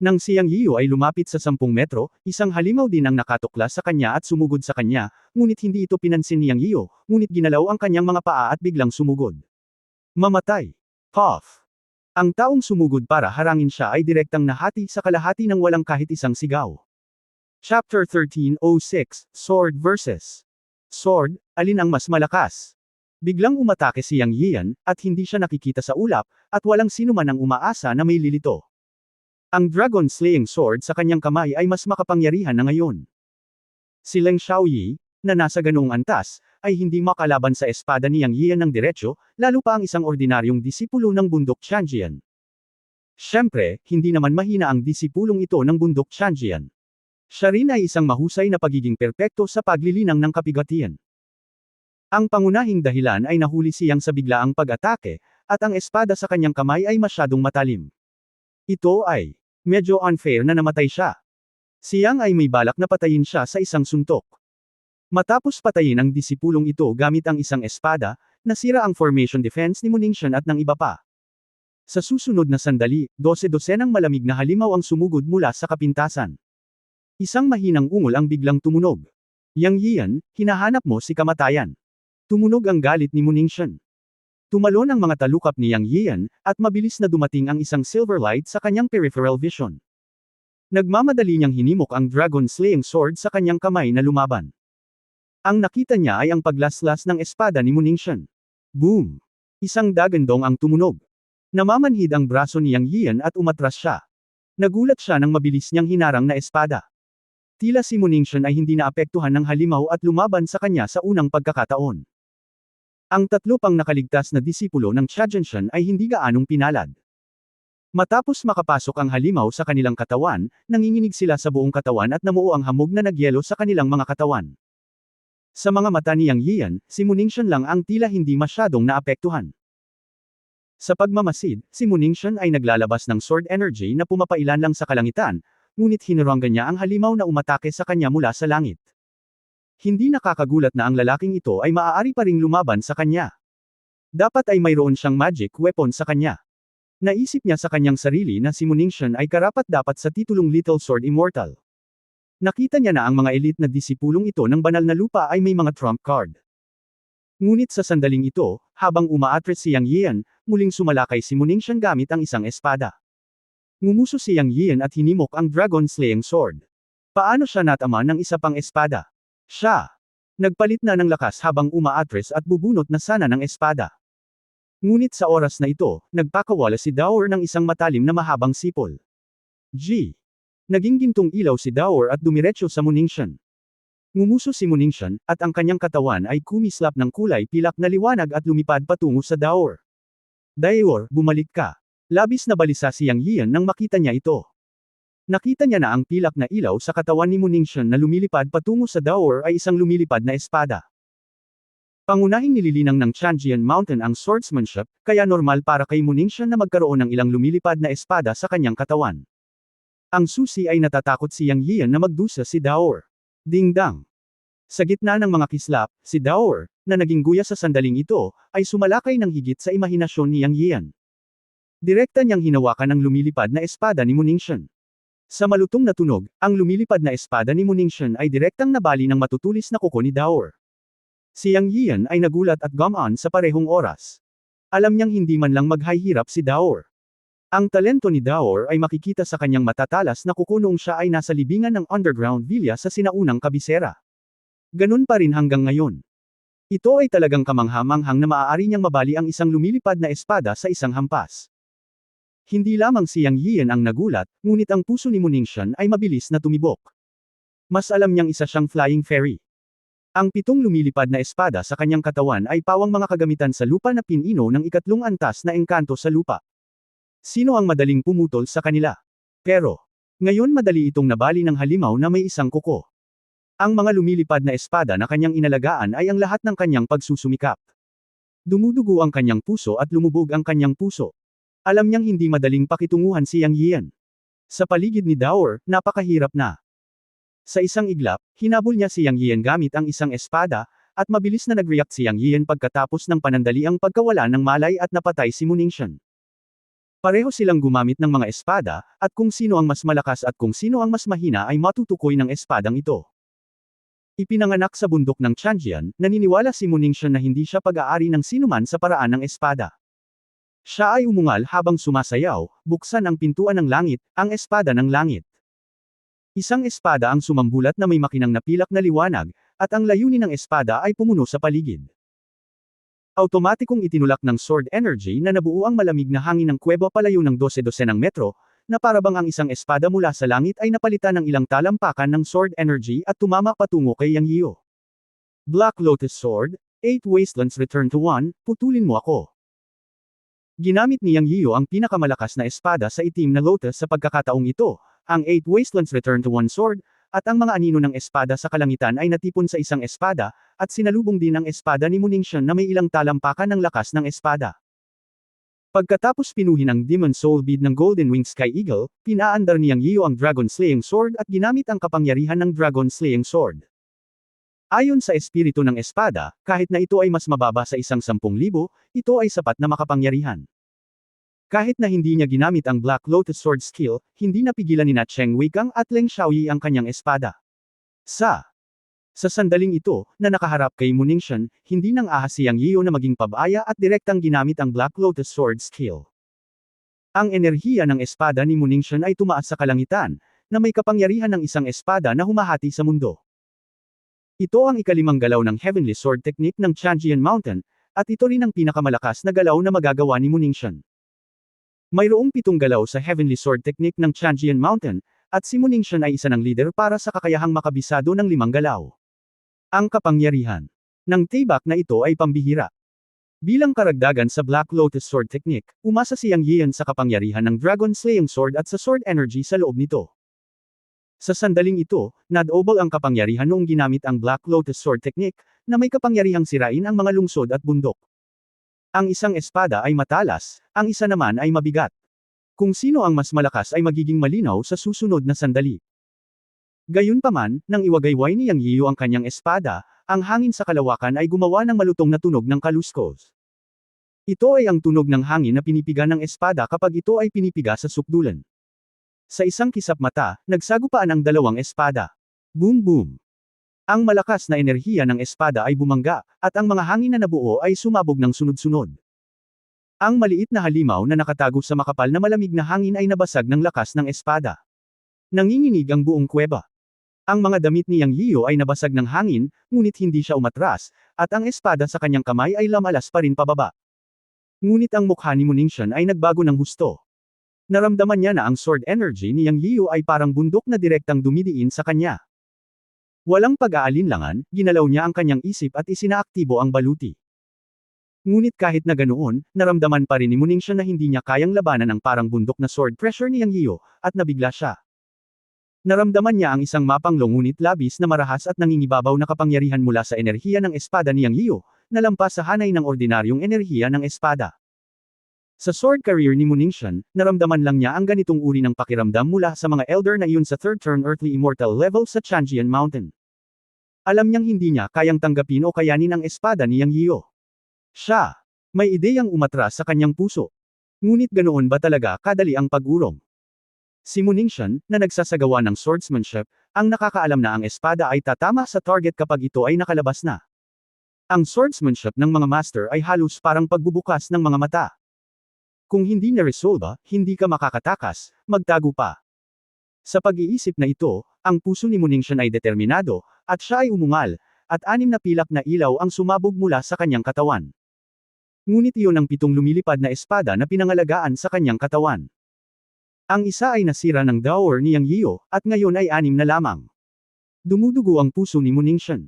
Nang si Yang Yiu ay lumapit sa 10 metro, isang halimaw din ang nakatuklas sa kanya at sumugod sa kanya, ngunit hindi ito pinansin ni Yang Yiu, ngunit ginalaw ang kanyang mga paa at biglang sumugod. Mamatay. Puff. Ang taong sumugod para harangin siya ay direktang nahati sa kalahati ng walang kahit isang sigaw. Chapter 13:06, Sword vs. Sword, alin ang mas malakas? Biglang umatake si Yang Yian, at hindi siya nakikita sa ulap, at walang sino man ang umaasa na may lilito. Ang dragon-slaying sword sa kanyang kamay ay mas makapangyarihan na ngayon. Si Leng Xiaoyi, na nasa ganoong antas, ay hindi makalaban sa espada ni Yang Yian ng diretsyo, lalo pa ang isang ordinaryong disipulo ng bundok Tianjian. Siyempre, hindi naman mahina ang disipulong ito ng bundok Tianjian. Siya rin ay isang mahusay na pagiging perpekto sa paglilinang ng kapigatian. Ang pangunahing dahilan ay nahuli siyang sa biglaang pag-atake, at ang espada sa kanyang kamay ay masyadong matalim. Ito ay medyo unfair na namatay siya. Siyang ay may balak na patayin siya sa isang suntok. Matapos patayin ang disipulong ito gamit ang isang espada, nasira ang formation defense ni Muningshan at ng iba pa. Sa susunod na sandali, 12-dosenang malamig na halimaw ang sumugod mula sa kapintasan. Isang mahinang ungol ang biglang tumunog. Yang Yian, hinahanap mo si kamatayan. Tumunog ang galit ni Muningshan. Tumalon ang mga talukap ni Yang Yian, at mabilis na dumating ang isang silver light sa kanyang peripheral vision. Nagmamadali niyang hinimok ang dragon-slaying sword sa kanyang kamay na lumaban. Ang nakita niya ay ang paglaslas ng espada ni Muningshan. Boom! Isang dagandong ang tumunog. Namamanhid ang braso ni Yang Yian at umatras siya. Nagulat siya nang mabilis niyang hinarang na espada. Tila si Muningshan ay hindi naapektuhan ng halimaw at lumaban sa kanya sa unang pagkakataon. Ang 3 pang nakaligtas na disipulo ng Tianjian ay hindi gaanong pinalad. Matapos makapasok ang halimaw sa kanilang katawan, nanginginig sila sa buong katawan at namuo ang hamog na nagyelo sa kanilang mga katawan. Sa mga mata ni Yang Yian, si Muningshan lang ang tila hindi masyadong naapektuhan. Sa pagmamasid, si Muningshan ay naglalabas ng sword energy na pumapailan lang sa kalangitan, ngunit hinuranggan niya ang halimaw na umatake sa kanya mula sa langit. Hindi nakakagulat na ang lalaking ito ay maaari pa ring lumaban sa kanya. Dapat ay mayroon siyang magic weapon sa kanya. Naisip niya sa kanyang sarili na si Muningshan ay karapat-dapat sa titulong Little Sword Immortal. Nakita niya na ang mga elite na disipulong ito ng banal na lupa ay may mga trump card. Ngunit sa sandaling ito, habang umaatres si Yang Yian, muling sumalakay si Muningshan gamit ang isang espada. Ngumuso si Yang Yian at hinimok ang dragon-slaying sword. Paano siya natama ng isa pang espada? Siya! Nagpalit na ng lakas habang umaatres at bubunot na sana ng espada. Ngunit sa oras na ito, nagpakawala si Daor ng isang matalim na mahabang sipol. G. Naging gintong ilaw si Daor at dumiretso sa Muningshan. Ngumuso si Muningshan, at ang kanyang katawan ay kumislap ng kulay pilak na liwanag at lumipad patungo sa Daor. Daor, bumalik ka. Labis na balisa si Yang Yian nang makita niya ito. Nakita niya na ang pilak na ilaw sa katawan ni Muningshan na lumilipad patungo sa Daor ay isang lumilipad na espada. Pangunahing nililinang ng Tianjian Mountain ang swordsmanship, kaya normal para kay Muningshan na magkaroon ng ilang lumilipad na espada sa kanyang katawan. Ang susi ay natatakot si Yang Yian na magdusa si Daor. Ding-dang! Sa gitna ng mga kislap, si Daor, na naging guya sa sandaling ito, ay sumalakay ng higit sa imahinasyon ni Yang Yian. Direkta niyang hinawakan ang lumilipad na espada ni Muningshan. Sa malutong na tunog, ang lumilipad na espada ni Muningshan ay direktang nabali ng matutulis na kuko ni Daor. Si Yang Yian ay nagulat at gumaan sa parehong oras. Alam niyang hindi man lang maghihirap si Daor. Ang talento ni Daor ay makikita sa kanyang matatalas na kuko noong siya ay nasa libingan ng underground villa sa sinaunang kabisera. Ganun pa rin hanggang ngayon. Ito ay talagang kamangha-manghang na maaari niyang mabali ang isang lumilipad na espada sa isang hampas. Hindi lamang si Yang Yian ang nagulat, ngunit ang puso ni Muningshan ay mabilis na tumibok. Mas alam niyang isa siyang flying fairy. Ang 7 lumilipad na espada sa kanyang katawan ay pawang mga kagamitan sa lupa na pinino ng ikatlong antas na engkanto sa lupa. Sino ang madaling pumutol sa kanila? Pero, ngayon madali itong nabali ng halimaw na may isang kuko. Ang mga lumilipad na espada na kanyang inalagaan ay ang lahat ng kanyang pagsusumikap. Dumudugo ang kanyang puso at lumubog ang kanyang puso. Alam niyang hindi madaling pakitunguhan si Yang Yian. Sa paligid ni Daor, napakahirap na. Sa isang iglap, hinabol niya si Yang Yian gamit ang isang espada, at mabilis na nag-react si Yang Yian pagkatapos ng panandaliang pagkawala ng malay at napatay si Muningshan. Pareho silang gumamit ng mga espada, at kung sino ang mas malakas at kung sino ang mas mahina ay matutukoy ng espadang ito. Ipinanganak sa bundok ng Tianjian, naniniwala si Muningshan na hindi siya pag-aari ng sinuman sa paraan ng espada. Siya ay umungal habang sumasayaw, buksan ang pintuan ng langit, ang espada ng langit. Isang espada ang sumambulat na may makinang napilak na liwanag, at ang layunin ng espada ay pumuno sa paligid. Automatikong itinulak ng sword energy na nabuo ang malamig na hangin ng kuweba palayo ng 12 ng metro, na parabang ang isang espada mula sa langit ay napalitan ng ilang talampakan ng sword energy at tumama patungo kay Yang Yiu. Black Lotus Sword, 8 Wastelands Return to 1, putulin mo ako. Ginamit ni Yang Yiu ang pinakamalakas na espada sa itim na lotus sa pagkakataong ito, ang 8 Wastelands Return to 1 Sword, at ang mga anino ng espada sa kalangitan ay natipon sa isang espada, at sinalubong din ang espada ni Muningshan na may ilang talampakan ng lakas ng espada. Pagkatapos pinuhin ang Demon Soul Bead ng Golden Wing Sky Eagle, pinaandar ni Yang Yiu ang Dragon Slaying Sword at ginamit ang kapangyarihan ng Dragon Slaying Sword. Ayon sa espiritu ng espada, kahit na ito ay mas mababa sa 10,000, ito ay sapat na makapangyarihan. Kahit na hindi niya ginamit ang Black Lotus Sword skill, hindi napigilan ni Cheng Weikang at Leng Xiaoyi ang kanyang espada. Sa sandaling ito, na nakaharap kay Muningshan, hindi nang ahas si Yang Yiu na maging pabaya at direktang ginamit ang Black Lotus Sword skill. Ang enerhiya ng espada ni Muningshan ay tumaas sa kalangitan, na may kapangyarihan ng isang espada na humahati sa mundo. Ito ang ikalimang galaw ng Heavenly Sword Technique ng Tianjian Mountain, at ito rin ang pinakamalakas na galaw na magagawa ni Muningshan. Mayroong 7 galaw sa Heavenly Sword Technique ng Tianjian Mountain, at si Muningshan ay isa ng leader para sa kakayahang makabisado ng 5 galaw. Ang kapangyarihan ng tibak na ito ay pambihira. Bilang karagdagan sa Black Lotus Sword Technique, umasa si Yang Yian sa kapangyarihan ng Dragon Slaying Sword at sa Sword Energy sa loob nito. Sa sandaling ito, nadobol ang kapangyarihan noong ginamit ang Black Lotus Sword Technique, na may kapangyarihang sirain ang mga lungsod at bundok. Ang isang espada ay matalas, ang isa naman ay mabigat. Kung sino ang mas malakas ay magiging malinaw sa susunod na sandali. Gayunpaman, nang iwagayway ni Yang Yiu ang kanyang espada, ang hangin sa kalawakan ay gumawa ng malutong na tunog ng kaluskos. Ito ay ang tunog ng hangin na pinipiga ng espada kapag ito ay pinipiga sa sukdulan. Sa isang kisap mata, nagsagupaan ang dalawang espada. Boom boom! Ang malakas na enerhiya ng espada ay bumangga, at ang mga hangin na nabuo ay sumabog ng sunod-sunod. Ang maliit na halimaw na nakatago sa makapal na malamig na hangin ay nabasag ng lakas ng espada. Nanginginig ang buong kuweba. Ang mga damit ni Yang Yiu ay nabasag ng hangin, ngunit hindi siya umatras, at ang espada sa kanyang kamay ay lamalas pa rin pababa. Ngunit ang mukha ni Muningshan ay nagbago ng husto. Naramdaman niya na ang sword energy ni Yang Yiu ay parang bundok na direktang dumidiin sa kanya. Walang pag-aalinlangan, ginalaw niya ang kanyang isip at isinaaktibo ang baluti. Ngunit kahit na ganoon, naramdaman pa rin ni Muningshan na hindi niya kayang labanan ang parang bundok na sword pressure ni Yang Yiu, at nabigla siya. Naramdaman niya ang isang mapanglo ngunit labis na marahas at nangingibabaw na kapangyarihan mula sa enerhiya ng espada ni Yang Yiu, na lampas sa hanay ng ordinaryong enerhiya ng espada. Sa sword career ni Muningshan, naramdaman lang niya ang ganitong uri ng pakiramdam mula sa mga elder na iyon sa third turn earthly immortal level sa Tianjian Mountain. Alam niyang hindi niya kayang tanggapin o kayanin ang espada ni Yang Yiu. Siya, may ideyang umatras sa kanyang puso. Ngunit ganoon ba talaga kadali ang pag-urong? Si Muningshan, na nagsasagawa ng swordsmanship, ang nakakaalam na ang espada ay tatama sa target kapag ito ay nakalabas na. Ang swordsmanship ng mga master ay halos parang pagbubukas ng mga mata. Kung hindi na-resolve, hindi ka makakatakas, magtago pa. Sa pag-iisip na ito, ang puso ni Muningshan ay determinado, at siya ay umungal, at 6 na pilak na ilaw ang sumabog mula sa kanyang katawan. Ngunit iyon ang 7 lumilipad na espada na pinangalagaan sa kanyang katawan. Ang isa ay nasira ng dower ni Yang Yiyo, at ngayon ay 6 na lamang. Dumudugo ang puso ni Muningshan.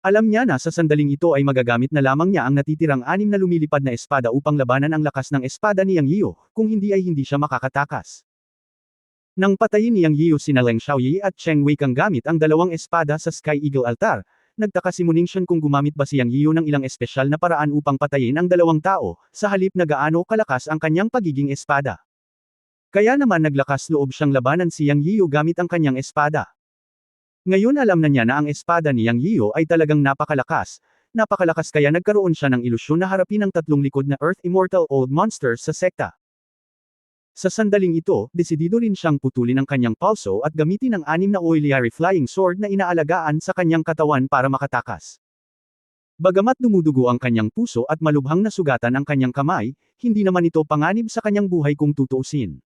Alam niya na sa sandaling ito ay magagamit na lamang niya ang natitirang 6 na lumilipad na espada upang labanan ang lakas ng espada ni Yang Yiyo, kung hindi ay hindi siya makakatakas. Nang patayin ni Yang Yiyo sina Leng Xiaoyi at Cheng Weikang gamit ang 2 espada sa Sky Eagle Altar, nagtaka si Muningshan kung gumamit ba si Yang Yiyo ng ilang espesyal na paraan upang patayin ang 2 tao, sa halip na gaano kalakas ang kanyang pagiging espada. Kaya naman naglakas loob siyang labanan si Yang Yiyo gamit ang kanyang espada. Ngayon alam na niya na ang espada ni Yang Yiyo ay talagang napakalakas kaya nagkaroon siya ng ilusyon na harapin ang 3 likod na Earth Immortal Old Monsters sa sekta. Sa sandaling ito, desidido rin siyang putulin ang kanyang pulso at gamitin ang 6 na Oiliari Flying Sword na inaalagaan sa kanyang katawan para makatakas. Bagamat dumudugo ang kanyang puso at malubhang nasugatan ang kanyang kamay, hindi naman ito panganib sa kanyang buhay kung tutuusin.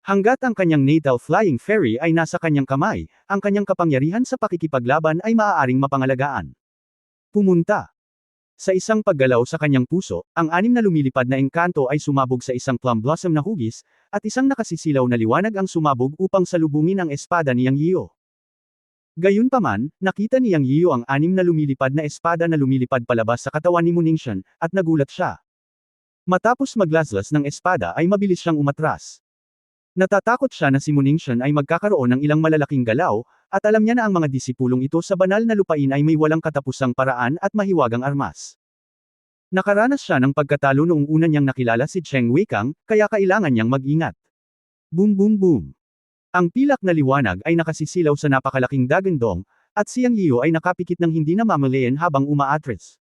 Hanggat ang kanyang natal flying fairy ay nasa kanyang kamay, ang kanyang kapangyarihan sa pakikipaglaban ay maaaring mapangalagaan. Pumunta. Sa isang paggalaw sa kanyang puso, ang 6 na lumilipad na engkanto ay sumabog sa isang plum blossom na hugis, at isang nakasisilaw na liwanag ang sumabog upang salubungin ang espada ni Yang Yiyo. Gayunpaman, nakita ni Yang Yiyo ang 6 na lumilipad na espada na lumilipad palabas sa katawan ni Muningshan, at nagulat siya. Matapos maglaslas ng espada ay mabilis siyang umatras. Natatakot siya na si Muningshan ay magkakaroon ng ilang malalaking galaw, at alam niya na ang mga disipulong ito sa banal na lupain ay may walang katapusang paraan at mahiwagang armas. Nakaranas siya ng pagkatalo noong una niyang nakilala si Cheng Weikang, kaya kailangan niyang mag-ingat. Boom boom boom. Ang pilak na liwanag ay nakasisilaw sa napakalaking dagandong, at si Yang Yiyo ay nakapikit ng hindi namamalayan habang umaatras.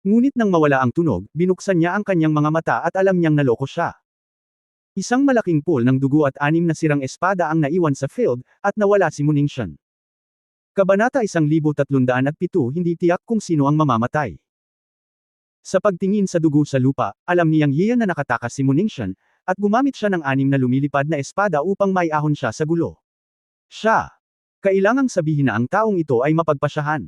Ngunit nang mawala ang tunog, binuksan niya ang kanyang mga mata at alam niyang naloko siya. Isang malaking pool ng dugo at 6 na sirang espada ang naiwan sa field, at nawala si Muningshan. Kabanata 1307 hindi tiyak kung sino ang mamamatay. Sa pagtingin sa dugo sa lupa, alam ni Yang Yiyo na nakatakas si Muningshan, at gumamit siya ng 6 na lumilipad na espada upang maiahon siya sa gulo. Siya. Kailangang sabihin na ang taong ito ay mapagpasyahan.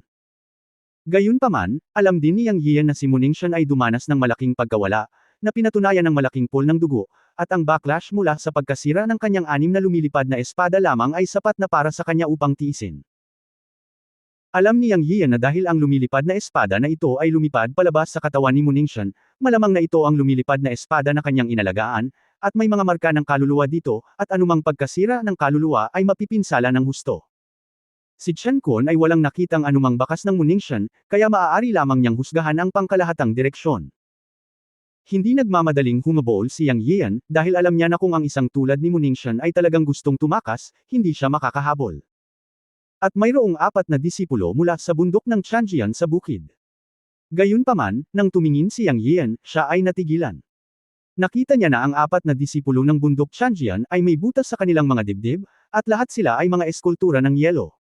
Gayunpaman, alam din ni Yang Yiyo na si Muningshan ay dumanas ng malaking pagkawala, na pinatunayan ng malaking pool ng dugo, at ang backlash mula sa pagkasira ng kanyang 6 na lumilipad na espada lamang ay sapat na para sa kanya upang tiisin. Alam ni Yang Yiyo na dahil ang lumilipad na espada na ito ay lumipad palabas sa katawan ni Muningshan, malamang na ito ang lumilipad na espada na kanyang inalagaan, at may mga marka ng kaluluwa dito, at anumang pagkasira ng kaluluwa ay mapipinsala ng husto. Si Chen Kun ay walang nakitang anumang bakas ng Muningshan, kaya maaari lamang niyang husgahan ang pangkalahatang direksyon. Hindi nagmamadaling humabol si Yang Yiyan, dahil alam niya na kung ang isang tulad ni Muningshan ay talagang gustong tumakas, hindi siya makakahabol. At mayroong 4 na disipulo mula sa bundok ng Chanjian sa bukid. Gayunpaman, nang tumingin si Yang Yiyan, siya ay natigilan. Nakita niya na ang 4 na disipulo ng bundok Chanjian ay may butas sa kanilang mga dibdib, at lahat sila ay mga eskultura ng yelo.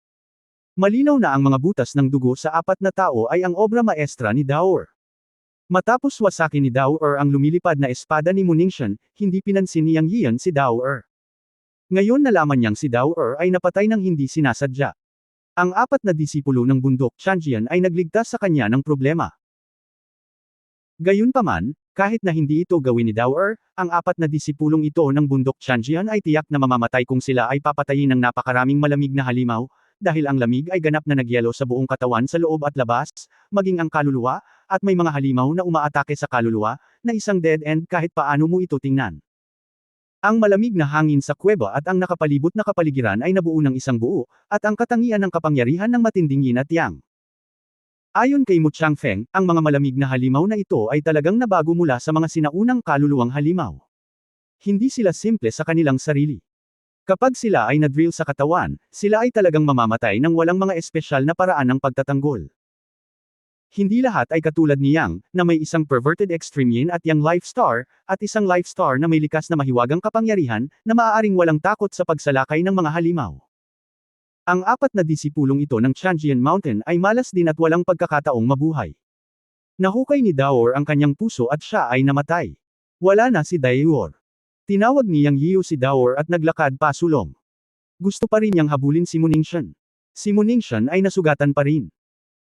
Malinaw na ang mga butas ng dugo sa 4 na tao ay ang obra maestra ni Daoer. Matapos wasakin ni Daoer ang lumilipad na espada ni Muningshan, hindi pinansin ni Yang Yiyan si Daoer. Ngayon nalaman niyang si Daoer ay napatay ng hindi sinasadya. Ang 4 na disipulo ng bundok Chanjian ay nagligtas sa kanya ng problema. Gayunpaman, kahit na hindi ito gawin ni Daoer, ang 4 na disipulong ito ng bundok Chanjian ay tiyak na mamamatay kung sila ay papatayin ng napakaraming malamig na halimaw, dahil ang lamig ay ganap na nagyelo sa buong katawan sa loob at labas, maging ang kaluluwa, at may mga halimaw na umaatake sa kaluluwa, na isang dead end kahit paano mo ito tingnan. Ang malamig na hangin sa kuweba at ang nakapalibot na kapaligiran ay nabuo ng isang buo, at ang katangian ng kapangyarihan ng matinding yin at yang. Ayon kay Mu Changfeng, ang mga malamig na halimaw na ito ay talagang nabago mula sa mga sinaunang kaluluwang halimaw. Hindi sila simple sa kanilang sarili. Kapag sila ay na-drill sa katawan, sila ay talagang mamamatay ng walang mga espesyal na paraan ng pagtatanggol. Hindi lahat ay katulad ni Yang, na may isang perverted extreme yin at yang life star, at isang life star na may likas na mahiwagang kapangyarihan, na maaaring walang takot sa pagsalakay ng mga halimaw. Ang apat na disipulong ito ng Changjian Mountain ay malas din at walang pagkakataong mabuhay. Nahukay ni Daor ang kanyang puso at siya ay namatay. Wala na si Daeor. Tinawag ni Yang Yiu si Daor at naglakad pasulong. Gusto pa rin niyang habulin si Muningshan. Si Muningshan ay nasugatan pa rin.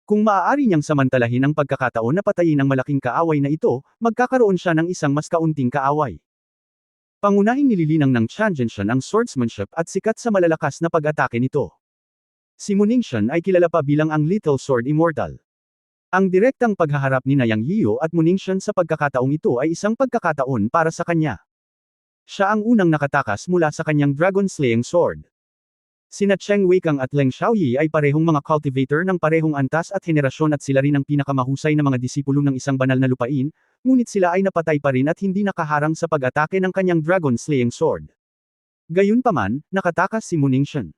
Kung maaari niyang samantalahin ang pagkakataon na patayin ang malaking kaaway na ito, magkakaroon siya ng isang mas kaunting kaaway. Pangunahing nililinang ng Changjian ang swordsmanship at sikat sa malalakas na pag-atake nito. Si Muningshan ay kilala pa bilang ang Little Sword Immortal. Ang direktang paghaharap ni Yang Yiu at Muningshan sa pagkakataong ito ay isang pagkakataon para sa kanya. Siya ang unang nakatakas mula sa kanyang dragon-slaying sword. Sina Cheng Weikang at Leng Xiaoyi ay parehong mga cultivator ng parehong antas at henerasyon at sila rin ang pinakamahusay na mga disipulo ng isang banal na lupain, ngunit sila ay napatay pa rin at hindi nakaharang sa pag-atake ng kanyang dragon-slaying sword. Gayunpaman, nakatakas si Muningshan.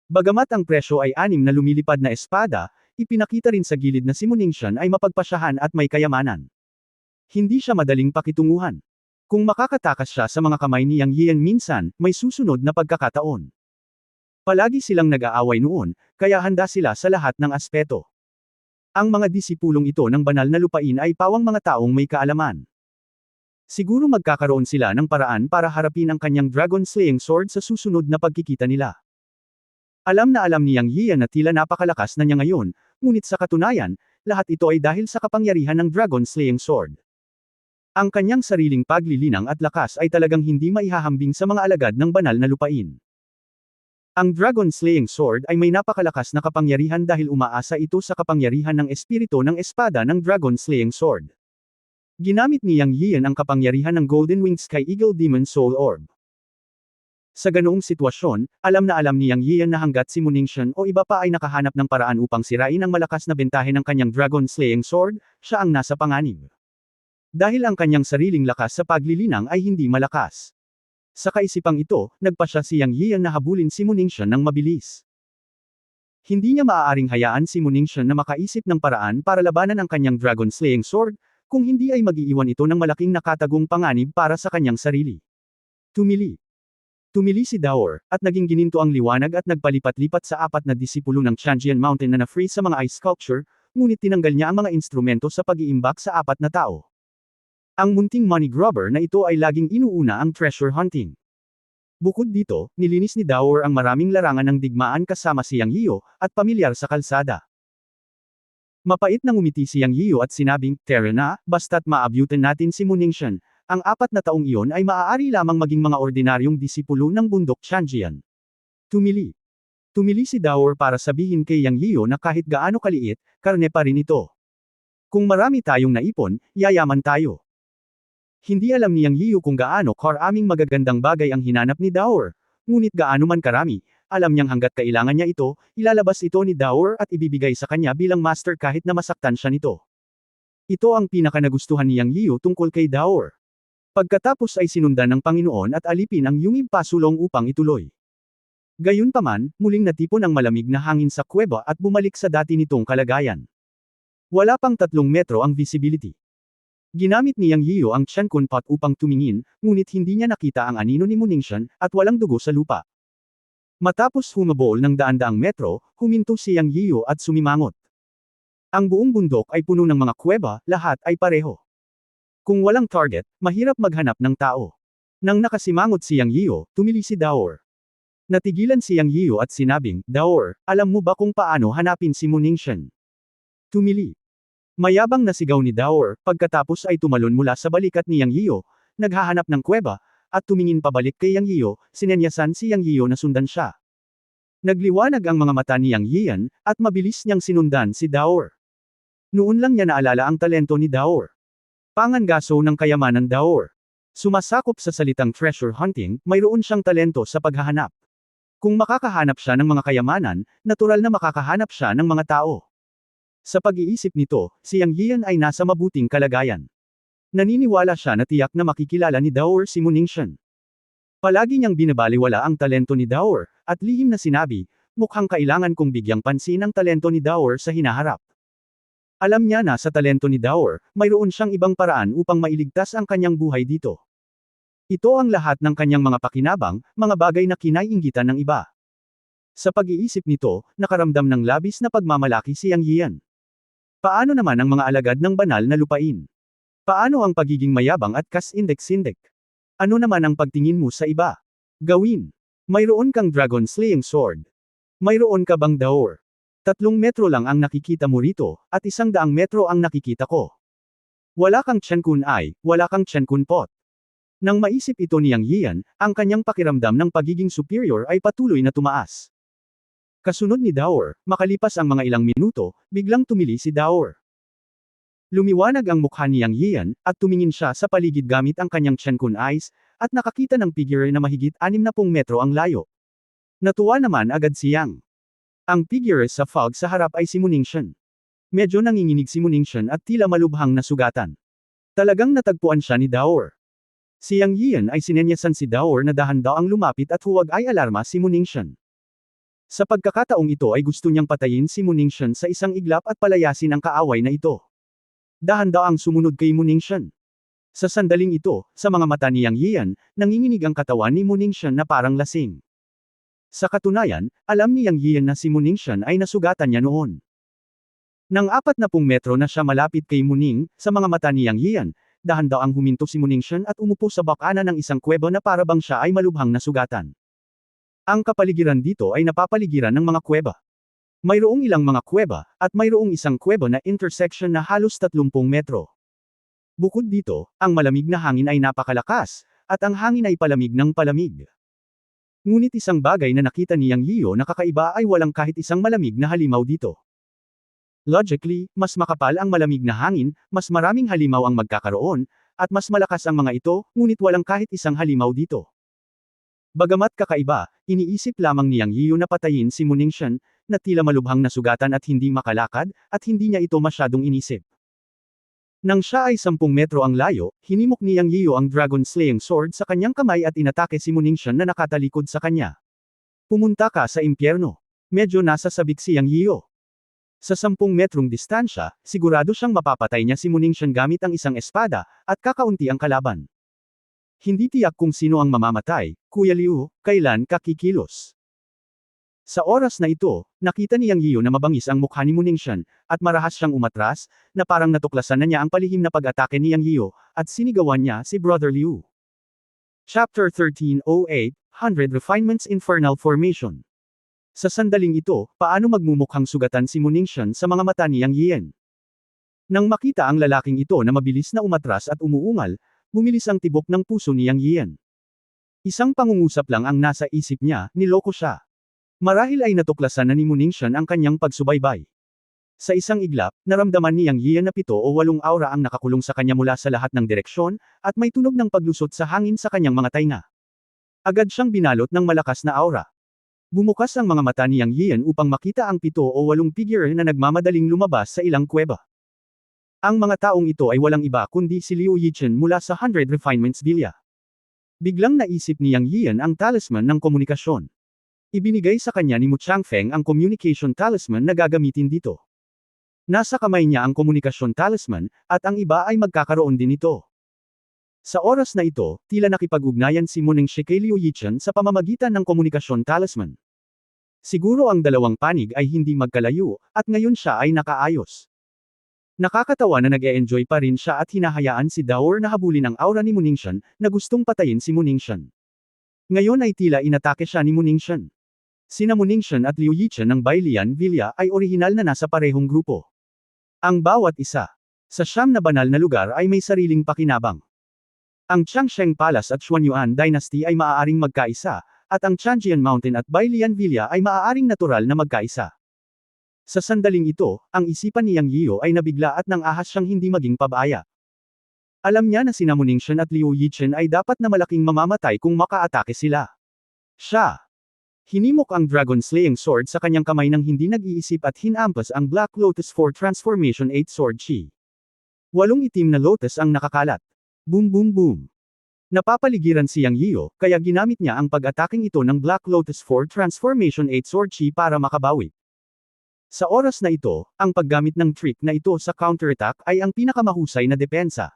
Bagamat ang presyo ay 6 na lumilipad na espada, ipinakita rin sa gilid na si Muningshan ay mapagpasyahan at may kayamanan. Hindi siya madaling pakitunguhan. Kung makakatakas siya sa mga kamay ni Yang Yian minsan, may susunod na pagkakataon. Palagi silang nag-aaway noon, kaya handa sila sa lahat ng aspeto. Ang mga disipulong ito ng banal na lupain ay pawang mga taong may kaalaman. Siguro magkakaroon sila ng paraan para harapin ang kanyang dragon-slaying sword sa susunod na pagkikita nila. Alam na alam ni Yang Yian na tila napakalakas na niya ngayon, ngunit sa katunayan, lahat ito ay dahil sa kapangyarihan ng dragon-slaying sword. Ang kanyang sariling paglilinang at lakas ay talagang hindi maihahambing sa mga alagad ng banal na lupain. Ang dragon-slaying sword ay may napakalakas na kapangyarihan dahil umaasa ito sa kapangyarihan ng espiritu ng espada ng dragon-slaying sword. Ginamit ni Yang Yian ang kapangyarihan ng Golden Winged Sky Eagle Demon Soul Orb. Sa ganoong sitwasyon, alam na alam ni Yang Yian na hanggat si Muningshan o iba pa ay nakahanap ng paraan upang sirain ang malakas na bentahe ng kanyang dragon-slaying sword, siya ang nasa panganib. Dahil ang kanyang sariling lakas sa paglilinang ay hindi malakas. Sa kaisipang ito, nagpasya si Yang Yian na habulin si Muningshan ng mabilis. Hindi niya maaaring hayaan si Muningshan na makaisip ng paraan para labanan ang kanyang dragon-slaying sword, kung hindi ay mag-iiwan ito ng malaking nakatagong panganib para sa kanyang sarili. Tumili. Tumili si Daor, at naging gininto ang liwanag at nagpalipat-lipat sa apat na disipulo ng Changjian Mountain na na-freeze sa mga ice sculpture, ngunit tinanggal niya ang mga instrumento sa pag-iimbak sa apat na tao. Ang munting money grubber na ito ay laging inuuna ang treasure hunting. Bukod dito, nilinis ni Daor ang maraming larangan ng digmaan kasama si Yang Yiu, at pamilyar sa kalsada. Mapait na ngumiti si Yang Yiu at sinabing, "Tara na, basta't maabutan natin si Muningshan." Ang 4 na taong iyon ay maaari lamang maging mga ordinaryong disipulo ng bundok Changjian. Tumili. Tumili si Daor para sabihin kay Yang Yiu na kahit gaano kaliit, karne pa rin ito. Kung marami tayong naipon, yayaman tayo. Hindi alam ni Yang Yiu kung gaano karaming magagandang bagay ang hinanap ni Daor, ngunit gaano man karami, alam niyang hanggat kailangan niya ito, ilalabas ito ni Daor at ibibigay sa kanya bilang master kahit na masaktan siya nito. Ito ang pinakanagustuhan ni Yang Yiu tungkol kay Daor. Pagkatapos ay sinundan ng Panginoon at alipin ang yungib pasulong upang ituloy. Gayunpaman, muling natipon ang malamig na hangin sa kuweba at bumalik sa dati nitong kalagayan. Wala pang 3 metro ang visibility. Ginamit ni Yang Yiu ang Chenkun pot upang tumingin, ngunit hindi niya nakita ang anino ni Muningshan, at walang dugo sa lupa. Matapos humabol ng daan-daang metro, huminto si Yang Yiu at sumimangot. Ang buong bundok ay puno ng mga kuweba, lahat ay pareho. Kung walang target, mahirap maghanap ng tao. Nang nakasimangot si Yang Yiu, tumili si Daor. Natigilan si Yang Yiu at sinabing, "Daor, alam mo ba kung paano hanapin si Muningshan?" Tumili. Mayabang na sigaw ni Daor, pagkatapos ay tumalon mula sa balikat ni Yang Yiu, naghahanap ng kuweba, at tumingin pabalik kay Yang Yiu, sinenyasan si Yang Yiu na sundan siya. Nagliwanag ang mga mata ni Yang Yian, at mabilis niyang sinundan si Daor. Noon lang niya naalala ang talento ni Daor. Pangangaso ng kayamanan Daor. Sumasakop sa salitang treasure hunting, mayroon siyang talento sa paghahanap. Kung makakahanap siya ng mga kayamanan, natural na makakahanap siya ng mga tao. Sa pag-iisip nito, si Yang Yian ay nasa mabuting kalagayan. Naniniwala siya na tiyak na makikilala ni Daor si Muningshan. Palagi niyang binabaliwala ang talento ni Daor, at lihim na sinabi, mukhang kailangan kong bigyang pansin ang talento ni Daor sa hinaharap. Alam niya na sa talento ni Dower, mayroon siyang ibang paraan upang mailigtas ang kanyang buhay dito. Ito ang lahat ng kanyang mga pakinabang, mga bagay na kinaiinggitan ng iba. Sa pag-iisip nito, nakaramdam ng labis na pagmamalaki si Yang Yian. Paano naman ang mga alagad ng banal na lupain? Paano ang pagiging mayabang at kas-indek-sindek? Ano naman ang pagtingin mo sa iba? Gawin. Mayroon kang dragon slaying sword. Mayroon ka bang Dower? 3 metro lang ang nakikita mo rito, at 100 metro ang nakikita ko. Wala kang Chen Kun Ai, wala kang Chen Kun Pot. Nang maisip ito ni Yang Yian, ang kanyang pakiramdam ng pagiging superior ay patuloy na tumaas. Kasunod ni Dower, makalipas ang mga ilang minuto, biglang tumili si Dower. Lumiwanag ang mukha ni Yang Yian, at tumingin siya sa paligid gamit ang kanyang Chen Kun Eyes, at nakakita ng figure na mahigit 60 metro ang layo. Natuwa naman agad si Yang. Ang figure sa fog sa harap ay si Muningshan. Medyo nanginginig si Muningshan at tila malubhang na sugatan. Talagang natagpuan siya ni Dower. Si Yang Yian ay sinenyasan si Dower na dahan-daang lumapit at huwag ay alarma si Muningshan. Sa pagkakataong ito ay gusto niyang patayin si Muningshan sa isang iglap at palayasin ang kaaway na ito. Dahan-daang sumunod kay Muningshan. Sa sandaling ito, sa mga mata ni Yang Yian, nanginginig ang katawan ni Muningshan na parang lasing. Sa katunayan, alam ni Yang Yian na si Muningshan ay nasugatan niya noon. Nang 40 metro na siya malapit kay Muning, sa mga mata ni Yang Yian, dahan-daang huminto si Muningshan at umupo sa bakana ng isang kuweba na para bang siya ay malubhang nasugatan. Ang kapaligiran dito ay napapaligiran ng mga kuweba. Mayroong ilang mga kuweba, at mayroong isang kuweba na intersection na halos 30 metro. Bukod dito, ang malamig na hangin ay napakalakas, at ang hangin ay palamig ng palamig. Ngunit isang bagay na nakita ni Yang Yiyo na kakaiba ay walang kahit isang malamig na halimaw dito. Logically, mas makapal ang malamig na hangin, mas maraming halimaw ang magkakaroon, at mas malakas ang mga ito, ngunit walang kahit isang halimaw dito. Bagamat kakaiba, iniisip lamang ni Yang Yiyo na patayin si Muningshan, na tila malubhang nasugatan at hindi makalakad, at hindi niya ito masyadong inisip. Nang siya ay 10 metro ang layo, hinimok ni Yang Yiyo ang Dragon Slaying Sword sa kanyang kamay at inatake si Muningshan na nakatalikod sa kanya. Pumunta ka sa impyerno. Medyo nasa sabik si Yang Yiyo. Sa 10 metrong distansya, sigurado siyang mapapatay niya si Muningshan gamit ang isang espada, at kakaunti ang kalaban. Hindi tiyak kung sino ang mamamatay, Kuya Liu, kailan ka kikilos? Sa oras na ito, nakita ni Yang Yiyo na mabangis ang mukha ni Muningshan, at marahas siyang umatras, na parang natuklasan na niya ang palihim na pag-atake ni Yang Yiyo, at sinigawan niya si Brother Liu. Chapter 1308, 100 Refinements Infernal Formation. Sa sandaling ito, paano magmumukhang sugatan si Muningshan sa mga mata ni Yang Yian? Nang makita ang lalaking ito na mabilis na umatras at umuungal, bumilis ang tibok ng puso ni Yang Yian. Isang pangungusap lang ang nasa isip niya, niloko siya. Marahil ay natuklasan na ni Muningshan ang kanyang pagsubaybay. Sa isang iglap, naramdaman ni Yang Yian na 7 o 8 aura ang nakakulong sa kanya mula sa lahat ng direksyon, at may tunog ng paglusot sa hangin sa kanyang mga tainga. Agad siyang binalot ng malakas na aura. Bumukas ang mga mata ni Yang Yian upang makita ang 7 o 8 figure na nagmamadaling lumabas sa ilang kuweba. Ang mga taong ito ay walang iba kundi si Liu Yichen mula sa 100 Refinements Villa. Biglang naisip ni Yang Yian ang talisman ng komunikasyon. Ibinigay sa kanya ni Mu Changfeng ang communication talisman na gagamitin dito. Nasa kamay niya ang komunikasyon talisman, at ang iba ay magkakaroon din ito. Sa oras na ito, tila nakipag-ugnayan si Muningshi kay Liu Yichen sa pamamagitan ng komunikasyon talisman. Siguro ang dalawang panig ay hindi magkalayo, at ngayon siya ay nakaayos. Nakakatawa na nag-e-enjoy pa rin siya at hinahayaan si Dower na habulin ang aura ni Muningshan, na gustong patayin si Muningshan. Ngayon ay tila inatake siya ni Muningshan. Sina Muningshan at Liu Yichen ng Bailian Villa ay orihinal na nasa parehong grupo. Ang bawat isa, sa 9 na banal na lugar ay may sariling pakinabang. Ang Changsheng Palace at Xuanyuan Dynasty ay maaaring magkaisa, at ang Changjian Mountain at Bailian Villa ay maaaring natural na magkaisa. Sa sandaling ito, ang isipan ni Yang Yiyo ay nabigla at nang ahas siyang hindi maging pabaya. Alam niya na sina Muningshan at Liu Yichen ay dapat na malaking mamamatay kung makaatake sila. Siya hinimok ang Dragon Slaying Sword sa kanyang kamay nang hindi nag-iisip at hinampas ang Black Lotus 4 Transformation 8 Sword Chi. 8 itim na lotus ang nakakalat. Boom boom boom. Napapaligiran si Yang Yiyo, kaya ginamit niya ang pag-ataking ito ng Black Lotus 4 Transformation 8 Sword Chi para makabawi. Sa oras na ito, ang paggamit ng trick na ito sa counterattack ay ang pinakamahusay na depensa.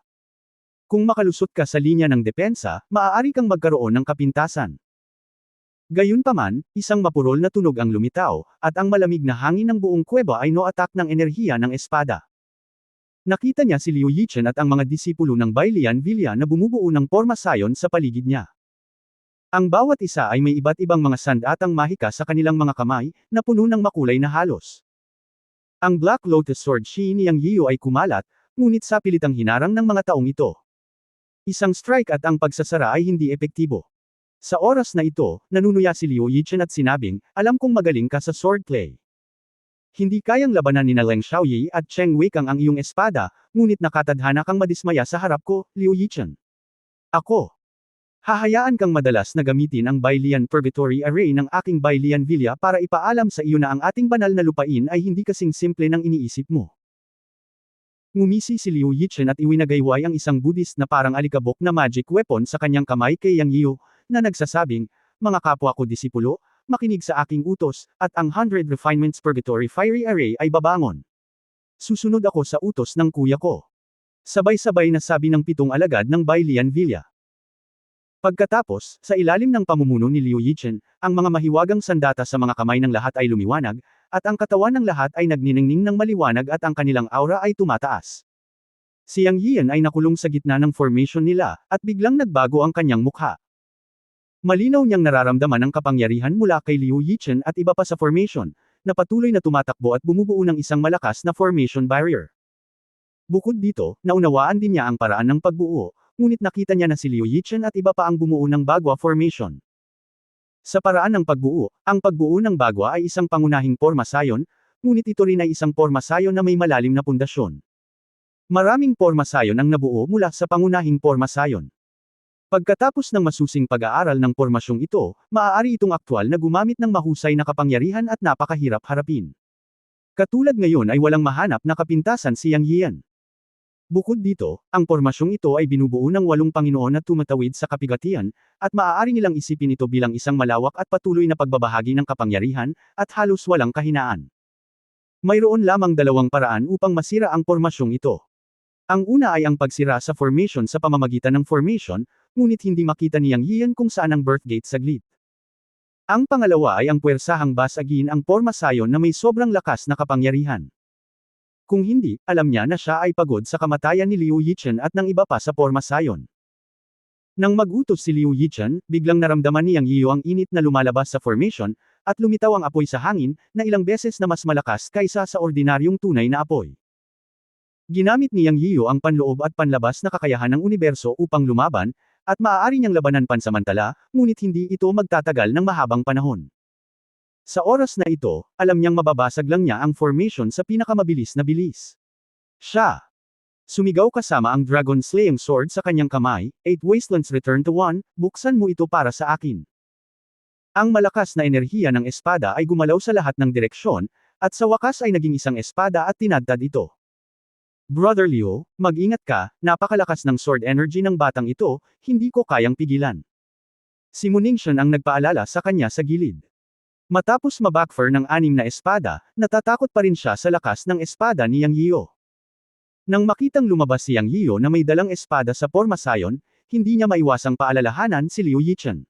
Kung makalusot ka sa linya ng depensa, maaari kang magkaroon ng kapintasan. Gayunpaman, isang mapurol na tunog ang lumitaw, at ang malamig na hangin ng buong kuweba ay no-attack ng enerhiya ng espada. Nakita niya si Liu Yichen at ang mga disipulo ng Bailian Villa na bumubuo ng pormasayon sa paligid niya. Ang bawat isa ay may iba't ibang mga sandatang mahika sa kanilang mga kamay, na puno ng makulay na halos. Ang Black Lotus Sword Shi ni Yang Yiu ay kumalat, ngunit sa pilitang hinarang ng mga taong ito. Isang strike at ang pagsasara ay hindi epektibo. Sa oras na ito, nanunuya si Liu Yichen at sinabing, alam kong magaling ka sa swordplay. Hindi kayang labanan ni Leng Xiaoyi at Cheng Weikang ang iyong espada, ngunit nakatadhana kang madismaya sa harap ko, Liu Yichen. Ako. Hahayaan kang madalas na gamitin ang Bailian Purgatory Array ng aking Bailian Villa para ipaalam sa iyo na ang ating banal na lupain ay hindi kasing simple ng iniisip mo. Ngumisi si Liu Yichen at iwinagayway ang isang Buddhist na parang alikabok na magic weapon sa kanyang kamay kay Yang Yiu, na nagsasabing, mga kapwa ko disipulo, makinig sa aking utos, at ang 100 Refinements Purgatory Fiery Array ay babangon. Susunod ako sa utos ng kuya ko. Sabay-sabay na sabi ng 7 alagad ng Bailian Villa. Pagkatapos, sa ilalim ng pamumuno ni Liu Yichen, ang mga mahiwagang sandata sa mga kamay ng lahat ay lumiwanag, at ang katawan ng lahat ay nagniningning ng maliwanag at ang kanilang aura ay tumataas. Si Yang Yian ay nakulong sa gitna ng formation nila, at biglang nagbago ang kanyang mukha. Malinaw niyang nararamdaman ang kapangyarihan mula kay Liu Yichen at iba pa sa formation, na patuloy na tumatakbo at bumubuo ng isang malakas na formation barrier. Bukod dito, naunawaan din niya ang paraan ng pagbuo, ngunit nakita niya na si Liu Yichen at iba pa ang bumuo ng Bagua formation. Sa paraan ng pagbuo, ang pagbuo ng Bagua ay isang pangunahing pormasayon, ngunit ito rin ay isang pormasayon na may malalim na pundasyon. Maraming pormasayon ang nabuo mula sa pangunahing pormasayon. Pagkatapos ng masusing pag-aaral ng pormasyong ito, maaari itong aktwal na gumamit ng mahusay na kapangyarihan at napakahirap harapin. Katulad ngayon ay walang mahanap na kapintasan si Yang Yian. Bukod dito, ang pormasyong ito ay binubuo ng 8 Panginoon na tumatawid sa kapigatian, at maaari nilang isipin ito bilang isang malawak at patuloy na pagbabahagi ng kapangyarihan, at halos walang kahinaan. Mayroon lamang 2 paraan upang masira ang pormasyong ito. Ang una ay ang pagsira sa formation sa pamamagitan ng formation, ngunit hindi makita ni Yang Yian kung saan ang birth gate saglit. Ang pangalawa ay ang puwersahang basagin ang pormasayon na may sobrang lakas na kapangyarihan. Kung hindi, alam niya na siya ay pagod sa kamatayan ni Liu Yichen at ng iba pa sa pormasayon. Nang mag-utos si Liu Yichen, biglang naramdaman ni Yang Yiu ang init na lumalabas sa formation, at lumitaw ang apoy sa hangin, na ilang beses na mas malakas kaysa sa ordinaryong tunay na apoy. Ginamit ni Yang Yiu ang panloob at panlabas na kakayahan ng universo upang lumaban, at maaari niyang labanan pansamantala, ngunit hindi ito magtatagal ng mahabang panahon. Sa oras na ito, alam niyang mababasag lang niya ang formation sa pinakamabilis na bilis. Siya. Sumigaw kasama ang Dragon Slaying Sword sa kanyang kamay, 8 Wastelands Return to 1, buksan mo ito para sa akin. Ang malakas na enerhiya ng espada ay gumalaw sa lahat ng direksyon, at sa wakas ay naging isang espada at tinadtad ito. Brother Liu, mag-ingat ka, napakalakas ng sword energy ng batang ito, hindi ko kayang pigilan. Si Muningshan ang nagpaalala sa kanya sa gilid. Matapos mabackfire ng 6 na espada, natatakot pa rin siya sa lakas ng espada ni Yang Yiu. Nang makitang lumabas si Yang Yiu na may dalang espada sa pormasayon, hindi niya maiwasang paalalahanan si Liu Yichen.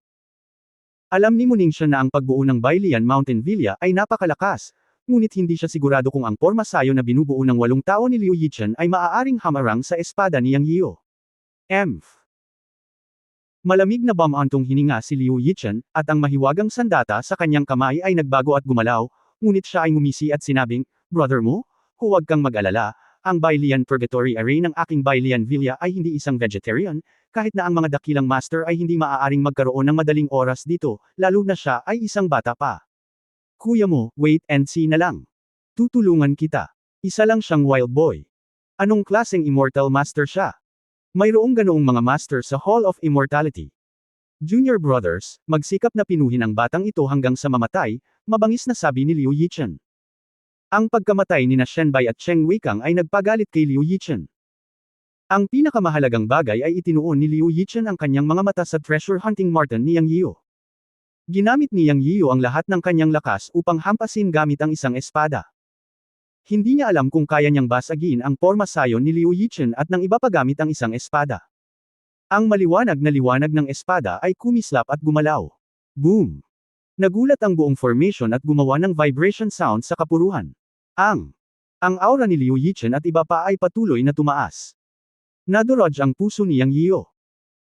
Alam ni Muningshan na ang pagbuo ng Bailian Mountain Villa ay napakalakas, ngunit hindi siya sigurado kung ang pormasayon na binubuo ng 8 tao ni Liu Yichen ay maaaring hamarang sa espada ni Yang Yiu. Malamig na bumantong hininga si Liu Yichen, at ang mahiwagang sandata sa kanyang kamay ay nagbago at gumalaw, ngunit siya ay ngumisi at sinabing, Brother mo? Huwag kang mag-alala, ang Bailian Purgatory Array ng aking Bailian Villa ay hindi isang vegetarian, kahit na ang mga dakilang master ay hindi maaaring magkaroon ng madaling oras dito, lalo na siya ay isang bata pa. Kuya mo, wait and see na lang. Tutulungan kita. Isa lang siyang wild boy. Anong klaseng immortal master siya? Mayroong ganoong mga master sa Hall of Immortality. Junior brothers, magsikap na pinuhin ang batang ito hanggang sa mamatay, mabangis na sabi ni Liu Yichen. Ang pagkamatay ni Shenbai at Cheng Weikang ay nagpagalit kay Liu Yichen. Ang pinakamahalagang bagay ay itinuon ni Liu Yichen ang kanyang mga mata sa treasure hunting marten ni Yang Yiu. Ginamit ni Yang Yiu ang lahat ng kanyang lakas upang hampasin gamit ang isang espada. Hindi niya alam kung kaya niyang basagin ang porma sayon ni Liu Yichen at nang iba pa gamit ang isang espada. Ang maliwanag na liwanag ng espada ay kumislap at gumalaw. Boom! Nagulat ang buong formation at gumawa ng vibration sound sa kapuruhan. Ang aura ni Liu Yichen at iba pa ay patuloy na tumaas. Nadurog ang puso ni Yang Yio.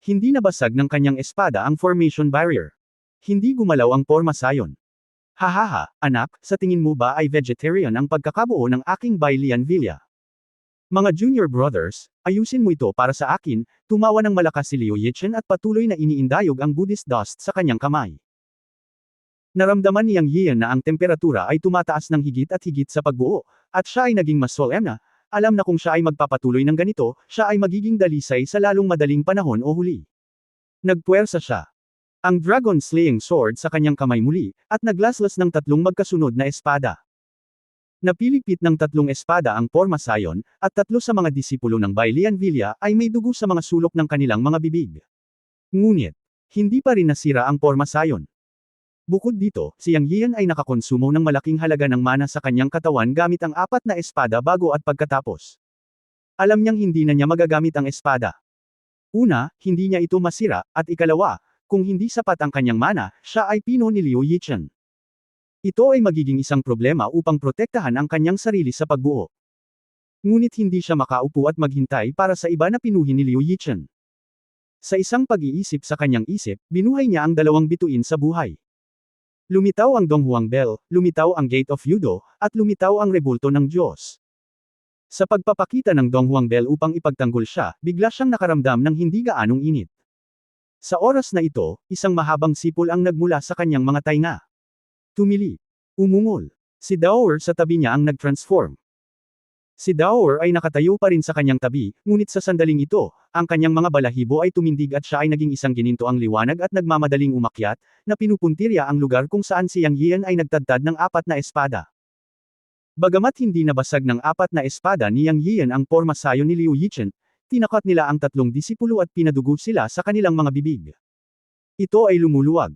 Hindi nabasag ng kanyang espada ang formation barrier. Hindi gumalaw ang porma sayon. Hahaha, anak, sa tingin mo ba ay vegetarian ang pagkakabuo ng aking Bailian Villa? Mga junior brothers, ayusin mo ito para sa akin, tumawa ng malakas si Liu Yichen at patuloy na iniindayog ang Buddhist dust sa kanyang kamay. Naramdaman ni Yang Yian na ang temperatura ay tumataas ng higit at higit sa pagbuo, at siya ay naging mas solemn na, alam na kung siya ay magpapatuloy ng ganito, siya ay magiging dalisay sa lalong madaling panahon o huli. Nagpuwersa siya. Ang dragon slaying sword sa kanyang kamay muli, at naglaslas ng tatlong magkasunod na espada. Napilipit ng tatlong espada ang porma sayon, at tatlo sa mga disipulo ng Bailian Villa ay may dugo sa mga sulok ng kanilang mga bibig. Ngunit, hindi pa rin nasira ang porma sayon. Bukod dito, si Yang Yian ay nakakonsumo ng malaking halaga ng mana sa kanyang katawan gamit ang 4 na espada bago at pagkatapos. Alam niyang hindi na niya magagamit ang espada. Una, hindi niya ito masira, at ikalawa, kung hindi sapat ang kanyang mana, siya ay pino ni Liu Yichen. Ito ay magiging isang problema upang protektahan ang kanyang sarili sa pagbuo. Ngunit hindi siya makaupo at maghintay para sa iba na pinuhin ni Liu Yichen. Sa isang pag-iisip sa kanyang isip, binuhay niya ang 2 bituin sa buhay. Lumitaw ang Donghuang Bell, lumitaw ang Gate of Yudo, at lumitaw ang Rebulto ng Diyos. Sa pagpapakita ng Donghuang Bell upang ipagtanggol siya, bigla siyang nakaramdam ng hindi gaanong init. Sa oras na ito, isang mahabang sipol ang nagmula sa kanyang mga tainga. Tumili. Umungol. Si Daoer sa tabi niya ang nag-transform. Si Daoer ay nakatayo pa rin sa kanyang tabi, ngunit sa sandaling ito, ang kanyang mga balahibo ay tumindig at siya ay naging isang ginintoang liwanag at nagmamadaling umakyat, na pinupuntirya ang lugar kung saan si Yang Yian ay nagtadtad ng 4 na espada. Bagamat hindi nabasag ng 4 na espada ni Yang Yian ang porma sayon ni Liu Yichen, tinakat nila ang 3 disipulo at pinadugo sila sa kanilang mga bibig. Ito ay lumuluwag.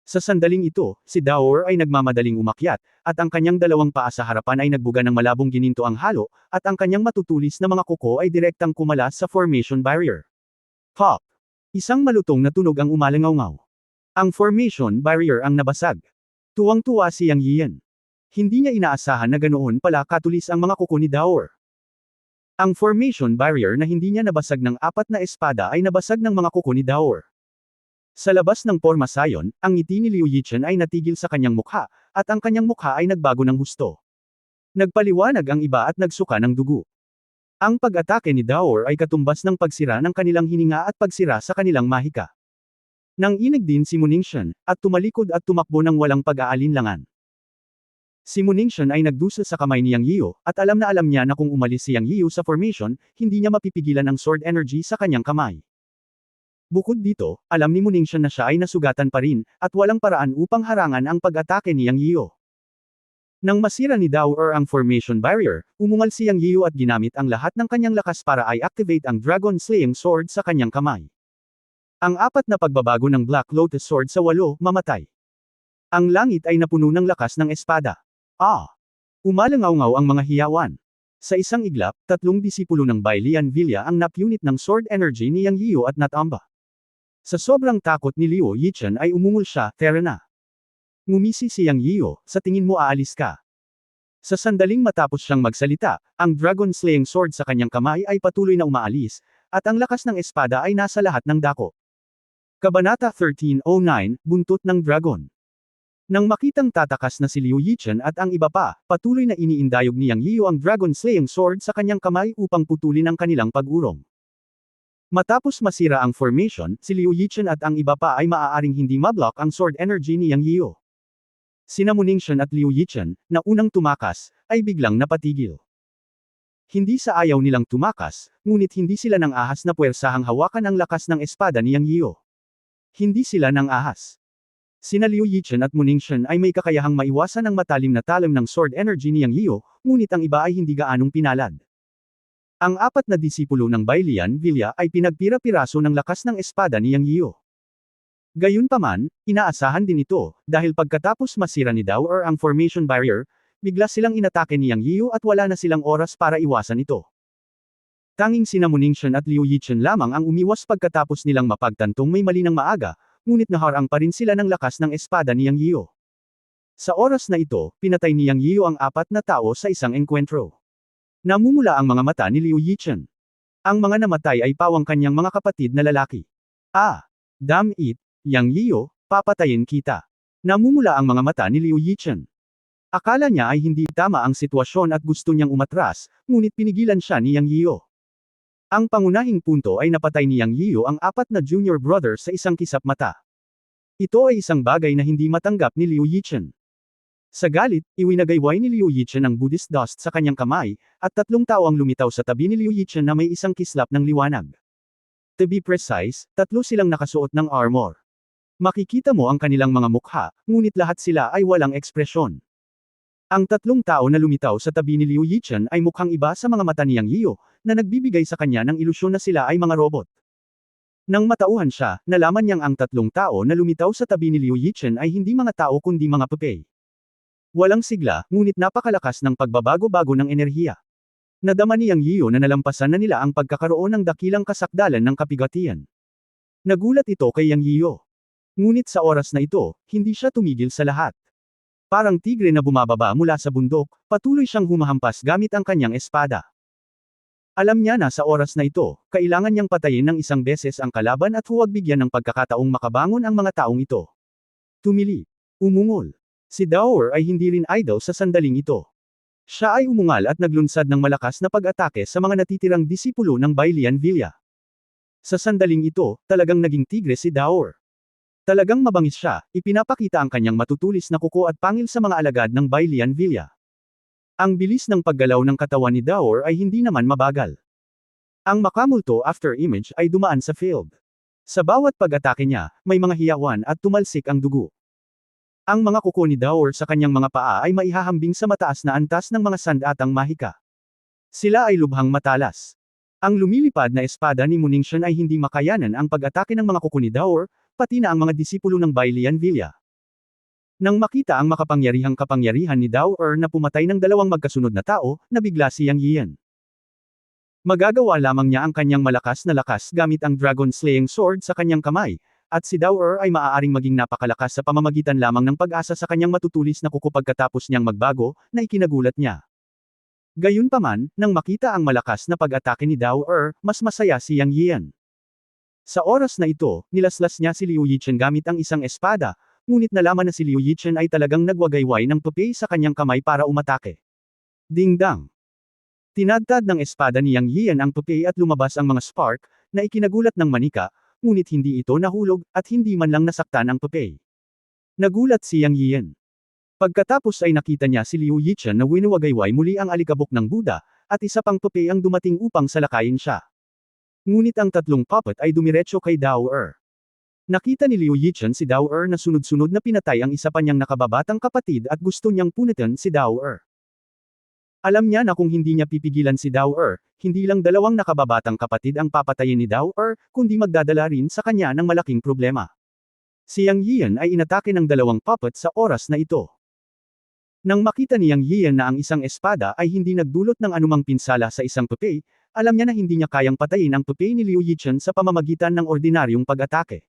Sa sandaling ito, si Daoer ay nagmamadaling umakyat, at ang kanyang 2 paa sa harapan ay nagbuga ng malabong gininto ang halo, at ang kanyang matutulis na mga kuko ay direktang kumalas sa formation barrier. Pop! Isang malutong na tunog ang umalangaw-ngaw. Ang formation barrier ang nabasag. Tuwang-tuwa si Yang Yian. Hindi niya inaasahan na ganoon pala katulis ang mga kuko ni Daoer. Ang formation barrier na hindi niya nabasag ng 4 na espada ay nabasag ng mga kuko ni Daoer. Sa labas ng porma sayon, ang ngiti ni Liu Yichen ay natigil sa kanyang mukha, at ang kanyang mukha ay nagbago ng husto. Nagpaliwanag ang iba at nagsuka ng dugo. Ang pag-atake ni Daoer ay katumbas ng pagsira ng kanilang hininga at pagsira sa kanilang mahika. Nanginig din si Muningshan, at tumalikod at tumakbo ng walang pag-aalinlangan. Si Muningshan ay nagdusa sa kamay ni Yang Yio, at alam niya na kung umalis si Yang Yio sa formation, hindi niya mapipigilan ang sword energy sa kanyang kamay. Bukod dito, alam ni Muningshan na siya ay nasugatan pa rin, at walang paraan upang harangan ang pag-atake ni Yang Yio. Nang masira ni Daoer ang formation barrier, umungal si Yang Yio at ginamit ang lahat ng kanyang lakas para i-activate ang Dragon Slaying Sword sa kanyang kamay. Ang 4 na pagbabago ng Black Lotus Sword sa 8, mamatay. Ang langit ay napuno ng lakas ng espada. Umalangaw-ngaw ang mga hiyawan. Sa isang iglap, 3 disipulo ng Bailian Villa ang napunit ng sword energy ni Yang Yio at Natamba. Sa sobrang takot ni Liu Yichen ay umungol siya, "Tara na." Ngumisi si Yang Yio, "Sa tingin mo aalis ka?" Sa sandaling matapos siyang magsalita, ang Dragon Slaying Sword sa kanyang kamay ay patuloy na umaalis, at ang lakas ng espada ay nasa lahat ng dako. Kabanata 1309, Buntot ng Dragon. Nang makitang tatakas na si Liu Yichen at ang iba pa, patuloy na iniindayog ni Yang Yio ang Dragon Slaying Sword sa kanyang kamay upang putulin ang kanilang pag-urong. Matapos masira ang formation, si Liu Yichen at ang iba pa ay maaaring hindi mablock ang sword energy ni Yang Yio. Sina Muningshan at Liu Yichen, na unang tumakas, ay biglang napatigil. Hindi sa ayaw nilang tumakas, ngunit hindi sila nang ahas na puwersahang hawakan ang lakas ng espada ni Yang Yio. Hindi sila nang ahas. Sina Liu Yichen at Muningshan ay may kakayahang maiwasan ang matalim na talim ng sword energy ni Yang Yio, ngunit ang iba ay hindi gaanong pinalad. Ang 4 na disipulo ng Bailian Villa ay pinagpira-piraso ng lakas ng espada ni Yang Yio. Gayunpaman, inaasahan din ito, dahil pagkatapos masira ni Daoer ang formation barrier, bigla silang inatake ni Yang Yiyu at wala na silang oras para iwasan ito. Tanging sina Mu Ningxian at Liu Yichen lamang ang umiwas pagkatapos nilang mapagtantong may mali ng maaga, ngunit naharang pa rin sila ng lakas ng espada ni Yang Yiyu. Sa oras na ito, pinatay ni Yang Yiyu ang 4 na tao sa isang engkwentro. Namumula ang mga mata ni Liu Yichen. Ang mga namatay ay pawang kanyang mga kapatid na lalaki. Ah! Damn it, Yang Yiyu, papatayin kita. Namumula ang mga mata ni Liu Yichen. Akala niya ay hindi tama ang sitwasyon at gusto niyang umatras, ngunit pinigilan siya ni Yang Yiyu. Ang pangunahing punto ay napatay ni Yang Yiyu ang 4 na junior brother sa isang kisap mata. Ito ay isang bagay na hindi matanggap ni Liu Yichen. Sa galit, iwinagayway ni Liu Yichen ang Buddhist dust sa kanyang kamay, at 3 tao ang lumitaw sa tabi ni Liu Yichen na may isang kislap ng liwanag. To be precise, 3 silang nakasuot ng armor. Makikita mo ang kanilang mga mukha, ngunit lahat sila ay walang ekspresyon. Ang 3 tao na lumitaw sa tabi ni Liu Yichen ay mukhang iba sa mga mata ni Yang Yiyu, na nagbibigay sa kanya ng ilusyon na sila ay mga robot. Nang matauhan siya, nalaman niyang ang 3 tao na lumitaw sa tabi ni Liu Yichen ay hindi mga tao kundi mga puppet. Walang sigla, ngunit napakalakas ng pagbabago-bago ng enerhiya. Nadama ni Yang Yiyu na nalampasan na nila ang pagkakaroon ng dakilang kasakdalan ng kapigatian. Nagulat ito kay Yang Yiyu. Ngunit sa oras na ito, hindi siya tumigil sa lahat. Parang tigre na bumababa mula sa bundok, patuloy siyang humahampas gamit ang kanyang espada. Alam niya na sa oras na ito, kailangan niyang patayin ng isang beses ang kalaban at huwag bigyan ng pagkakataong makabangon ang mga taong ito. Tumili. Umungol. Si Daoer ay hindi rin idle sa sandaling ito. Siya ay umungal at naglunsad ng malakas na pag-atake sa mga natitirang disipulo ng Bailian Villa. Sa sandaling ito, talagang naging tigre si Daoer. Talagang mabangis siya, ipinapakita ang kanyang matutulis na kuko at pangil sa mga alagad ng Bailian Villa. Ang bilis ng paggalaw ng katawan ni Daoer ay hindi naman mabagal. Ang makamulto after image ay dumaan sa field. Sa bawat pag-atake niya, may mga hiyawan at tumalsik ang dugo. Ang mga kuko ni Daoer sa kanyang mga paa ay maihahambing sa mataas na antas ng mga sandatang mahika. Sila ay lubhang matalas. Ang lumilipad na espada ni Mu Ningxian ay hindi makayanan ang pag-atake ng mga kuko ni Daoer, pati na ang mga disipulo ng Bailian Villa. Nang makita ang makapangyarihang kapangyarihan ni Daoer na pumatay ng 2 magkasunod na tao, nabigla si Yang Yiyan. Magagawa lamang niya ang kanyang malakas na lakas gamit ang Dragon Slaying Sword sa kanyang kamay, at si Daoer ay maaaring maging napakalakas sa pamamagitan lamang ng pag-asa sa kanyang matutulis na kuko pagkatapos niyang magbago, na ikinagulat niya. Gayunpaman, nang makita ang malakas na pag-atake ni Daoer, mas masaya si Yang Yiyan. Sa oras na ito, nilaslas niya si Liu Yichen gamit ang isang espada, ngunit nalaman na si Liu Yichen ay talagang nagwagayway ng puppet sa kanyang kamay para umatake. Ding-dang! Tinadtad ng espada ni Yang Yiyan ang puppet at lumabas ang mga spark, na ikinagulat ng manika, ngunit hindi ito nahulog, at hindi man lang nasaktan ang puppet. Nagulat si Yang Yiyan. Pagkatapos ay nakita niya si Liu Yichen na winuwagayway muli ang alikabok ng Buddha, at isa pang puppet ang dumating upang salakayin siya. Ngunit ang 3 puppet ay dumiretso kay Daoer. Nakita ni Liu Yichen si Daoer na sunod-sunod na pinatay ang isa pa niyang nakababatang kapatid at gusto niyang punitin si Daoer. Alam niya na kung hindi niya pipigilan si Daoer, hindi lang 2 nakababatang kapatid ang papatayin ni Daoer, kundi magdadala rin sa kanya ng malaking problema. Si Yang Yiyan ay inatake ng 2 puppet sa oras na ito. Nang makita ni Yang Yiyan na ang isang espada ay hindi nagdulot ng anumang pinsala sa isang puppet, alam niya na hindi niya kayang patayin ang puppet ni Liu Yichen sa pamamagitan ng ordinaryong pag-atake.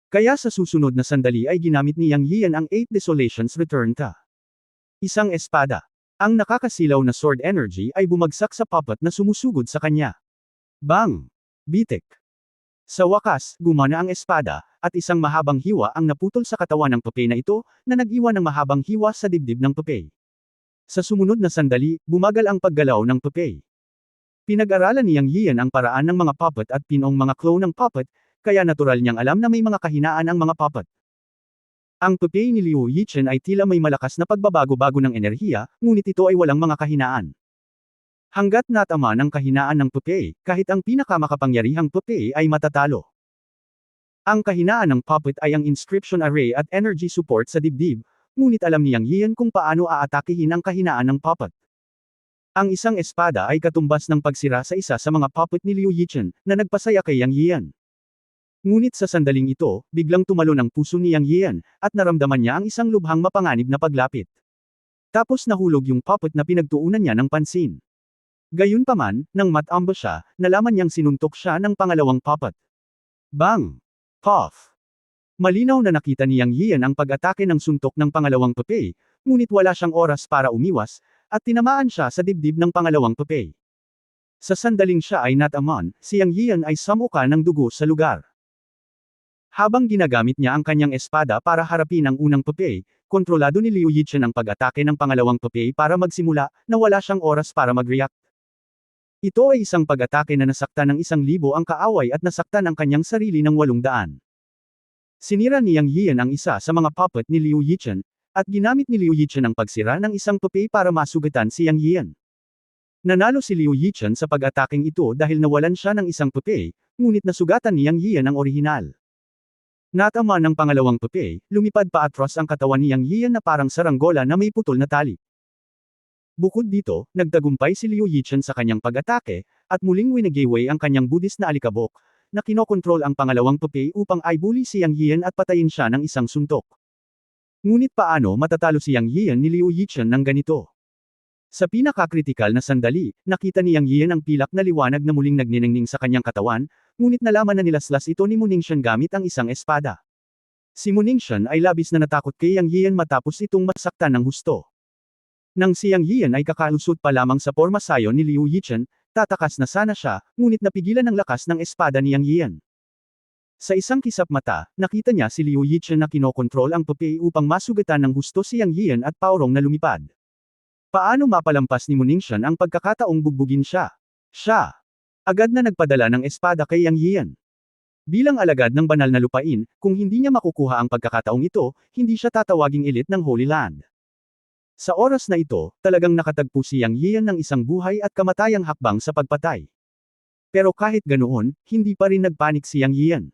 Kaya sa susunod na sandali ay ginamit ni Yang Yiyan ang 8 Desolations Return Ta. Isang espada. Ang nakakasilaw na sword energy ay bumagsak sa puppet na sumusugod sa kanya. Bang! Bitik! Sa wakas, gumana ang espada, at isang mahabang hiwa ang naputol sa katawan ng puppet na ito, na nag-iwan ng mahabang hiwa sa dibdib ng puppet. Sa sumunod na sandali, bumagal ang paggalaw ng puppet. Pinag-aralan ni Yang Yiyan ang paraan ng mga puppet at pinong mga clone ng puppet, kaya natural niyang alam na may mga kahinaan ang mga puppet. Ang puppet ni Liu Yichen ay tila may malakas na pagbabago-bago ng enerhiya, ngunit ito ay walang mga kahinaan. Hanggat natama ng kahinaan ng puppet, kahit ang pinakamakapangyarihang puppet ay matatalo. Ang kahinaan ng puppet ay ang inscription array at energy support sa dibdib, ngunit alam ni Yang Yiyan kung paano aatakihin ang kahinaan ng puppet. Ang isang espada ay katumbas ng pagsira sa isa sa mga puppet ni Liu Yichen, na nagpasaya kay Yang Yiyan. Ngunit sa sandaling ito, biglang tumalon ang puso ni Yang Yiyan, at naramdaman niya ang isang lubhang mapanganib na paglapit. Tapos nahulog yung puppet na pinagtuunan niya ng pansin. Gayunpaman, nang matamba siya, nalaman niyang sinuntok siya ng pangalawang puppet. Bang! Puff! Malinaw na nakita ni Yang Yian ang pag-atake ng suntok ng pangalawang puppet, ngunit wala siyang oras para umiwas, at tinamaan siya sa dibdib ng pangalawang puppet. Sa sandaling siya ay natamon, si Yang Yian ay samuka ng dugo sa lugar. Habang ginagamit niya ang kanyang espada para harapin ang unang puppet, kontrolado ni Liu Yichen ang pag-atake ng pangalawang puppet para magsimula, na wala siyang oras para mag-react. Ito ay isang pag-atake na nasaktan ng 1,000 ang kaaway at nasaktan ang kanyang sarili ng 800. Sinira ni Yang Yian ang isa sa mga puppet ni Liu Yichen, at ginamit ni Liu Yichen ang pagsira ng isang puppet para masugatan si Yang Yian. Nanalo si Liu Yichen sa pag-ataking ito dahil nawalan siya ng isang puppet, ngunit nasugatan ni Yang Yian ang orihinal. Natama ng pangalawang puppet, lumipad pa atras ang katawan ni Yang Yian na parang saranggola na may putol na tali. Bukod dito, nagtagumpay si Liu Yichen sa kanyang pag-atake, at muling winagaway ang kanyang Buddhist na alikabok, na kinokontrol ang pangalawang puppet upang aibuli si Yang Yian at patayin siya ng isang suntok. Ngunit paano matatalo si Yang Yian ni Liu Yichen ng ganito? Sa pinakakritikal na sandali, nakita ni Yang Yian ang pilak na liwanag na muling nagniningning sa kanyang katawan, ngunit nalaman na nilaslas ito ni Muningshan gamit ang isang espada. Si Muningshan ay labis na natakot kay Yang Yian matapos itong masaktan ng husto. Nang si Yang Yian ay kakalusot pa lamang sa porma sayon ni Liu Yichen, tatakas na sana siya, ngunit napigilan ng lakas ng espada ni Yang Yian. Sa isang kisap mata, nakita niya si Liu Yichen na kinokontrol ang puppet upang masugatan ng husto si Yang Yian at paurong na lumipad. Paano mapalampas ni Muningshan ang pagkakataong bugbugin siya? Siya agad na nagpadala ng espada kay Yang Yian. Bilang alagad ng banal na lupain, kung hindi niya makukuha ang pagkakataong ito, hindi siya tatawaging elite ng Holy Land. Sa oras na ito, talagang nakatagpo si Yang Yian ng isang buhay at kamatayang hakbang sa pagpatay. Pero kahit ganoon, hindi pa rin nagpanik si Yang Yian.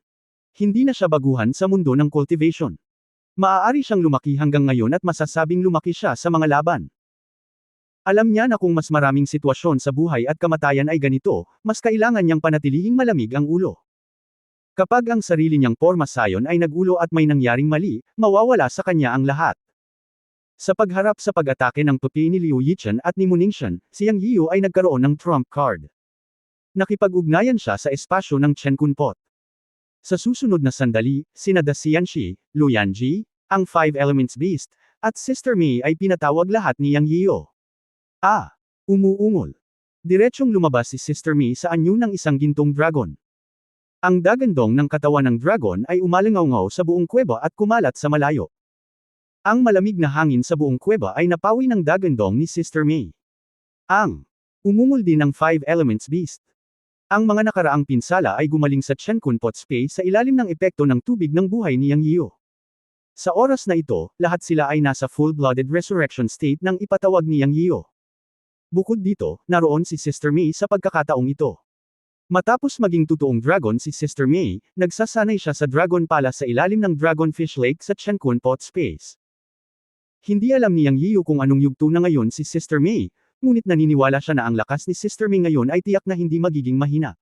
Hindi na siya baguhan sa mundo ng cultivation. Maaari siyang lumaki hanggang ngayon at masasabing lumaki siya sa mga laban. Alam niya na kung mas maraming sitwasyon sa buhay at kamatayan ay ganito, mas kailangan niyang panatilihing malamig ang ulo. Kapag ang sarili niyang porma sayon ay nagulo at may nangyaring mali, mawawala sa kanya ang lahat. Sa pagharap sa pag-atake ng puppet ni Liu Yichen at ni Muningshan, si Yang Yiu ay nagkaroon ng trump card. Nakipag-ugnayan siya sa espasyo ng Chen Kunpot. Sa susunod na sandali, sina Da Xianxi, Lu Yanji, ang Five Elements Beast, at Sister Mei ay pinatawag lahat ni Yang Yiu. Umuungol. Diretsong lumabas si Sister Mei sa anyo ng isang gintong dragon. Ang dagandong ng katawan ng dragon ay umalangaw sa buong kuweba at kumalat sa malayo. Ang malamig na hangin sa buong kuweba ay napawi ng dagandong ni Sister Mei. Umungol din ng Five Elements Beast. Ang mga nakaraang pinsala ay gumaling sa Chen Kunpot Space sa ilalim ng epekto ng tubig ng buhay ni Yang Yiu. Sa oras na ito, lahat sila ay nasa full-blooded resurrection state nang ipatawag ni Yang Yiu. Bukod dito, naroon si Sister Mei sa pagkakataong ito. Matapos maging totoong dragon si Sister Mei, nagsasanay siya sa Dragon Palace sa ilalim ng Dragonfish Lake sa Chen Kunpot Space. Hindi alam ni Yang Yiu kung anong yugto na ngayon si Sister Mei, ngunit naniniwala siya na ang lakas ni Sister Mei ngayon ay tiyak na hindi magiging mahina.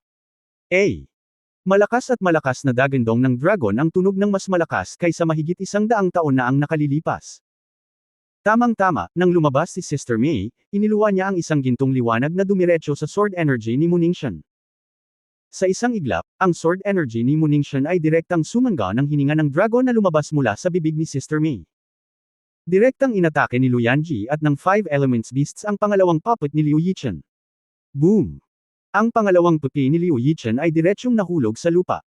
Malakas at malakas na dagandong ng dragon ang tunog ng mas malakas kaysa mahigit 100 taon na ang nakalilipas. Tamang-tama, nang lumabas si Sister Mei, iniluwa niya ang isang gintong liwanag na dumiretso sa sword energy ni Muningshan. Sa isang iglap, ang sword energy ni Muningshan ay direktang sumangga ng hininga ng dragon na lumabas mula sa bibig ni Sister Mei. Direktang inatake ni Lu Yanji at ng Five Elements Beasts ang pangalawang puppet ni Liu Yichen. Boom! Ang pangalawang puppet ni Liu Yichen ay diretsyong nahulog sa lupa.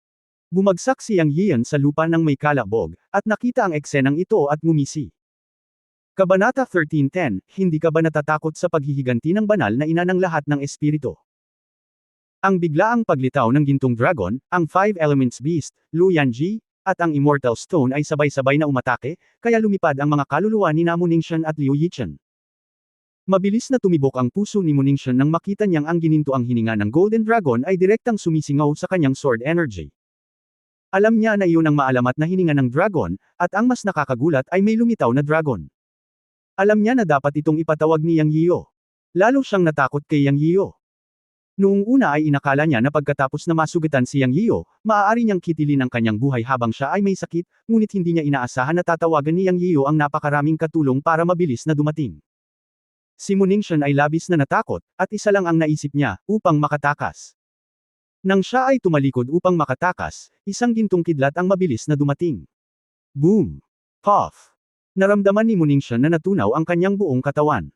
Bumagsak si Yang Yian sa lupa ng may kalabog, at nakita ang eksenang ito at ngumisi. Kabanata 13:10, hindi ka ba natatakot sa paghihiganti ng banal na ina ng lahat ng espiritu? Ang biglaang paglitaw ng gintong dragon, ang Five Elements Beast, Lu Yanji, at ang Immortal Stone ay sabay-sabay na umatake, kaya lumipad ang mga kaluluwa ni Muningshan at Liu Yichen. Mabilis na tumibok ang puso ni Muningshan nang makita niyang ang ginintoang hininga ng Golden Dragon ay direktang sumisingaw sa kanyang sword energy. Alam niya na iyon ang maalamat na hininga ng dragon, at ang mas nakakagulat ay may lumitaw na dragon. Alam niya na dapat itong ipatawag ni Yang Yiu. Lalo siyang natakot kay Yang Yiu. Noong una ay inakala niya na pagkatapos na masugatan si Yang Yiu, maaari niyang kitilin ang kanyang buhay habang siya ay may sakit, ngunit hindi niya inaasahan na tatawagan ni Yang Yiu ang napakaraming katulong para mabilis na dumating. Si Muningshan ay labis na natakot, at isa lang ang naisip niya, upang makatakas. Nang siya ay tumalikod upang makatakas, isang gintong kidlat ang mabilis na dumating. Boom! Puff! Naramdaman ni Muningshan na natunaw ang kanyang buong katawan.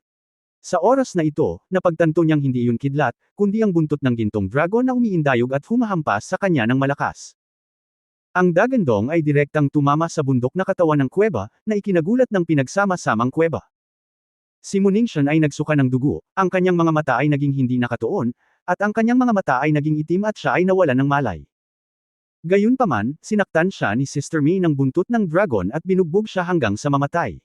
Sa oras na ito, napagtanto niyang hindi iyon kidlat, kundi ang buntot ng gintong dragon na umiindayog at humahampas sa kanya ng malakas. Ang dagandong ay direktang tumama sa bundok na katawan ng kuweba, na ikinagulat ng pinagsama-samang kuweba. Si Muningshan ay nagsuka ng dugo, ang kanyang mga mata ay naging hindi nakatuon, at ang kanyang mga mata ay naging itim at siya ay nawalan ng malay. Gayunpaman, sinaktan siya ni Sister Mei ng buntot ng dragon at binugbog siya hanggang sa mamatay.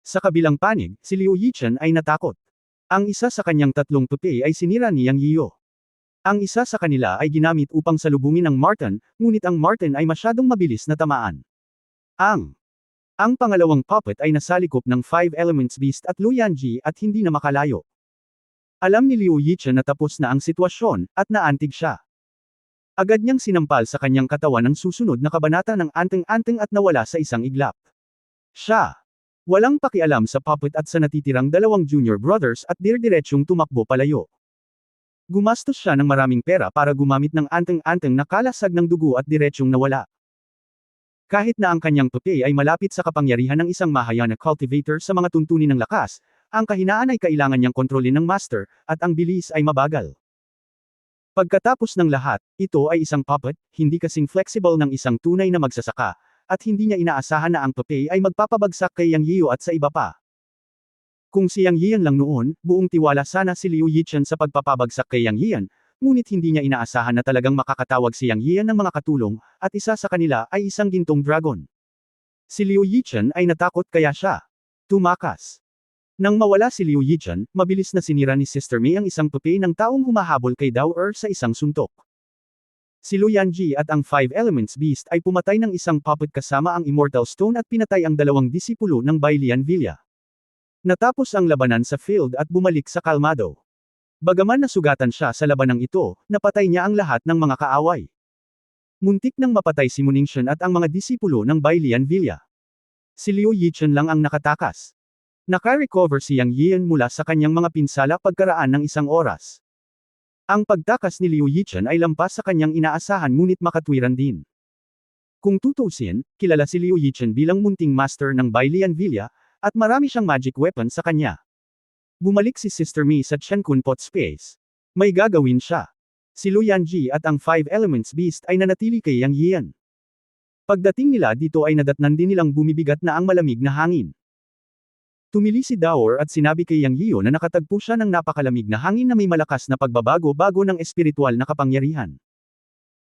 Sa kabilang panig, si Liu Yichen ay natakot. Ang isa sa kanyang tatlong pupi ay sinira ni Yang Yiyo. Ang isa sa kanila ay ginamit upang salubungin ang Marten, ngunit ang Marten ay masyadong mabilis na tamaan. Ang pangalawang puppet ay nasalikop ng Five Elements Beast at Luyanji at hindi na makalayo. Alam ni Liu Yichen na tapos na ang sitwasyon, at naantig siya. Agad niyang sinampal sa kanyang katawan ang susunod na kabanata ng anteng-anteng at nawala sa isang iglap. Siya. Walang pakialam sa puppet at sa natitirang dalawang junior brothers at dir-diretsyong tumakbo palayo. Gumastos siya ng maraming pera para gumamit ng anteng-anteng na kalasag ng dugo at diretsyong nawala. Kahit na ang kanyang pupi ay malapit sa kapangyarihan ng isang Mahayana cultivator sa mga tuntunin ng lakas, ang kahinaan ay kailangan niyang kontrolin ng master, at ang bilis ay mabagal. Pagkatapos ng lahat, ito ay isang puppet, hindi kasing flexible ng isang tunay na magsasaka, at hindi niya inaasahan na ang pupi ay magpapabagsak kay Yang Yiyo at sa iba pa. Kung si Yang Yiyan lang noon, buong tiwala sana si Liu Yichen sa pagpapabagsak kay Yang Yiyan, ngunit hindi niya inaasahan na talagang makakatawag si Yang Yiyan ng mga katulong, at isa sa kanila ay isang gintong dragon. Si Liu Yichen ay natakot kaya siya tumakas. Nang mawala si Liu Yichen, mabilis na sinira ni Sister Mei ang isang pupi ng taong humahabol kay Dao sa isang suntok. Si Luyanji at ang Five Elements Beast ay pumatay ng isang puppet kasama ang Immortal Stone at pinatay ang dalawang disipulo ng Bailian Villa. Natapos ang labanan sa field at bumalik sa kalmado. Bagaman nasugatan siya sa labanang ito, napatay niya ang lahat ng mga kaaway. Muntik nang mapatay si Muningshan at ang mga disipulo ng Bailian Villa. Si Liu Yichen lang ang nakatakas. Naka-recover si Yang Yiyan mula sa kanyang mga pinsala pagkaraan ng isang oras. Ang pagtakas ni Liu Yichen ay lampas sa kanyang inaasahan ngunit makatwiran din. Kung tutuusin, kilala si Liu Yichen bilang munting master ng Bailian Villa, at marami siyang magic weapon sa kanya. Bumalik si Sister Mei sa Chenkun Pot Space. May gagawin siya. Si Luyanji at ang Five Elements Beast ay nanatili kay Yang Yiyan. Pagdating nila dito ay nadatnan din nilang bumibigat na ang malamig na hangin. Tumili si Daor at sinabi kay Yang Yiyo na nakatagpo siya ng napakalamig na hangin na may malakas na pagbabago-bago ng espiritual na kapangyarihan.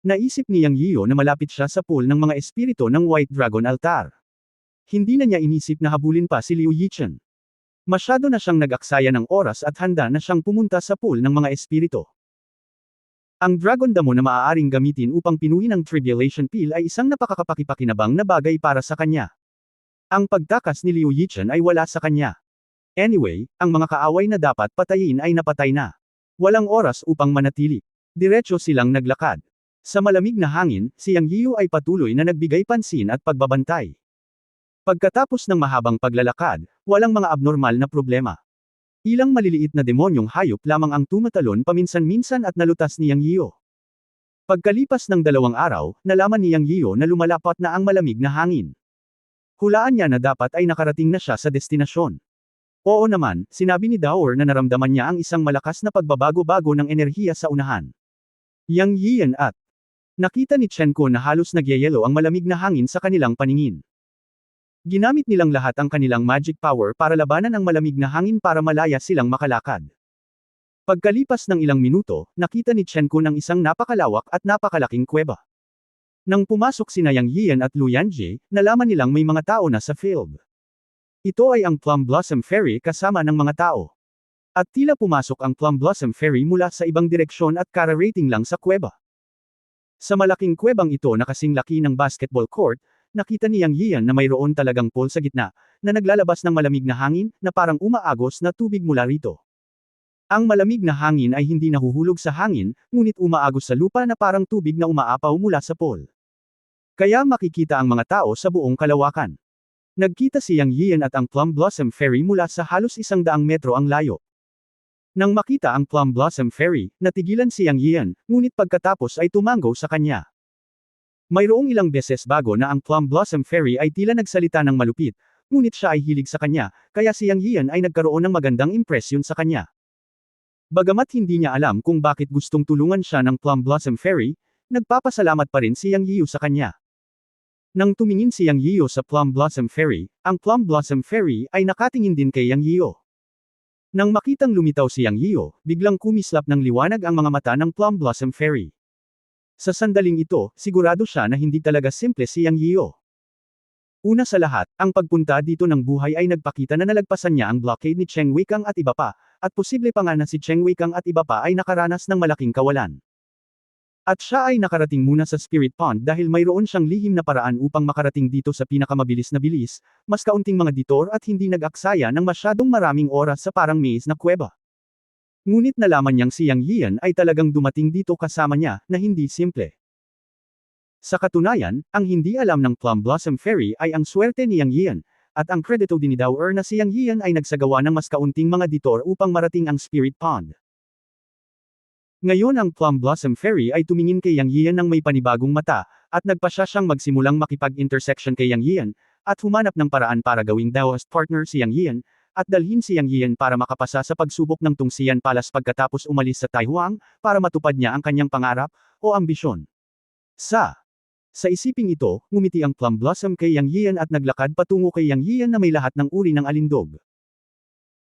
Naisip ni Yang Yiyo na malapit siya sa pool ng mga espiritu ng White Dragon Altar. Hindi na niya inisip na habulin pa si Liu Yichen. Masyado na siyang nag-aksaya ng oras at handa na siyang pumunta sa pool ng mga espiritu. Ang Dragon Damo na maaaring gamitin upang pinuhin ang Tribulation Pill ay isang napakakapakipakinabang na bagay para sa kanya. Ang pagtakas ni Liu Yichen ay wala sa kanya. Anyway, ang mga kaaway na dapat patayin ay napatay na. Walang oras upang manatili. Diretso silang naglakad. Sa malamig na hangin, si Yang Yiyo ay patuloy na nagbigay pansin at pagbabantay. Pagkatapos ng mahabang paglalakad, walang mga abnormal na problema. Ilang maliliit na demonyong hayop lamang ang tumatalon paminsan-minsan at nalutas ni Yang Yiyo. Pagkalipas ng 2 araw, nalaman ni Yang Yiyo na lumalapat na ang malamig na hangin. Hulaan niya na dapat ay nakarating na siya sa destinasyon. Oo naman, sinabi ni Daor na naramdaman niya ang isang malakas na pagbabago-bago ng enerhiya sa unahan. Yang Yiyan at nakita ni Chenko na halos nagyayelo ang malamig na hangin sa kanilang paningin. Ginamit nilang lahat ang kanilang magic power para labanan ang malamig na hangin para malaya silang makalakad. Pagkalipas ng ilang minuto, nakita ni Chenko ng isang napakalawak at napakalaking kuweba. Nang pumasok sina Yang Yiyan at Luyanji, nalaman nilang may mga tao na sa field. Ito ay ang Plum Blossom Fairy kasama ng mga tao. At tila pumasok ang Plum Blossom Fairy mula sa ibang direksyon at kararating lang sa kuweba. Sa malaking kuwebang ito na kasing laki ng basketball court, nakita ni Yang Yiyan na mayroon talagang pool sa gitna, na naglalabas ng malamig na hangin, na parang umaagos na tubig mula rito. Ang malamig na hangin ay hindi nahuhulog sa hangin, ngunit umaagos sa lupa na parang tubig na umaapaw mula sa pool. Kaya makikita ang mga tao sa buong kalawakan. Nagkita si Yang Yian at ang Plum Blossom Fairy mula sa halos 100 metro ang layo. Nang makita ang Plum Blossom Fairy, natigilan si Yang Yian, ngunit pagkatapos ay tumango sa kanya. Mayroong ilang beses bago na ang Plum Blossom Fairy ay tila nagsalita ng malupit, ngunit siya ay hilig sa kanya, kaya si Yang Yian ay nagkaroon ng magandang impresyon sa kanya. Bagamat hindi niya alam kung bakit gustong tulungan siya ng Plum Blossom Fairy, nagpapasalamat pa rin si Yang Yiu sa kanya. Nang tumingin si Yang Yiu sa Plum Blossom Fairy, ang Plum Blossom Fairy ay nakatingin din kay Yang Yiu. Nang makitang lumitaw si Yang Yiu, biglang kumislap ng liwanag ang mga mata ng Plum Blossom Fairy. Sa sandaling ito, sigurado siya na hindi talaga simple si Yang Yiu. Una sa lahat, ang pagpunta dito ng buhay ay nagpakita na nalagpasan niya ang blockade ni Cheng Weikang at iba pa, at posible pa nga na si Cheng Weikang at iba pa ay nakaranas ng malaking kawalan. At siya ay nakarating muna sa Spirit Pond dahil mayroon siyang lihim na paraan upang makarating dito sa pinakamabilis na bilis, mas kaunting mga detour at hindi nag-aksaya ng masyadong maraming oras sa parang maze na kuweba. Ngunit nalaman niyang si Yang Yian ay talagang dumating dito kasama niya, na hindi simple. Sa katunayan, ang hindi alam ng Plum Blossom Fairy ay ang swerte ni Yang Yian, at ang kredito din ni Dower na si Yang Yian ay nagsagawa ng mas kaunting mga detour upang marating ang Spirit Pond. Ngayon ang Plum Blossom Fairy ay tumingin kay Yang Yian ng may panibagong mata, at nagpasya siyang magsimulang makipag-intersection kay Yang Yian, at humanap ng paraan para gawing Daoist partner si Yang Yian, at dalhin si Yang Yian para makapasa sa pagsubok ng Tungsian Palace pagkatapos umalis sa Taihuang, para matupad niya ang kanyang pangarap, o ambisyon. Sa isiping ito, ngumiti ang Plum Blossom kay Yang Yian at naglakad patungo kay Yang Yian na may lahat ng uri ng alindog.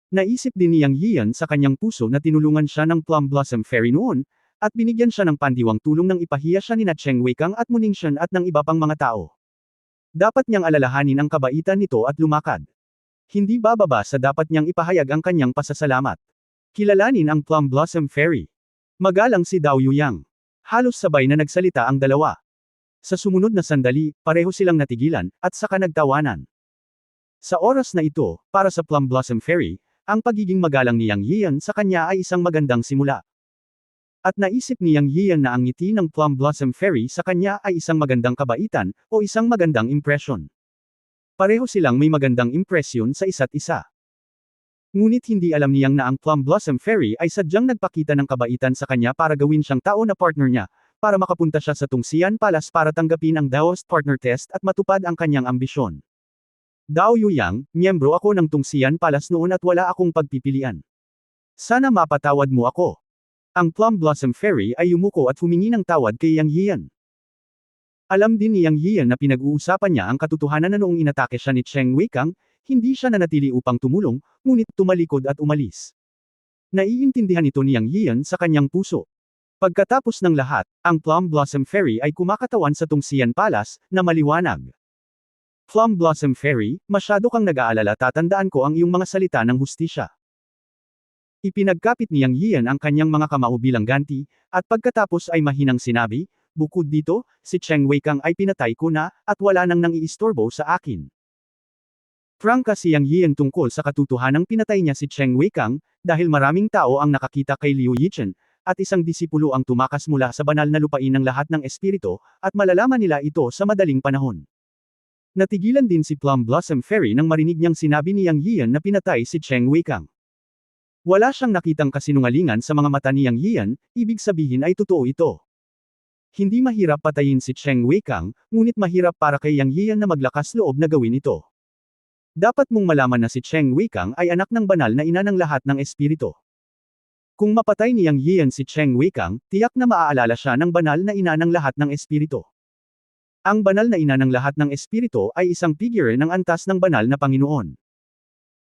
Naisip din ni Yang Yian sa kanyang puso na tinulungan siya ng Plum Blossom Fairy noon, at binigyan siya ng pandiwang tulong nang ipahiya siya ni Cheng Weikang at Muningshan at ng iba pang mga tao. Dapat niyang alalahanin ang kabaitan nito at lumakad. Hindi bababa sa dapat niyang ipahayag ang kanyang pasasalamat. Kilalanin ang Plum Blossom Fairy. Magalang si Dao Yuyang. Halos sabay na nagsalita ang dalawa. Sa sumunod na sandali, pareho silang natigilan, at saka nagtawanan. Sa oras na ito, para sa Plum Blossom Fairy, ang pagiging magalang ni Yang Yian sa kanya ay isang magandang simula. At naisip ni Yang Yian na ang ngiti ng Plum Blossom Fairy sa kanya ay isang magandang kabaitan, o isang magandang impresyon. Pareho silang may magandang impresyon sa isa't isa. Ngunit hindi alam niyang na ang Plum Blossom Fairy ay sadyang nagpakita ng kabaitan sa kanya para gawin siyang tao na partner niya, para makapunta siya sa Tungsian Palace para tanggapin ang Daoist Partner Test at matupad ang kanyang ambisyon. Dao Yuyang, miyembro ako ng Tungsian Palace noon at wala akong pagpipilian. Sana mapatawad mo ako. Ang Plum Blossom Fairy ay yumuko at humingi ng tawad kay Yang Yian. Alam din ni Yang Yian na pinag-uusapan niya ang katotohanan na noong inatake siya ni Cheng Weikang, hindi siya nanatili upang tumulong, ngunit tumalikod at umalis. Naiintindihan ito ni Yang Yian sa kanyang puso. Pagkatapos ng lahat, ang Plum Blossom Fairy ay kumakatawan sa Tungsian Palace, na maliwanag. Plum Blossom Fairy, masyado kang nag-aalala, tatandaan ko ang iyong mga salita ng hustisya. Ipinagkapit ni Yang Yian ang kanyang mga kamao bilang ganti, at pagkatapos ay mahinang sinabi, bukod dito, si Cheng Weikang ay pinatay ko na, at wala nang nang-iistorbo sa akin. Prangka si Yang Yian tungkol sa katotohanang pinatay niya si Cheng Weikang, dahil maraming tao ang nakakita kay Liu Yichen, at isang disipulo ang tumakas mula sa banal na lupain ng lahat ng espiritu, at malalaman nila ito sa madaling panahon. Natigilan din si Plum Blossom Fairy nang marinig niyang sinabi ni Yang Yian na pinatay si Cheng Weikang. Wala siyang nakitang kasinungalingan sa mga mata ni Yang Yian, ibig sabihin ay totoo ito. Hindi mahirap patayin si Cheng Weikang, ngunit mahirap para kay Yang Yian na maglakas loob na gawin ito. Dapat mong malaman na si Cheng Weikang ay anak ng banal na ina ng lahat ng espiritu. Kung mapatay ni Yang Yian si Cheng Weikang, tiyak na maaalala siya ng banal na ina ng lahat ng espiritu. Ang banal na ina ng lahat ng espiritu ay isang figure ng antas ng banal na Panginoon.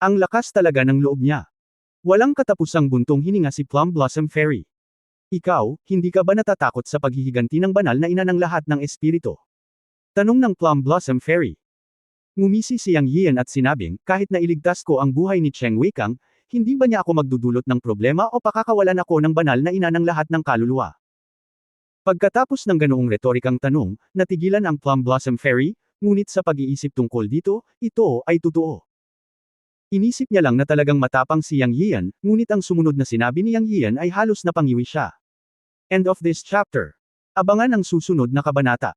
Ang lakas talaga ng loob niya. Walang katapusang buntong hininga si Plum Blossom Fairy. Ikaw, hindi ka ba natatakot sa paghihiganti ng banal na ina ng lahat ng espiritu? Tanong ng Plum Blossom Fairy. Ngumisi si Yang Yian at sinabing, kahit na iligtas ko ang buhay ni Cheng Weikang, hindi ba niya ako magdudulot ng problema o pakakawalan ako ng banal na ina ng lahat ng kaluluwa? Pagkatapos ng ganoong retorikang tanong, natigilan ang Plum Blossom Fairy, ngunit sa pag-iisip tungkol dito, ito ay totoo. Inisip niya lang na talagang matapang si Yang Yian, ngunit ang sumunod na sinabi ni Yang Yian ay halos napangiwi siya. End of this chapter. Abangan ang susunod na kabanata.